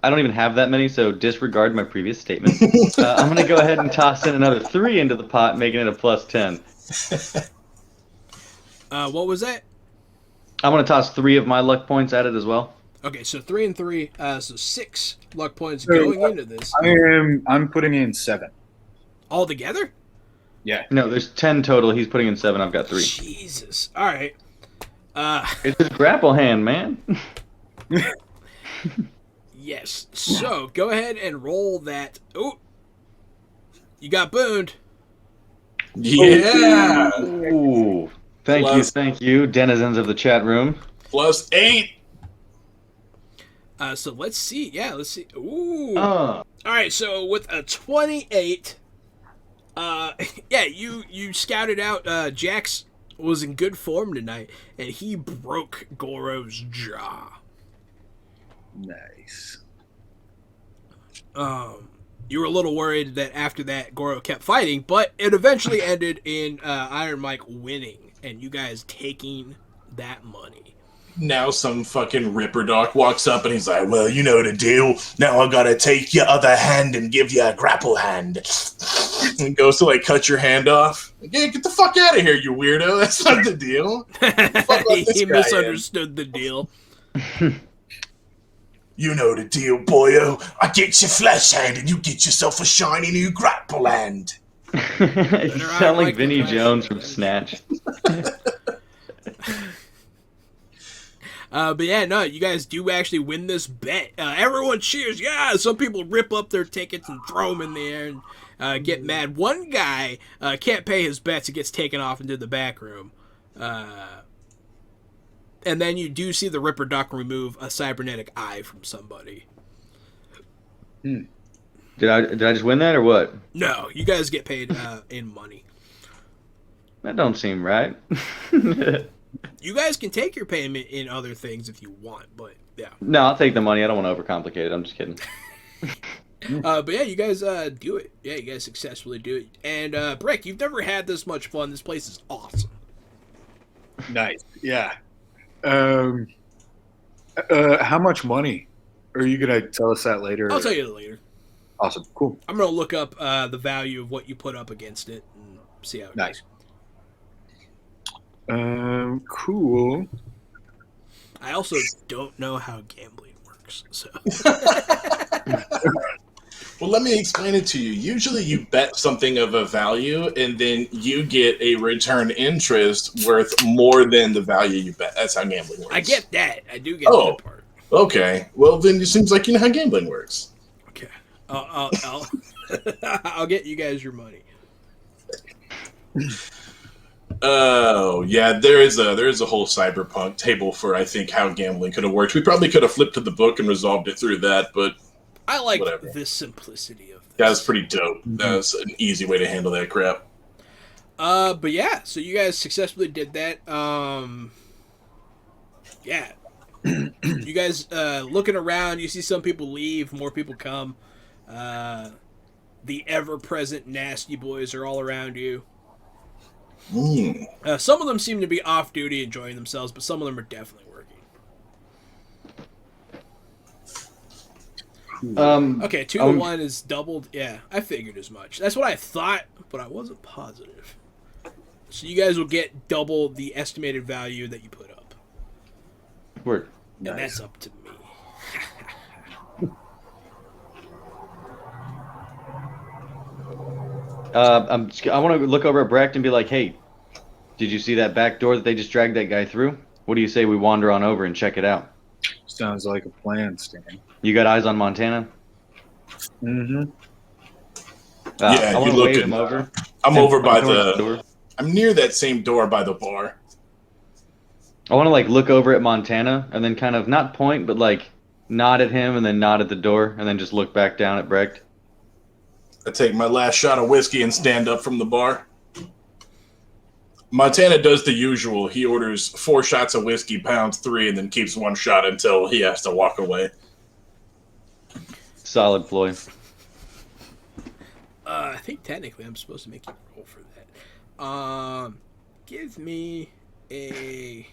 I don't even have that many, so disregard my previous statement. I'm gonna go ahead and toss in another 3 into the pot, making it a plus 10. What was that? I'm gonna toss 3 of my luck points at it as well. Okay, so 3 and 3, so 6 luck points going into this. I'm putting in 7. All together? Yeah. No, there's 10 total. He's putting in 7. I've got 3. Jesus. All right. It's his grapple hand, man. Yes. So go ahead and roll that. Oh, you got booned. Yeah! Ooh. Thank you, denizens of the chat room. +8. So let's see. Yeah, let's see. Ooh. Oh. All right. So with a 28, yeah, you scouted out. Jax was in good form tonight, and he broke Goro's jaw. Nice. You were a little worried that after that Goro kept fighting, but it eventually ended in Iron Mike winning and you guys taking that money. Now some fucking Ripper Doc walks up and he's like, well, you know the deal. Now I gotta take your other hand and give you a grapple hand. And goes to, like, cut your hand off. Like, hey, get the fuck out of here, you weirdo. That's not the deal. He misunderstood the deal. You know the deal, boyo. I get your flesh hand and you get yourself a shiny new grapple hand. You sound like Vinnie Jones from Snatch. But yeah, no, you guys do actually win this bet. Everyone cheers. Yeah, some people rip up their tickets and throw them in the air and get mad. One guy can't pay his bets and gets taken off into the back room. And then you do see the Ripper Duck remove a cybernetic eye from somebody. Did I just win that or what? No, you guys get paid in money. That don't seem right. You guys can take your payment in other things if you want, but yeah. No, I'll take the money. I don't want to overcomplicate it. I'm just kidding. But yeah, you guys do it. Yeah, you guys successfully do it. And Brick, you've never had this much fun. This place is awesome. Nice. Yeah. How much money? Are you gonna tell us that later? I'll tell you later. Awesome. Cool. I'm gonna look up the value of what you put up against it and see how it Nice. goes. Cool. I also don't know how gambling works, so. Well, let me explain it to you. Usually you bet something of a value, and then you get a return interest worth more than the value you bet. That's how gambling works. I get that. I do get that part. Okay. Well, then it seems like you know how gambling works. Okay. I'll I'll get you guys your money. Oh, yeah, there is a whole Cyberpunk table for, I think, how gambling could have worked. We probably could have flipped to the book and resolved it through that, but I like whatever. the simplicity of this. That was pretty dope. That was an easy way to handle that crap. But yeah, so you guys successfully did that. Yeah. You guys looking around, you see some people leave, more people come. The ever-present nasty boys are all around you. Mm. Some of them seem to be off-duty enjoying themselves, but some of them are definitely working. Okay, 2-1 is doubled. Yeah, I figured as much. That's what I thought, but I wasn't positive. So you guys will get double the estimated value that you put up. Word. And that's up to me. I want to look over at Brecht and be like, hey, did you see that back door that they just dragged that guy through? What do you say we wander on over and check it out? Sounds like a plan, Stan. You got eyes on Montana? Mm-hmm. Yeah, I want you to wave looking? him over. I'm over by door. the. I'm near that same door by the bar. I want to like look over at Montana and then kind of not point, but like nod at him and then nod at the door and then just look back down at Brecht. I take my last shot of whiskey and stand up from the bar. Montana does the usual. He orders 4 shots of whiskey, pounds 3, and then keeps 1 shot until he has to walk away. Solid ploy. I think technically I'm supposed to make you roll for that. Give me a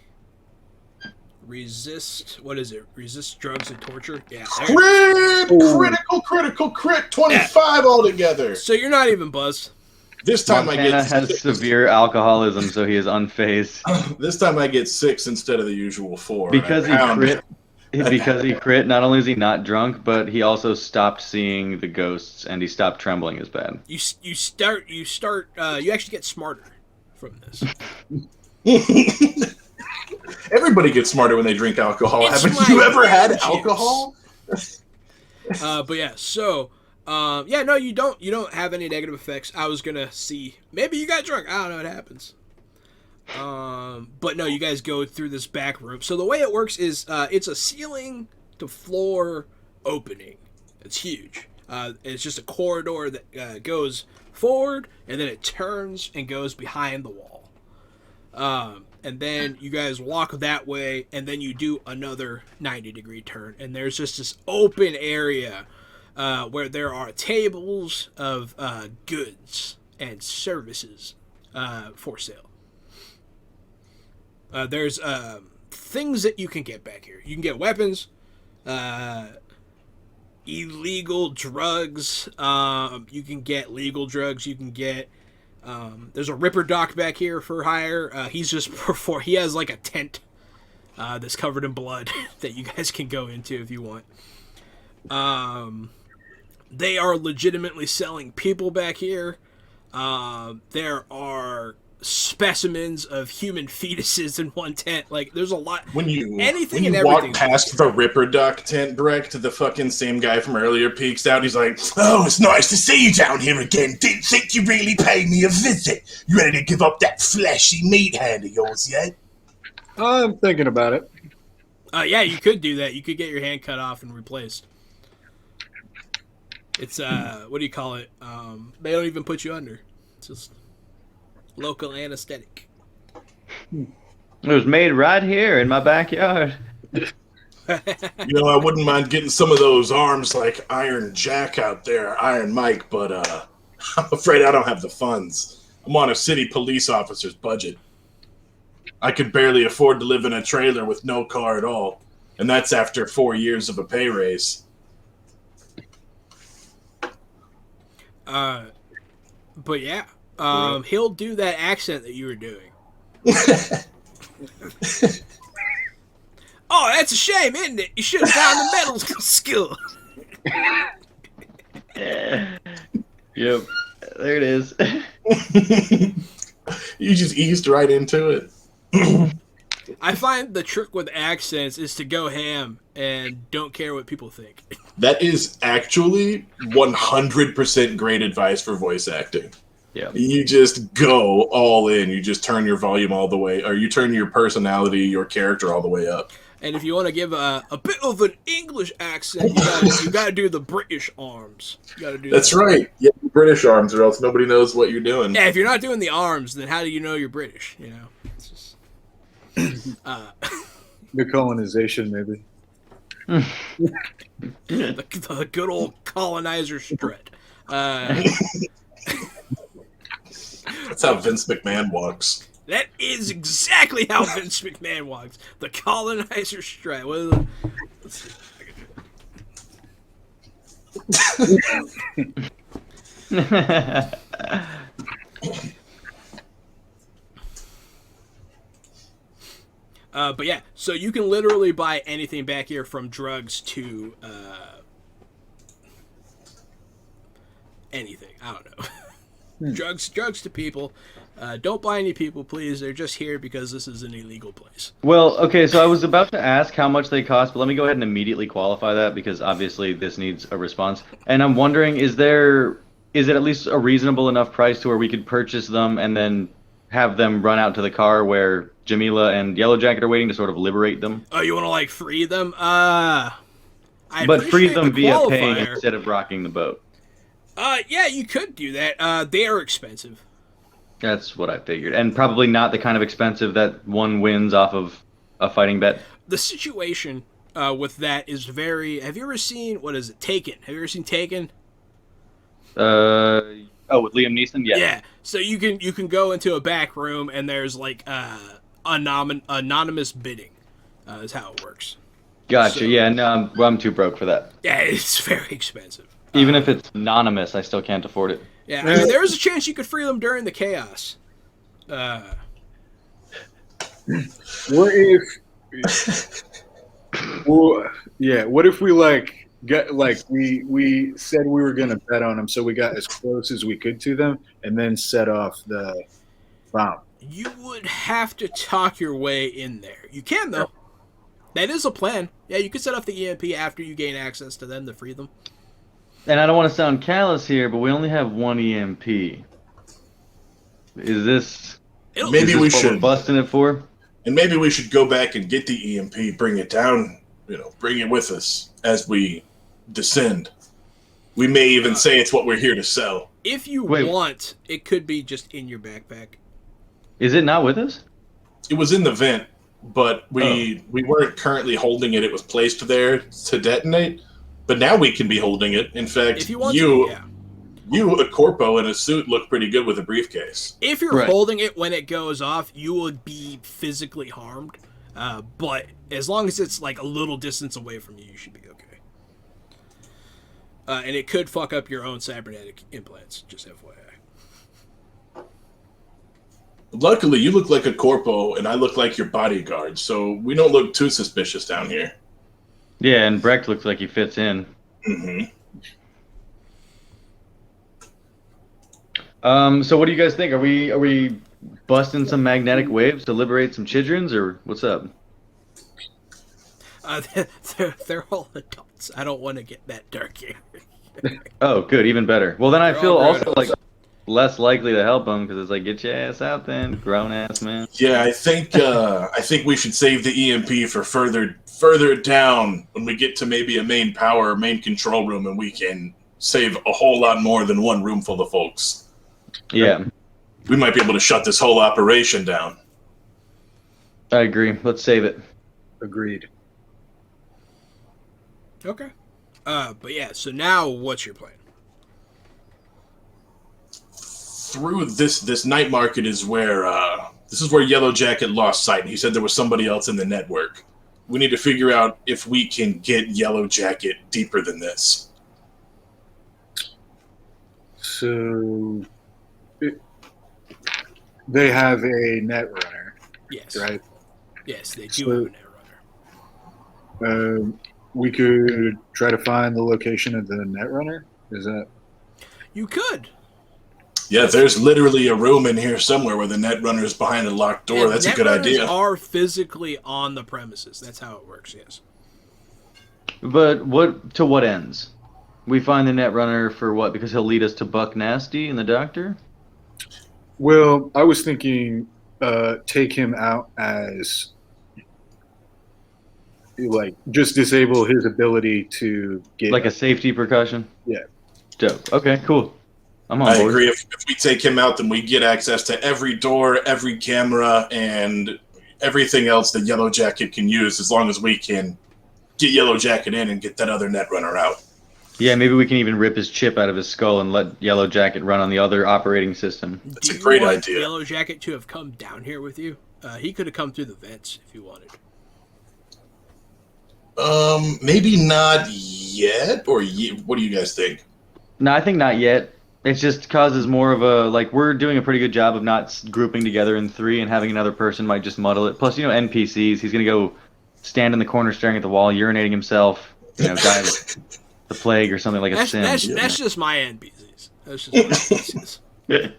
resist. What is it? Resist drugs and torture. Yeah. Critical crit. 25 altogether. So you're not even buzzed. This time Montana I get has 6. severe alcoholism, so he is unfazed. This time I get 6 instead of the usual 4. Because he crit, not only is he not drunk, but he also stopped seeing the ghosts and he stopped trembling as bad. You actually get smarter from this. Everybody gets smarter when they drink alcohol. It's Haven't like you ever had juice. alcohol? But yeah, so no, you don't have any negative effects. I was gonna see maybe you got drunk. I don't know what happens. But no, you guys go through this back room. So the way it works is it's a ceiling to floor opening. It's huge. It's just a corridor that goes forward and then it turns and goes behind the wall. And then you guys walk that way and then you do another 90-degree turn and there's just this open area where there are tables of goods and services for sale. There's things that you can get back here. You can get weapons, illegal drugs. You can get legal drugs. You can get. There's a Ripper Doc back here for hire. He has like a tent that's covered in blood that you guys can go into if you want. They are legitimately selling people back here. There are specimens of human fetuses in one tent. Like, there's a lot. When you everything. walk past the Ripper Duck tent, Brecht, the fucking same guy from earlier peeks out. He's like, "Oh, it's nice to see you down here again. Didn't think you really paid me a visit. You ready to give up that fleshy meat hand of yours yet?" I'm thinking about it. Yeah, you could do that. You could get your hand cut off and replaced. It's what do you call it? They don't even put you under. It's just local anesthetic. It was made right here in my backyard. I wouldn't mind getting some of those arms like Iron Jack out there, Iron Mike, but I'm afraid I don't have the funds. I'm on a city police officer's budget. I could barely afford to live in a trailer with no car at all, and that's after 4 years of a pay raise. But yeah, he'll do that accent that you were doing. Oh, that's a shame, isn't it? You should have found the metal skill. Yep, there it is. You just eased right into it. I find the trick with accents is to go ham and don't care what people think. That is actually 100% great advice for voice acting. Yeah. You just go all in. You just turn your volume all the way, or you turn your personality, your character all the way up. And if you want to give a bit of an English accent, you got to do the British arms. You got to do That's right. Yeah, British arms, or else nobody knows what you're doing. Yeah, if you're not doing the arms, then how do you know you're British? You know, it's just The colonization, maybe. the good old colonizer strut. That's how Vince McMahon walks. That is exactly how Vince McMahon walks. The colonizer strut. Let's see. But yeah, so you can literally buy anything back here from drugs to anything. I don't know. Drugs to people. Don't buy any people, please. They're just here because this is an illegal place. Well, okay, so I was about to ask how much they cost, but let me go ahead and immediately qualify that because obviously this needs a response. And I'm wondering, is it at least a reasonable enough price to where we could purchase them and then have them run out to the car where Jamila and Yellow Jacket are waiting to sort of liberate them? Oh, you want to like free them? But free them via paying instead of rocking the boat. Yeah, you could do that. They are expensive. That's what I figured. And probably not the kind of expensive that one wins off of a fighting bet. The situation with that is very... Have you ever seen... What is it? Taken. Have you ever seen Taken? With Liam Neeson? Yeah. Yeah. So you can go into a back room and there's like anonymous bidding is how it works. Gotcha. So, yeah, no, I'm too broke for that. Yeah, it's very expensive. Even if it's anonymous, I still can't afford it. Yeah, I mean, there was a chance you could free them during the chaos. What if? What if we we said we were gonna bet on them, so we got as close as we could to them, and then set off the bomb. You would have to talk your way in there. You can though. That is a plan. Yeah, you could set off the EMP after you gain access to them to free them. And I don't want to sound callous here, but we only have one EMP. Is this... Maybe we what should... we're busting it for? And maybe we should go back and get the EMP, bring it down, bring it with us as we descend. We may even say it's what we're here to sell. If you want, it could be just in your backpack. Is it not with us? It was in the vent, but we weren't currently holding it. It was placed there to detonate. But now we can be holding it. In fact, if you want you, a corpo in a suit, look pretty good with a briefcase. If you're holding it when it goes off, you would be physically harmed. But as long as it's like a little distance away from you, you should be okay. And it could fuck up your own cybernetic implants, just FYI. Luckily, you look like a corpo, and I look like your bodyguard, so we don't look too suspicious down here. Yeah, and Brecht looks like he fits in. Mm-hmm. So what do you guys think? Are we busting some magnetic waves to liberate some childrens, or what's up? They're all adults. I don't want to get that dark here. Oh, good, even better. Well, then I They're feel all also like less likely to help them because it's like, get your ass out then, grown ass man. Yeah, I think we should save the EMP for further down when we get to maybe a main control room, and we can save a whole lot more than one room full of folks. Yeah. We might be able to shut this whole operation down. I agree. Let's save it. Agreed. Okay. But yeah, so now what's your plan? Through this night market is where Yellow Jacket lost sight. He said there was somebody else in the network. We need to figure out if we can get Yellow Jacket deeper than this. So they have a net runner. Yes. Right? Yes, they do have a net runner. We could try to find the location of the net runner. Is that? You could. Yeah, there's literally a room in here somewhere where the net runner is behind a locked door. That's a good idea. Net runners are physically on the premises. That's how it works, yes. But to what ends? We find the net runner for what? Because he'll lead us to Buck Nasty and the doctor? Well, I was thinking take him out as like just disable his ability to get like a safety precaution? Yeah. Dope. Okay, cool. I'm on I board. agree. If we take him out, then we get access to every door, every camera, and everything else that Yellow Jacket can use, as long as we can get Yellow Jacket in and get that other Netrunner out. Yeah, maybe we can even rip his chip out of his skull and let Yellow Jacket run on the other operating system. That's a great idea. Yellow Jacket to have come down here with you? He could have come through the vents if you wanted. Maybe not yet, or what do you guys think? No, I think not yet. It just causes more of a, like, we're doing a pretty good job of not grouping together in three, and having another person might just muddle it. Plus, NPCs, he's going to go stand in the corner staring at the wall, urinating himself, die of the plague or something like a sim. That's just my NPCs. That's just my NPCs.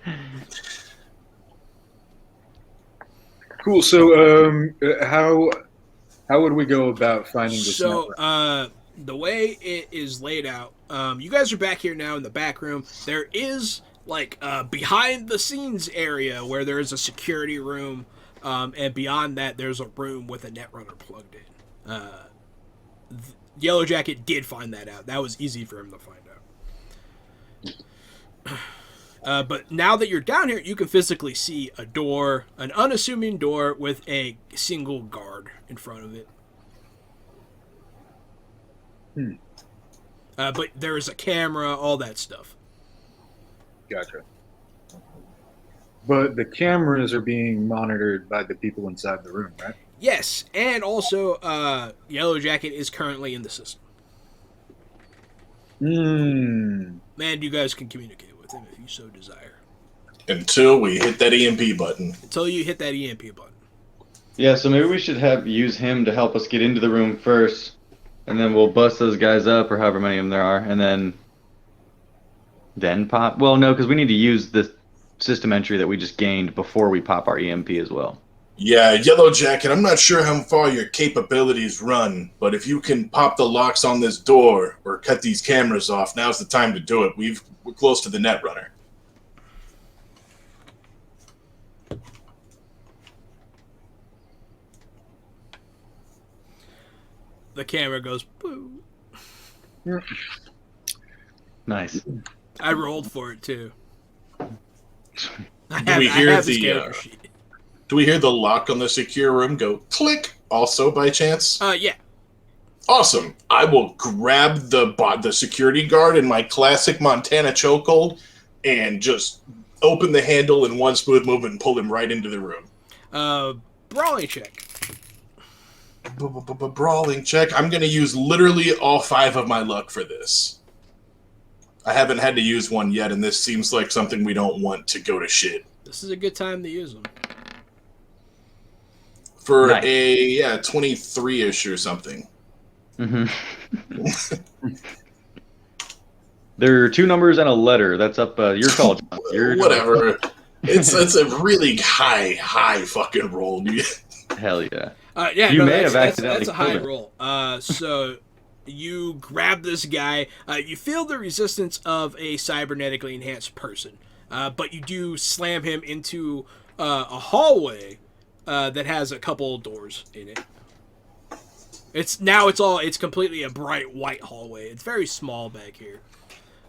Cool. So, how would we go about finding this network? The way it is laid out, you guys are back here now in the back room. There is behind the scenes area where there is a security room, and beyond that there's a room with a Netrunner plugged in. Yellow Jacket did find that out. That was easy for him to find out. But now that you're down here, you can physically see a door, an unassuming door with a single guard in front of it. But there is a camera, all that stuff. Gotcha. But the cameras are being monitored by the people inside the room, right? Yes, and also Yellow Jacket is currently in the system. And you guys can communicate with him if you so desire. Until we hit that EMP button. Until you hit that EMP button. Yeah, so maybe we should use him to help us get into the room first, and then we'll bust those guys up, or however many of them there are, and then pop. Well, no, because we need to use the system entry that we just gained before we pop our EMP as well. Yeah, Yellow Jacket, I'm not sure how far your capabilities run, but if you can pop the locks on this door or cut these cameras off, now's the time to do it. We're close to the Netrunner. The camera goes, boo. Nice. I rolled for it, too. Do we hear the lock on the secure room go click also by chance? Yeah. Awesome. I will grab the security guard in my classic Montana chokehold and just open the handle in one smooth movement and pull him right into the room. Brawling check. Brawling check. I'm going to use literally all 5 of my luck for this. I haven't had to use one yet, and this seems like something we don't want to go to shit. This is a good time to use them. For nice. 23-ish or something. Mm-hmm. There are 2 numbers and a letter. That's up your call, John. Whatever. It's a really high fucking roll, dude. Hell yeah. That's a high roll. So you grab this guy. You feel the resistance of a cybernetically enhanced person, but you do slam him into a hallway that has a couple doors in it. It's completely a bright white hallway. It's very small back here,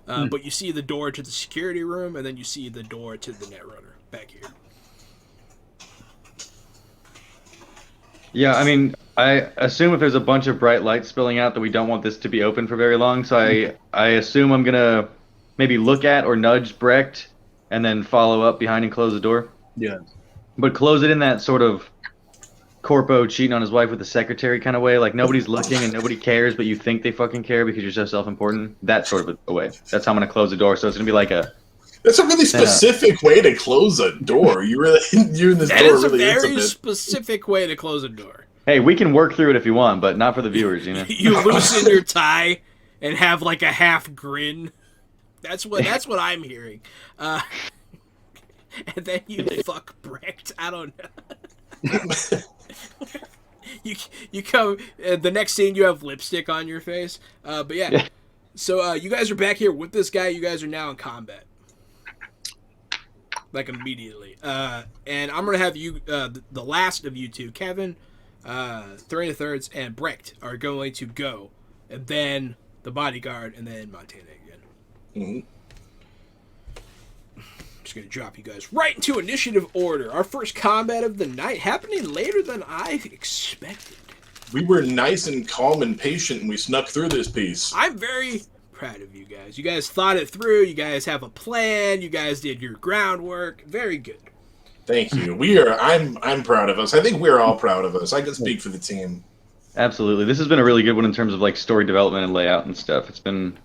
but you see the door to the security room, and then you see the door to the Netrunner back here. Yeah, I mean, I assume if there's a bunch of bright lights spilling out that we don't want this to be open for very long, so I assume I'm going to maybe look at or nudge Brecht and then follow up behind and close the door. Yeah. But close it in that sort of corpo cheating on his wife with the secretary kind of way, like nobody's looking and nobody cares, but you think they fucking care because you're so self-important. That sort of a way. That's how I'm going to close the door, so it's going to be like a... That's a really specific way to close a door. You're in this that door is really a very specific way to close a door. Hey, we can work through it if you want, but not for the viewers, you know. You loosen your tie and have like a half grin. That's what I'm hearing. And then you fuck Brecht. I don't know. you come the next scene you have lipstick on your face. But yeah. So you guys are back here with this guy. You guys are now in combat. Like immediately. And I'm gonna have you the last of you two, Kevin, 3 1/3, and Brecht are going to go, and then the bodyguard, and then Montana again. Just gonna drop you guys right into initiative order. Our first combat of the night happening later than I expected. We were nice and calm and patient, and we snuck through this piece. I'm very proud of you guys. You guys thought it through. You guys have a plan. You guys did your groundwork. Very good. Thank you. I'm proud of us. I think we're all proud of us. I can speak for the team. Absolutely. This has been a really good one in terms of like story development and layout and stuff. It's been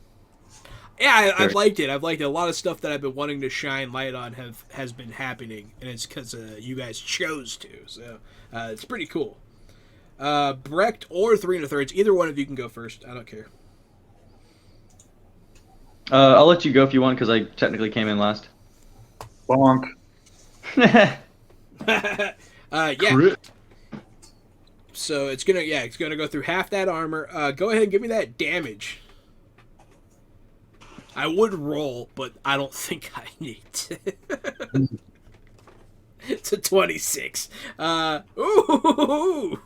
I've liked it. I've liked it. A lot of stuff that I've been wanting to shine light on has been happening, and it's because you guys chose to. So it's pretty cool. Brecht or 3 1/3, either one of you can go first. I don't care. I'll let you go if you want because I technically came in last. Bonk. Yeah. So it's gonna go through half that armor. Go ahead and give me that damage. I would roll, but I don't think I need to. It's a 26. Ooh.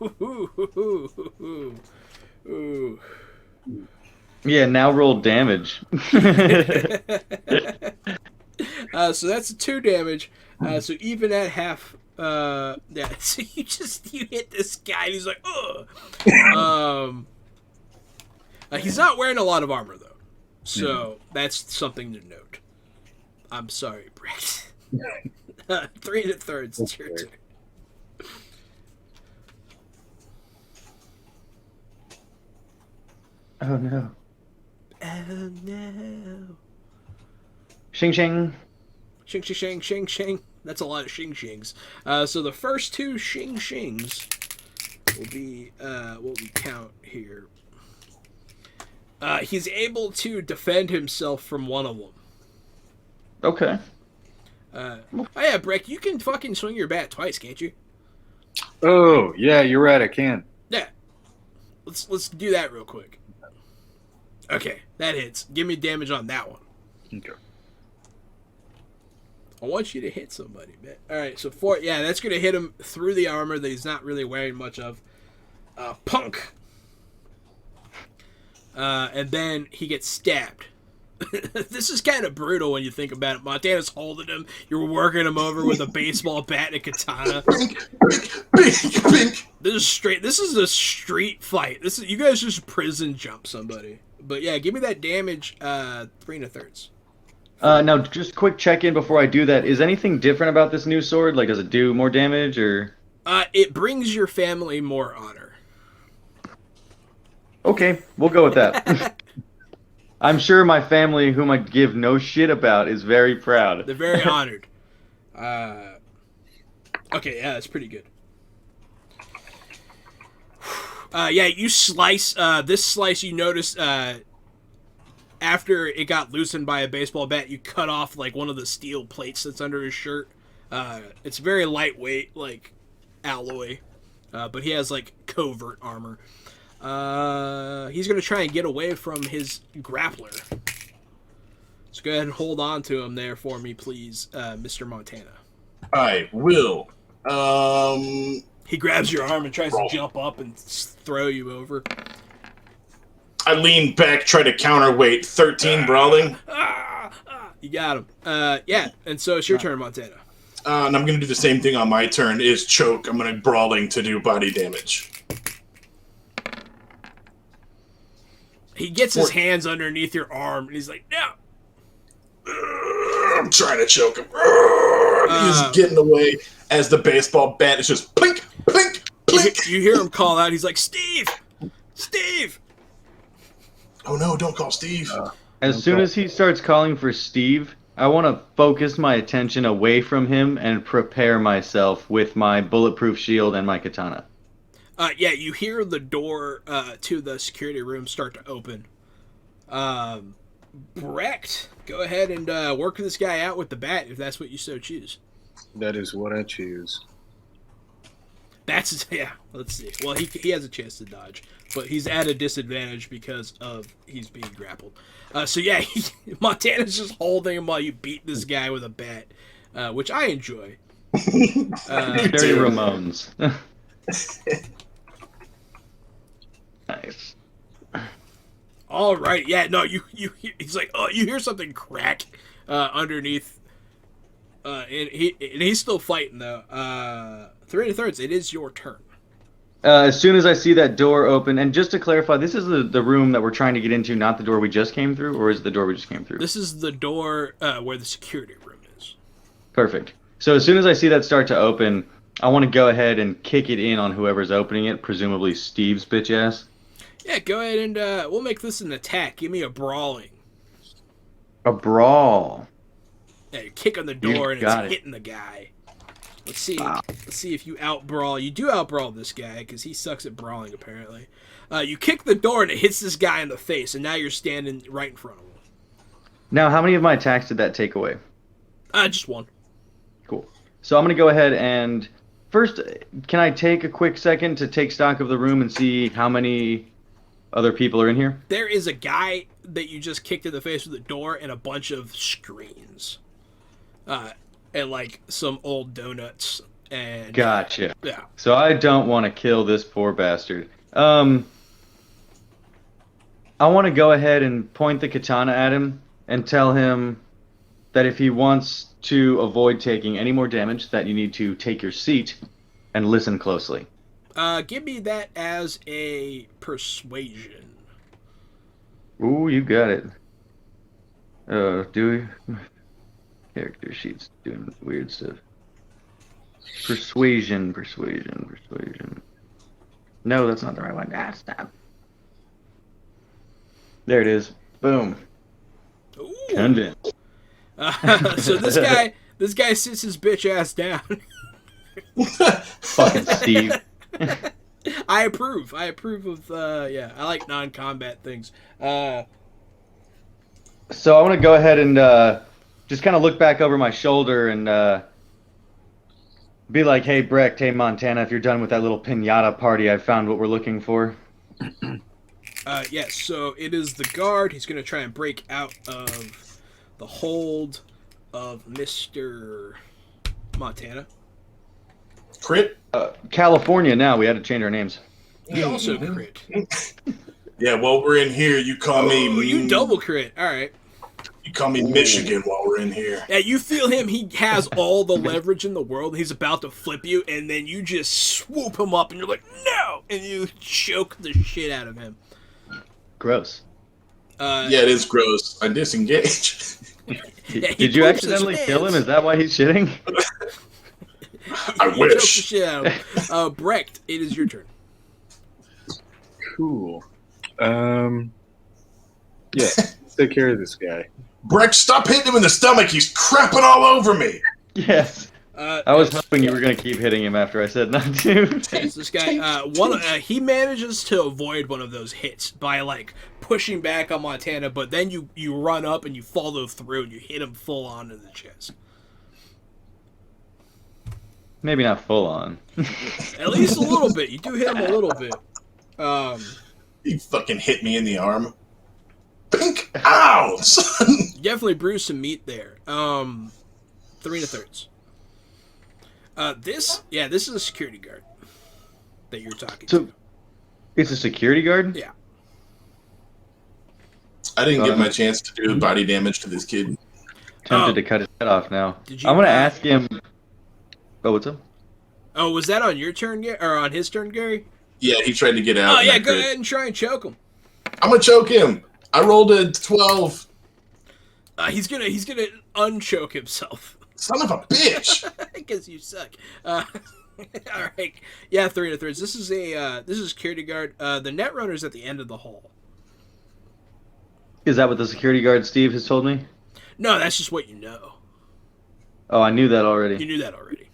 Yeah, now roll damage. So that's a 2 damage. So even at half, yeah. So you hit this guy, and he's like, ugh. He's not wearing a lot of armor though, so that's something to note. I'm sorry, Brett. 3 1/3. It's your turn. Oh no. Oh no. Shing shing. Shing shing shing shing shing. That's a lot of shing shings. So the first 2 shing shings will be what we count here. He's able to defend himself from one of them. Okay. Oh yeah, Breck, you can fucking swing your bat twice, can't you? Oh, yeah, you're right, I can. Yeah. Let's do that real quick. Okay, that hits. Give me damage on that one. Okay. I want you to hit somebody, man. Alright, so 4, yeah, that's going to hit him through the armor that he's not really wearing much of. Punk! And then he gets stabbed. This is kind of brutal when you think about it. Montana's holding him. You're working him over with a baseball bat and a katana. Bink, bink, bink, bink. This is a street fight. You guys just prison jump somebody. But yeah, give me that damage, 3 1/3. Now, just quick check-in before I do that. Is anything different about this new sword? Like, does it do more damage, or...? It brings your family more honor. Okay, we'll go with that. I'm sure my family, whom I give no shit about, is very proud. They're very honored. Okay, yeah, that's pretty good. Yeah, you slice, this slice you notice, after it got loosened by a baseball bat, you cut off, like, one of the steel plates that's under his shirt. It's very lightweight, like, alloy. But he has, like, covert armor. He's going to try and get away from his grappler. So go ahead and hold on to him there for me, please, Mr. Montana. I will. He grabs your arm and tries to jump up and throw you over. I lean back, try to counterweight. 13 brawling. You got him. Yeah, and so it's your turn, Montana. And I'm going to do the same thing on my turn, is choke. I'm going to brawling to do body damage. He gets his hands underneath your arm, and he's like, no. I'm trying to choke him. He's getting away as the baseball bat is just plink, plink, plink. You hear him call out. He's like, Steve! Steve! Oh no, don't call Steve. As soon as he starts calling for Steve, I want to focus my attention away from him and prepare myself with my bulletproof shield and my katana. Yeah, you hear the door to the security room start to open. Brecht, go ahead and work this guy out with the bat if that's what you so choose. That is what I choose. Yeah, let's see. Well, he has a chance to dodge, but he's at a disadvantage because of he's being grappled. So yeah, Montana's just holding him while you beat this guy with a bat, which I enjoy. Very Ramones. Nice. All right, yeah, no, he's like, oh, you hear something crack underneath, and he's still fighting though. 3 1/3, it is your turn. As soon as I see that door open, and just to clarify, this is the room that we're trying to get into, not the door we just came through, or is it the door we just came through? This is the door where the security room is. Perfect. So as soon as I see that start to open, I want to go ahead and kick it in on whoever's opening it, presumably Steve's bitch ass. Yeah, go ahead and we'll make this an attack. Give me a brawling. A brawl. Yeah, you kick on the door and it's hitting the guy. Let's see. Wow. Let's see if you out brawl. You do out brawl this guy because he sucks at brawling apparently. You kick the door and it hits this guy in the face, and now you're standing right in front of him. Now, how many of my attacks did that take away? Just one. Cool. So I'm gonna go ahead and first, can I take a quick second to take stock of the room and see how many other people are in here? There is a guy that you just kicked in the face with a door and a bunch of screens. And like some old donuts and gotcha. Yeah. So I don't want to kill this poor bastard. I want to go ahead and point the katana at him and tell him that if he wants to avoid taking any more damage, that you need to take your seat and listen closely. Give me that as a persuasion. Ooh, you got it. Do we? Character sheets doing weird stuff. Persuasion. No, that's not the right one. Stop. There it is. Boom. Ooh. Convinced. So this guy sits his bitch ass down. Fucking Steve. I approve of I like non-combat things. So I want to go ahead and just kind of look back over my shoulder and be like, hey, Brecht, hey, Montana, if you're done with that little piñata party, I've found what we're looking for. Yes, so it is the guard. He's going to try and break out of the hold of Mr. Montana. Crit? California now. We had to change our names. He also crit. Yeah, while we're in here, you call me... You double crit. All right. You call me Michigan while we're in here. Yeah, you feel him. He has all the leverage in the world. He's about to flip you, and then you just swoop him up, and you're like, no! And you choke the shit out of him. Gross. Yeah, it is gross. I disengage. Yeah, did you accidentally kill him? Is that why he's shitting? I wish. Choke the shit out of him. Brecht, it is your turn. Cool. Yeah, take care of this guy. Brecht, stop hitting him in the stomach. He's crapping all over me. Yes. I was hoping you were going to keep hitting him after I said not to. This guy, he manages to avoid one of those hits by like pushing back on Montana, but then you run up and you follow through and you hit him full on in the chest. Maybe not full on. At least a little bit. You do hit him a little bit. He fucking hit me in the arm. Pink! Ow! Son! Definitely bruised some meat there. 3 1/3. This is a security guard that you're talking to. It's a security guard? Yeah. I didn't get my chance to do body damage to this kid. Tempted to cut his head off now. Did you, I'm going to ask him... Oh, what's up? Oh, was that on your turn, or on his turn, Gary? Yeah, he tried to get out. Oh, yeah, go ahead and try and choke him. I'm going to choke him. I rolled a 12. He's gonna unchoke himself. Son of a bitch! Because you suck. All right. Yeah, 3 1/3. This is a security guard. The net runner's at the end of the hall. Is that what the security guard Steve has told me? No, that's just what you know. Oh, I knew that already. You knew that already.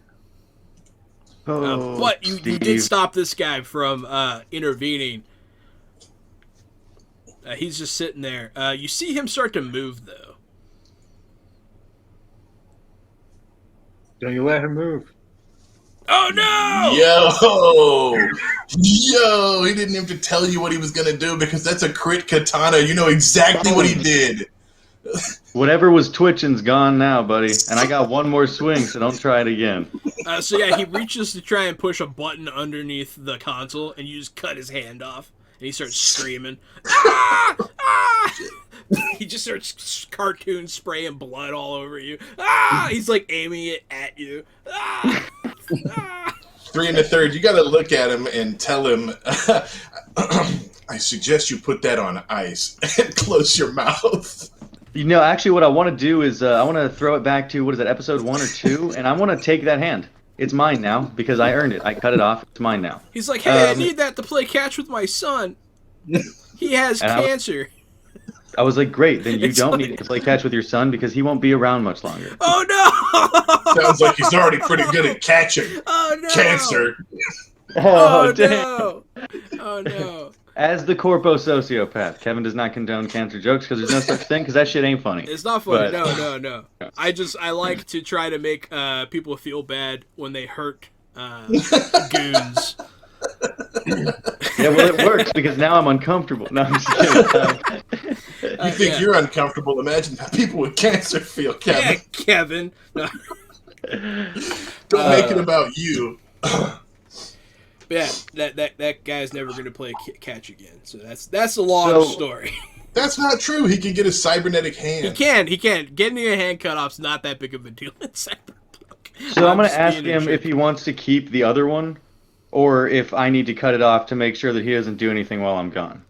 Oh, but you did stop this guy from intervening. He's just sitting there. You see him start to move, though. Don't you let him move. Oh, no! Yo! He didn't even tell you what he was going to do because that's a crit katana. You know exactly what he did. Whatever was twitching's gone now, buddy. And I got one more swing, so don't try it again. So yeah, he reaches to try and push a button underneath the console, and you just cut his hand off. And he starts screaming. Ah! Ah! He just starts cartoon spraying blood all over you. Ah! He's like aiming it at you. Ah! Ah! 3 1/3, you got to look at him and tell him, I suggest you put that on ice and close your mouth. Actually, what I want to do is I want to throw it back to, what is that, episode 1 or 2, and I want to take that hand. It's mine now because I earned it. I cut it off. It's mine now. He's like, hey, I need that to play catch with my son. He has cancer. I was like, great, then you don't need to play catch with your son because he won't be around much longer. Oh, no! Sounds like he's already pretty good at catching cancer. Oh, damn. no! Oh, no. As the corpo sociopath, Kevin does not condone cancer jokes because there's no such thing because that shit ain't funny. It's not funny. No. I like to try to make people feel bad when they hurt goons. Yeah, well, it works because now I'm uncomfortable. No, I'm just kidding. You think you're uncomfortable? Imagine how people with cancer feel, Kevin. Yeah, Kevin. No. Don't make it about you. Yeah, that guy's never going to play catch again. So that's the long story. That's not true. He can get a cybernetic hand. He can. Getting a hand cut off's not that big of a deal in Cyberpunk. So I'm going to ask him if he wants to keep the other one, or if I need to cut it off to make sure that he doesn't do anything while I'm gone.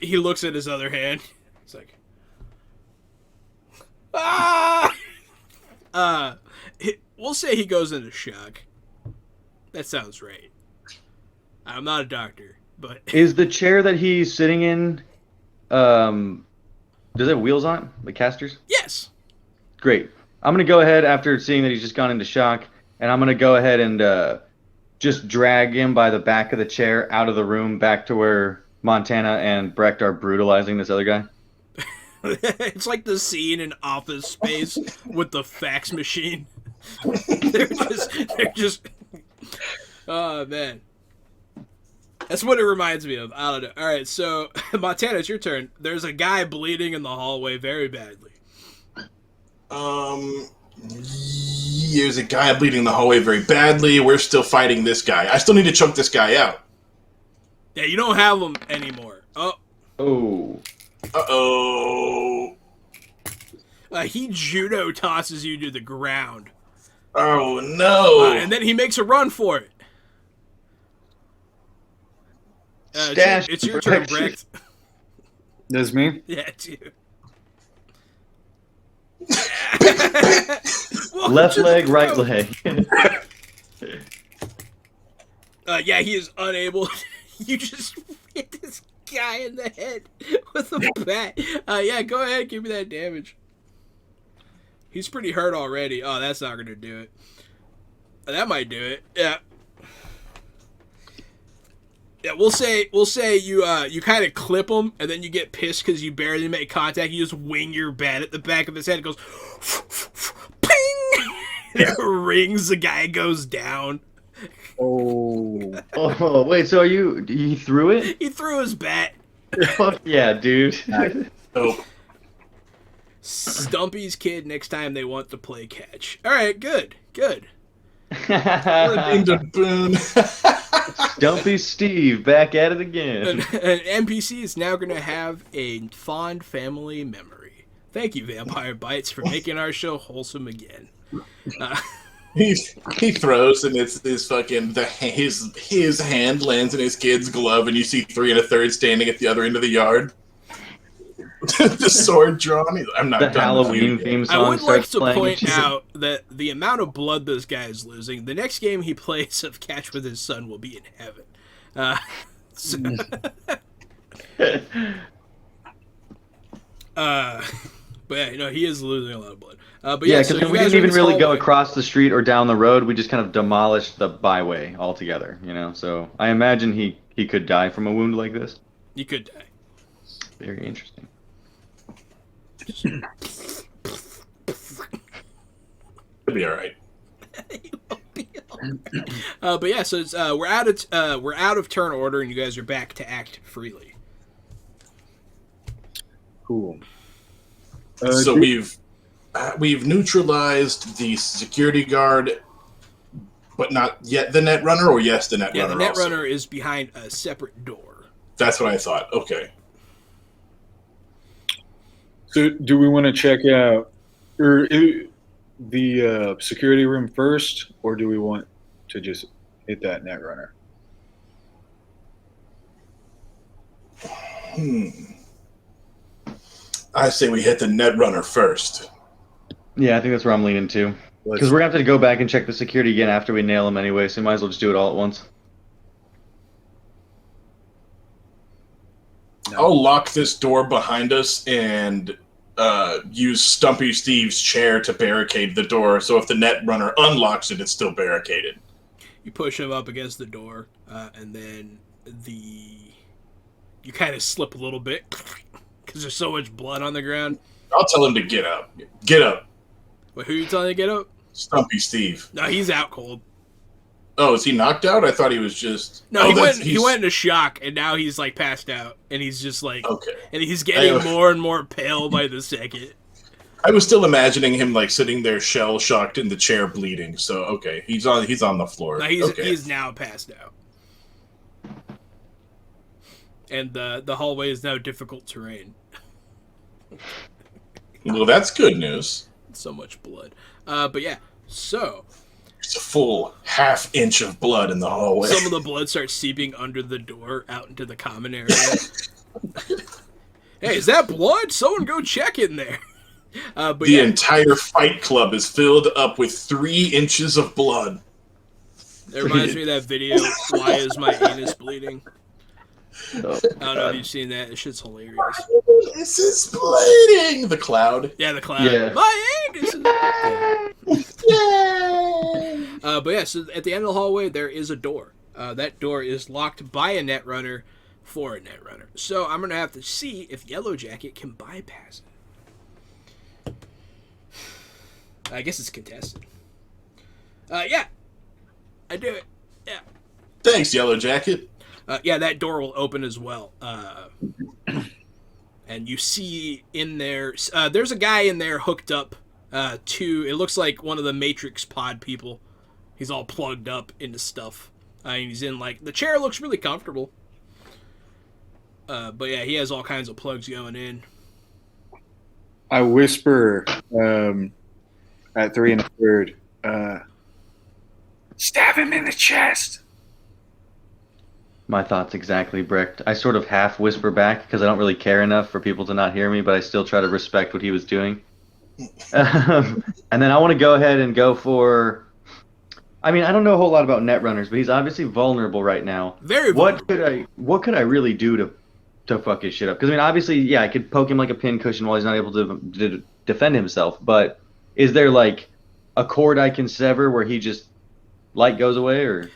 He looks at his other hand. He's like, ah! We'll say he goes into shock. That sounds right. I'm not a doctor, but is the chair that he's sitting in, does it have wheels on it, like casters? Yes. Great. I'm gonna go ahead after seeing that he's just gone into shock, and I'm gonna go ahead and just drag him by the back of the chair out of the room back to where Montana and Brecht are brutalizing this other guy. It's like the scene in Office Space with the fax machine. They're just. Oh man. That's what it reminds me of. I don't know. All right, so Montana, it's your turn. There's a guy bleeding in the hallway very badly. There's a guy bleeding in the hallway very badly. We're still fighting this guy. I still need to choke this guy out. Yeah, you don't have him anymore. Oh. Uh-oh. He judo tosses you to the ground. Oh, no. And then he makes a run for it. It's your turn, Brecht. That's me? Yeah, it's you. Left leg, right leg. Yeah, he is unable. You just hit this guy in the head with a bat. Yeah, go ahead, give me that damage. He's pretty hurt already. Oh, that's not gonna do it. That might do it. Yeah. Yeah, we'll say you kind of clip him, and then you get pissed because you barely make contact. You just wing your bat at the back of his head. It goes, ping! It rings. The guy goes down. Oh, wait. So he threw it? He threw his bat. Fuck yeah, dude. Oh. Stumpy's kid next time they want to play catch. All right, good. Stumpy Steve back at it again. An NPC is now going to have a fond family memory. Thank you, Vampire Bites, for making our show wholesome again. He throws, and it's this fucking his hand lands in his kid's glove, and you see 3 1/3 standing at the other end of the yard. The sword drawn. I'm not the done Halloween with you. theme song. I would like starts to playing. point out that the amount of blood this guy is losing, the next game he plays of Catch with his son will be in heaven. But yeah, he is losing a lot of blood. But Yeah, so because you we guys didn't are in even this really go hallway. across the street or down the road. We just kind of demolished the byway altogether, So I imagine he could die from a wound like this. You could die. Very interesting. It'll be all right. But yeah, so it's, we're out of turn order, and you guys are back to act freely. cool. So we've neutralized the security guard, but not yet the net runner, or yes, the net runner. Yeah, the net also? runner is behind a separate door. That's what I thought. Okay. So do we want to check out the security room first, or do we want to just hit that net runner. I say we hit the net runner first. Yeah, I think that's where I'm leaning to. Because we're going to have to go back and check the security again after we nail him anyway, so we might as well just do it all at once. I'll lock this door behind us and use Stumpy Steve's chair to barricade the door, so if the net runner unlocks it, it's still barricaded. You push him up against the door, and then you kind of slip a little bit because there's so much blood on the ground. I'll tell him to get up. Get up. Wait, who are you telling to get up? Stumpy Steve. No, he's out cold. Oh, is he knocked out? I thought he was just... No, he went into shock, and now he's, like, passed out. And he's just, like... Okay. And he's getting more and more pale by the second. I was still imagining him, like, sitting there shell-shocked in the chair bleeding. So, okay, he's on the floor. No, he's now passed out. And the hallway is now difficult terrain. Well, that's good news. So much blood. But yeah, so... It's a full half-inch of blood in the hallway. Some of the blood starts seeping under the door out into the common area. Hey, is that blood? Someone go check in there. But the entire Fight Club is filled up with 3 inches of blood. It reminds me of that video, Why Is My Anus Bleeding? I don't know if you've seen that. This shit's hilarious. This is bleeding! The cloud. Yeah, the cloud. Yeah. My anus is... Yay! But yeah, so at the end of the hallway, there is a door. That door is locked by a netrunner for a netrunner. So I'm going to have to see if Yellow Jacket can bypass it. I guess it's contested. Yeah. I do it. Yeah. Thanks, Yellow Jacket. Yeah, that door will open as well. And you see in there, there's a guy in there hooked up to, it looks like one of the Matrix pod people. He's all plugged up into stuff. And he's in, like, the chair looks really comfortable. But yeah, he has all kinds of plugs going in. I whisper at 3 1/3, stab him in the chest. My thoughts exactly, Brecht. I sort of half whisper back because I don't really care enough for people to not hear me, but I still try to respect what he was doing. And then I want to go ahead and go for... I mean, I don't know a whole lot about netrunners, but he's obviously vulnerable right now. Very vulnerable. What could I really do to fuck his shit up? Because I mean, obviously, yeah, I could poke him like a pincushion while he's not able to defend himself. But is there like a cord I can sever where he just light goes away, or?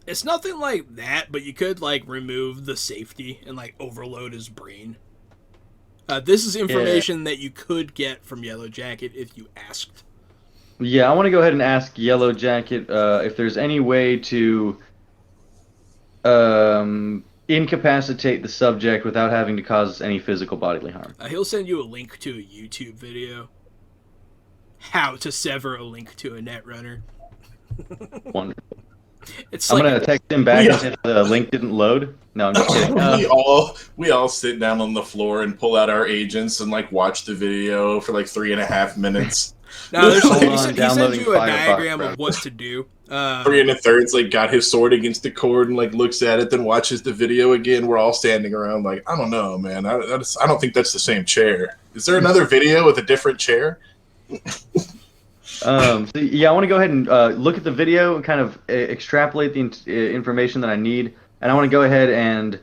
It's nothing like that, but you could like remove the safety and like overload his brain. This is information that you could get from Yellow Jacket if you asked. Yeah, I want to go ahead and ask Yellow Jacket if there's any way to incapacitate the subject without having to cause any physical bodily harm. He'll send you a link to a YouTube video. How to sever a link to a netrunner. Wonderful. It's I'm like gonna text him back and say the link didn't load. No, I'm just kidding. We all sit down on the floor and pull out our agents and like watch the video for like 3.5 minutes. No, he sends downloading you a Firefox, diagram bro. of what to do. 3 1/3's like got his sword against the cord and like looks at it, then watches the video again. We're all standing around like, I don't know, man. I don't think that's the same chair. Is there another video with a different chair? So yeah, I want to go ahead and look at the video and kind of extrapolate the information that I need, and I want to go ahead and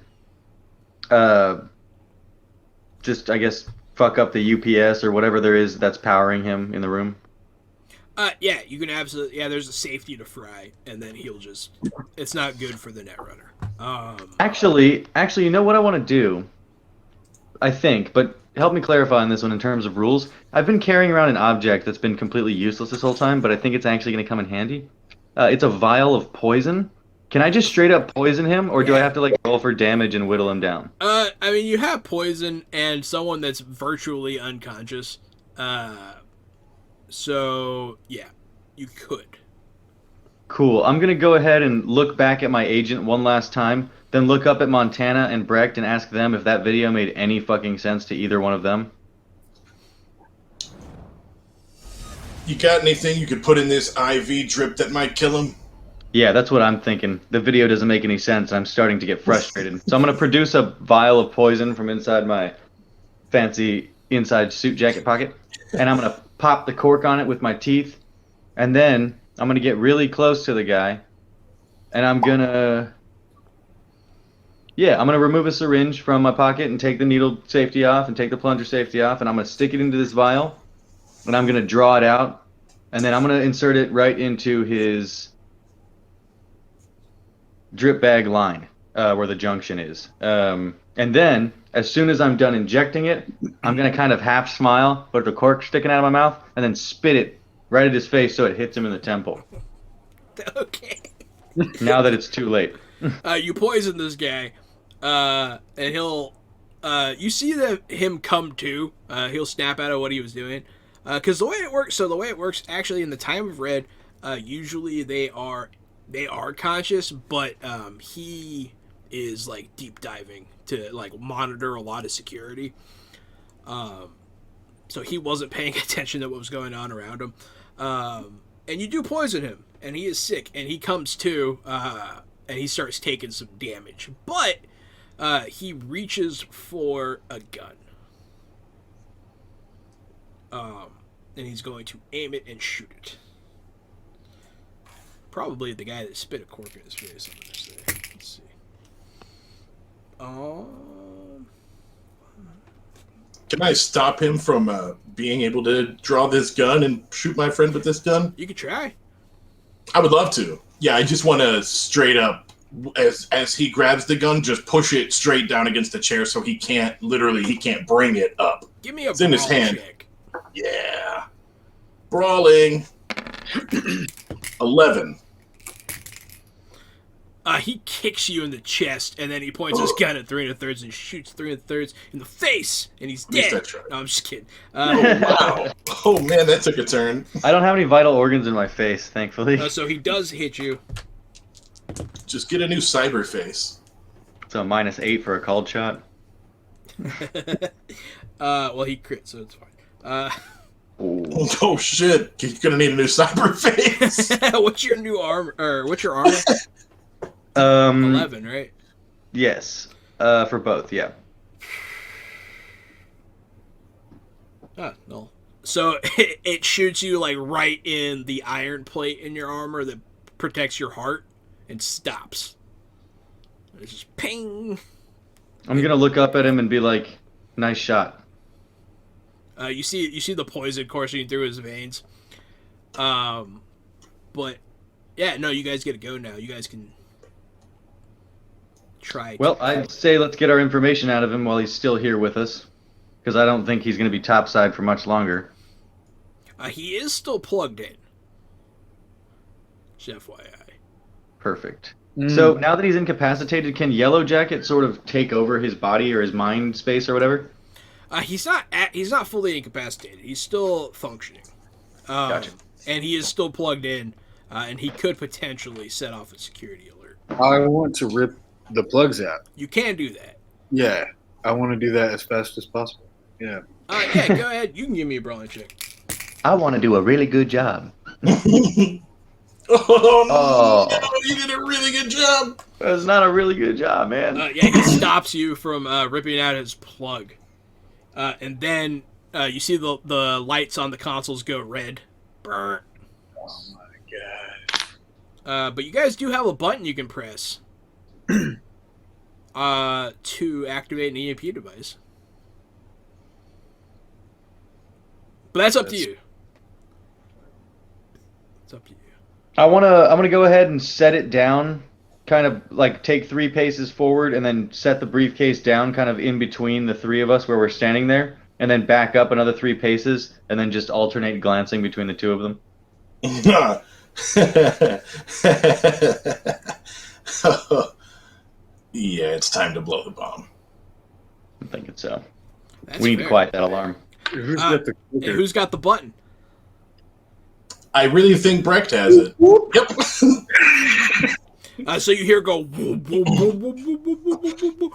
just, I guess, fuck up the UPS or whatever there is that's powering him in the room. Yeah, you can absolutely. Yeah, there's a safety to fry, and then he'll just. It's not good for the netrunner. Actually, you know what I want to do? I think, but help me clarify on this one in terms of rules. I've been carrying around an object that's been completely useless this whole time, but I think it's actually going to come in handy. It's a vial of poison. Can I just straight up poison him, or do I have to like roll for damage and whittle him down? I mean, you have poison and someone that's virtually unconscious. So yeah, you could. Cool. I'm gonna go ahead and look back at my agent one last time, then look up at Montana and Brecht and ask them if that video made any fucking sense to either one of them. You got anything you could put in this IV drip that might kill him? Yeah, that's what I'm thinking. The video doesn't make any sense. I'm starting to get frustrated. So I'm going to produce a vial of poison from inside my fancy inside suit jacket pocket, and I'm going to pop the cork on it with my teeth, and then I'm going to get really close to the guy, and I'm going to remove a syringe from my pocket and take the needle safety off and take the plunger safety off, and I'm going to stick it into this vial, and I'm going to draw it out, and then I'm going to insert it right into his drip bag line where the junction is. And then, as soon as I'm done injecting it, I'm going to kind of half smile, put the cork sticking out of my mouth, and then spit it right at his face so it hits him in the temple. Okay. Now that it's too late. You poison this guy, and he'll, you see him come to, he'll snap out of what he was doing. Because the way it works, actually, in the time of Red, usually they are conscious, but he is like deep diving to like monitor a lot of security. So he wasn't paying attention to what was going on around him. And you do poison him, and he is sick, and he comes to, and he starts taking some damage. But he reaches for a gun. And he's going to aim it and shoot it. Probably the guy that spit a cork in his face. I'm gonna say. Let's see. Can I stop him from being able to draw this gun and shoot my friend with this gun? You could try. I would love to. Yeah, I just want to straight up, as he grabs the gun, just push it straight down against the chair so he can't bring it up. Give me a It's in his brawl hand. check. Yeah. Brawling. 11. He kicks you in the chest, and then he points his gun at 3 1/3 and shoots 3 1/3 in the face, and he's At least dead. I tried. No, I'm just kidding. Oh, wow. Oh, man, that took a turn. I don't have any vital organs in my face, thankfully. So he does hit you. Just get a new cyber face. So -8 for a cold shot. Well, he crit, so it's fine. Oh, shit. You're going to need a new cyber face. What's your new armor? Or what's your armor? 11. 11, right? Yes. For both, yeah. No. So it shoots you like right in the iron plate in your armor that protects your heart and stops. It's just ping. I'm gonna look up at him and be like, "Nice shot." You see the poison coursing through his veins. But yeah, no, you guys get to go now. You guys can try. Well, I'd say let's get our information out of him while he's still here with us, because I don't think he's gonna be topside for much longer. He is still plugged in. Just FYI. Perfect. So now that he's incapacitated, can Yellow Jacket sort of take over his body or his mind space or whatever? He's not fully incapacitated. He's still functioning. Gotcha. And he is still plugged in, and he could potentially set off a security alert. I want to rip the plugs out. You can do that. Yeah, I want to do that as fast as possible. Yeah. Yeah, go ahead. You can give me a brawling check. I want to do a really good job. Oh, no, you did a really good job. That's not a really good job, man. Yeah, he stops you from ripping out his plug. And then you see the lights on the consoles go red. Burn. Oh my god. But you guys do have a button you can press to activate an EMP device. But that's up to you. It's up to you. I'm gonna go ahead and set it down, kind of like take 3 paces forward and then set the briefcase down kind of in between the 3 of us where we're standing there, and then back up another 3 paces and then just alternate glancing between the 2 of them. Yeah, it's time to blow the bomb. I'm thinking so. That's We need to fair. quiet that alarm. Who's got the And clicker? who's got the button? I really think Brecht has it. Yep. So you hear go. Woo, woo, woo, woo, woo, woo, woo, woo, woo.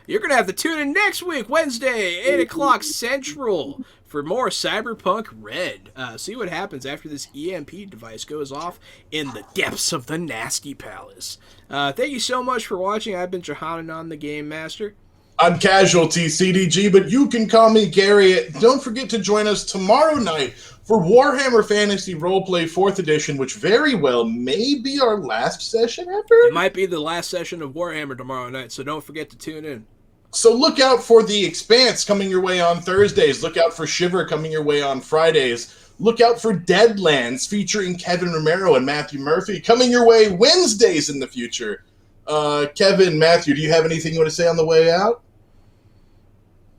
You're gonna have to tune in next week, Wednesday, 8 o'clock Central, for more Cyberpunk Red. See what happens after this EMP device goes off in the depths of the Nasty Palace. Thank you so much for watching. I've been Johanan, the Game Master. I'm Casualty CDG, but you can call me Gary. Don't forget to join us tomorrow night for Warhammer Fantasy Roleplay 4th Edition, which very well may be our last session ever. It might be the last session of Warhammer tomorrow night, so don't forget to tune in. So look out for The Expanse coming your way on Thursdays. Look out for Shiver coming your way on Fridays. Look out for Deadlands featuring Kevin Romero and Matthew Murphy coming your way Wednesdays in the future. Kevin, Matthew, do you have anything you want to say on the way out?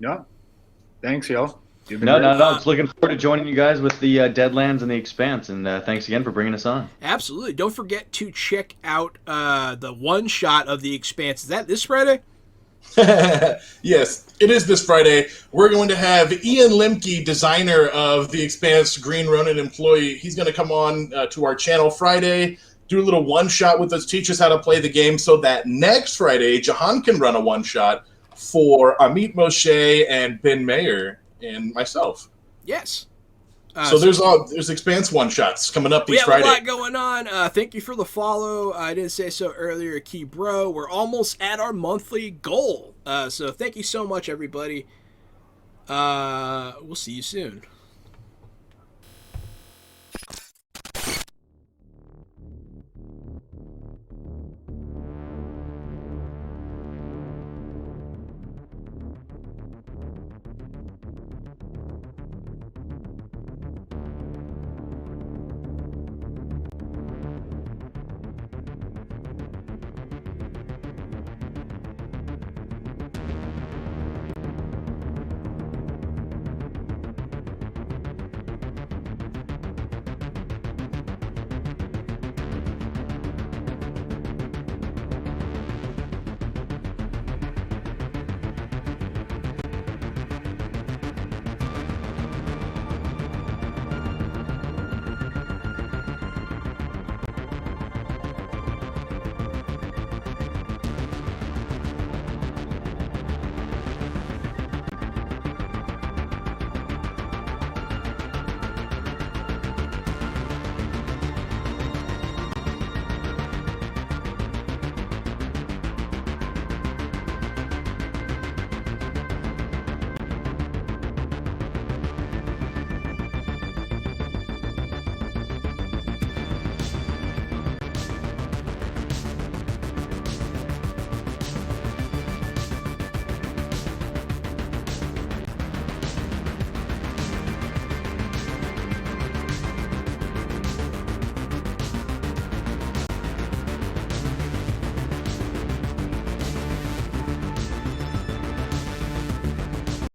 No. Thanks, y'all. No. Just looking forward to joining you guys with the Deadlands and the Expanse, and thanks again for bringing us on. Absolutely. Don't forget to check out the one shot of The Expanse. Is that this Friday? Yes, it is this Friday. We're going to have Ian Limke, designer of The Expanse, Green Ronin employee. He's going to come on to our channel Friday, do a little one-shot with us, teach us how to play the game, so that next Friday, Jahan can run a one-shot for Amit Moshe and Ben Mayer and myself. Yes. So there's Expanse one-shots coming up these Fridays. We have a lot going on. Thank you for the follow. I didn't say so earlier, Key Bro. We're almost at our monthly goal. So thank you so much, everybody. We'll see you soon.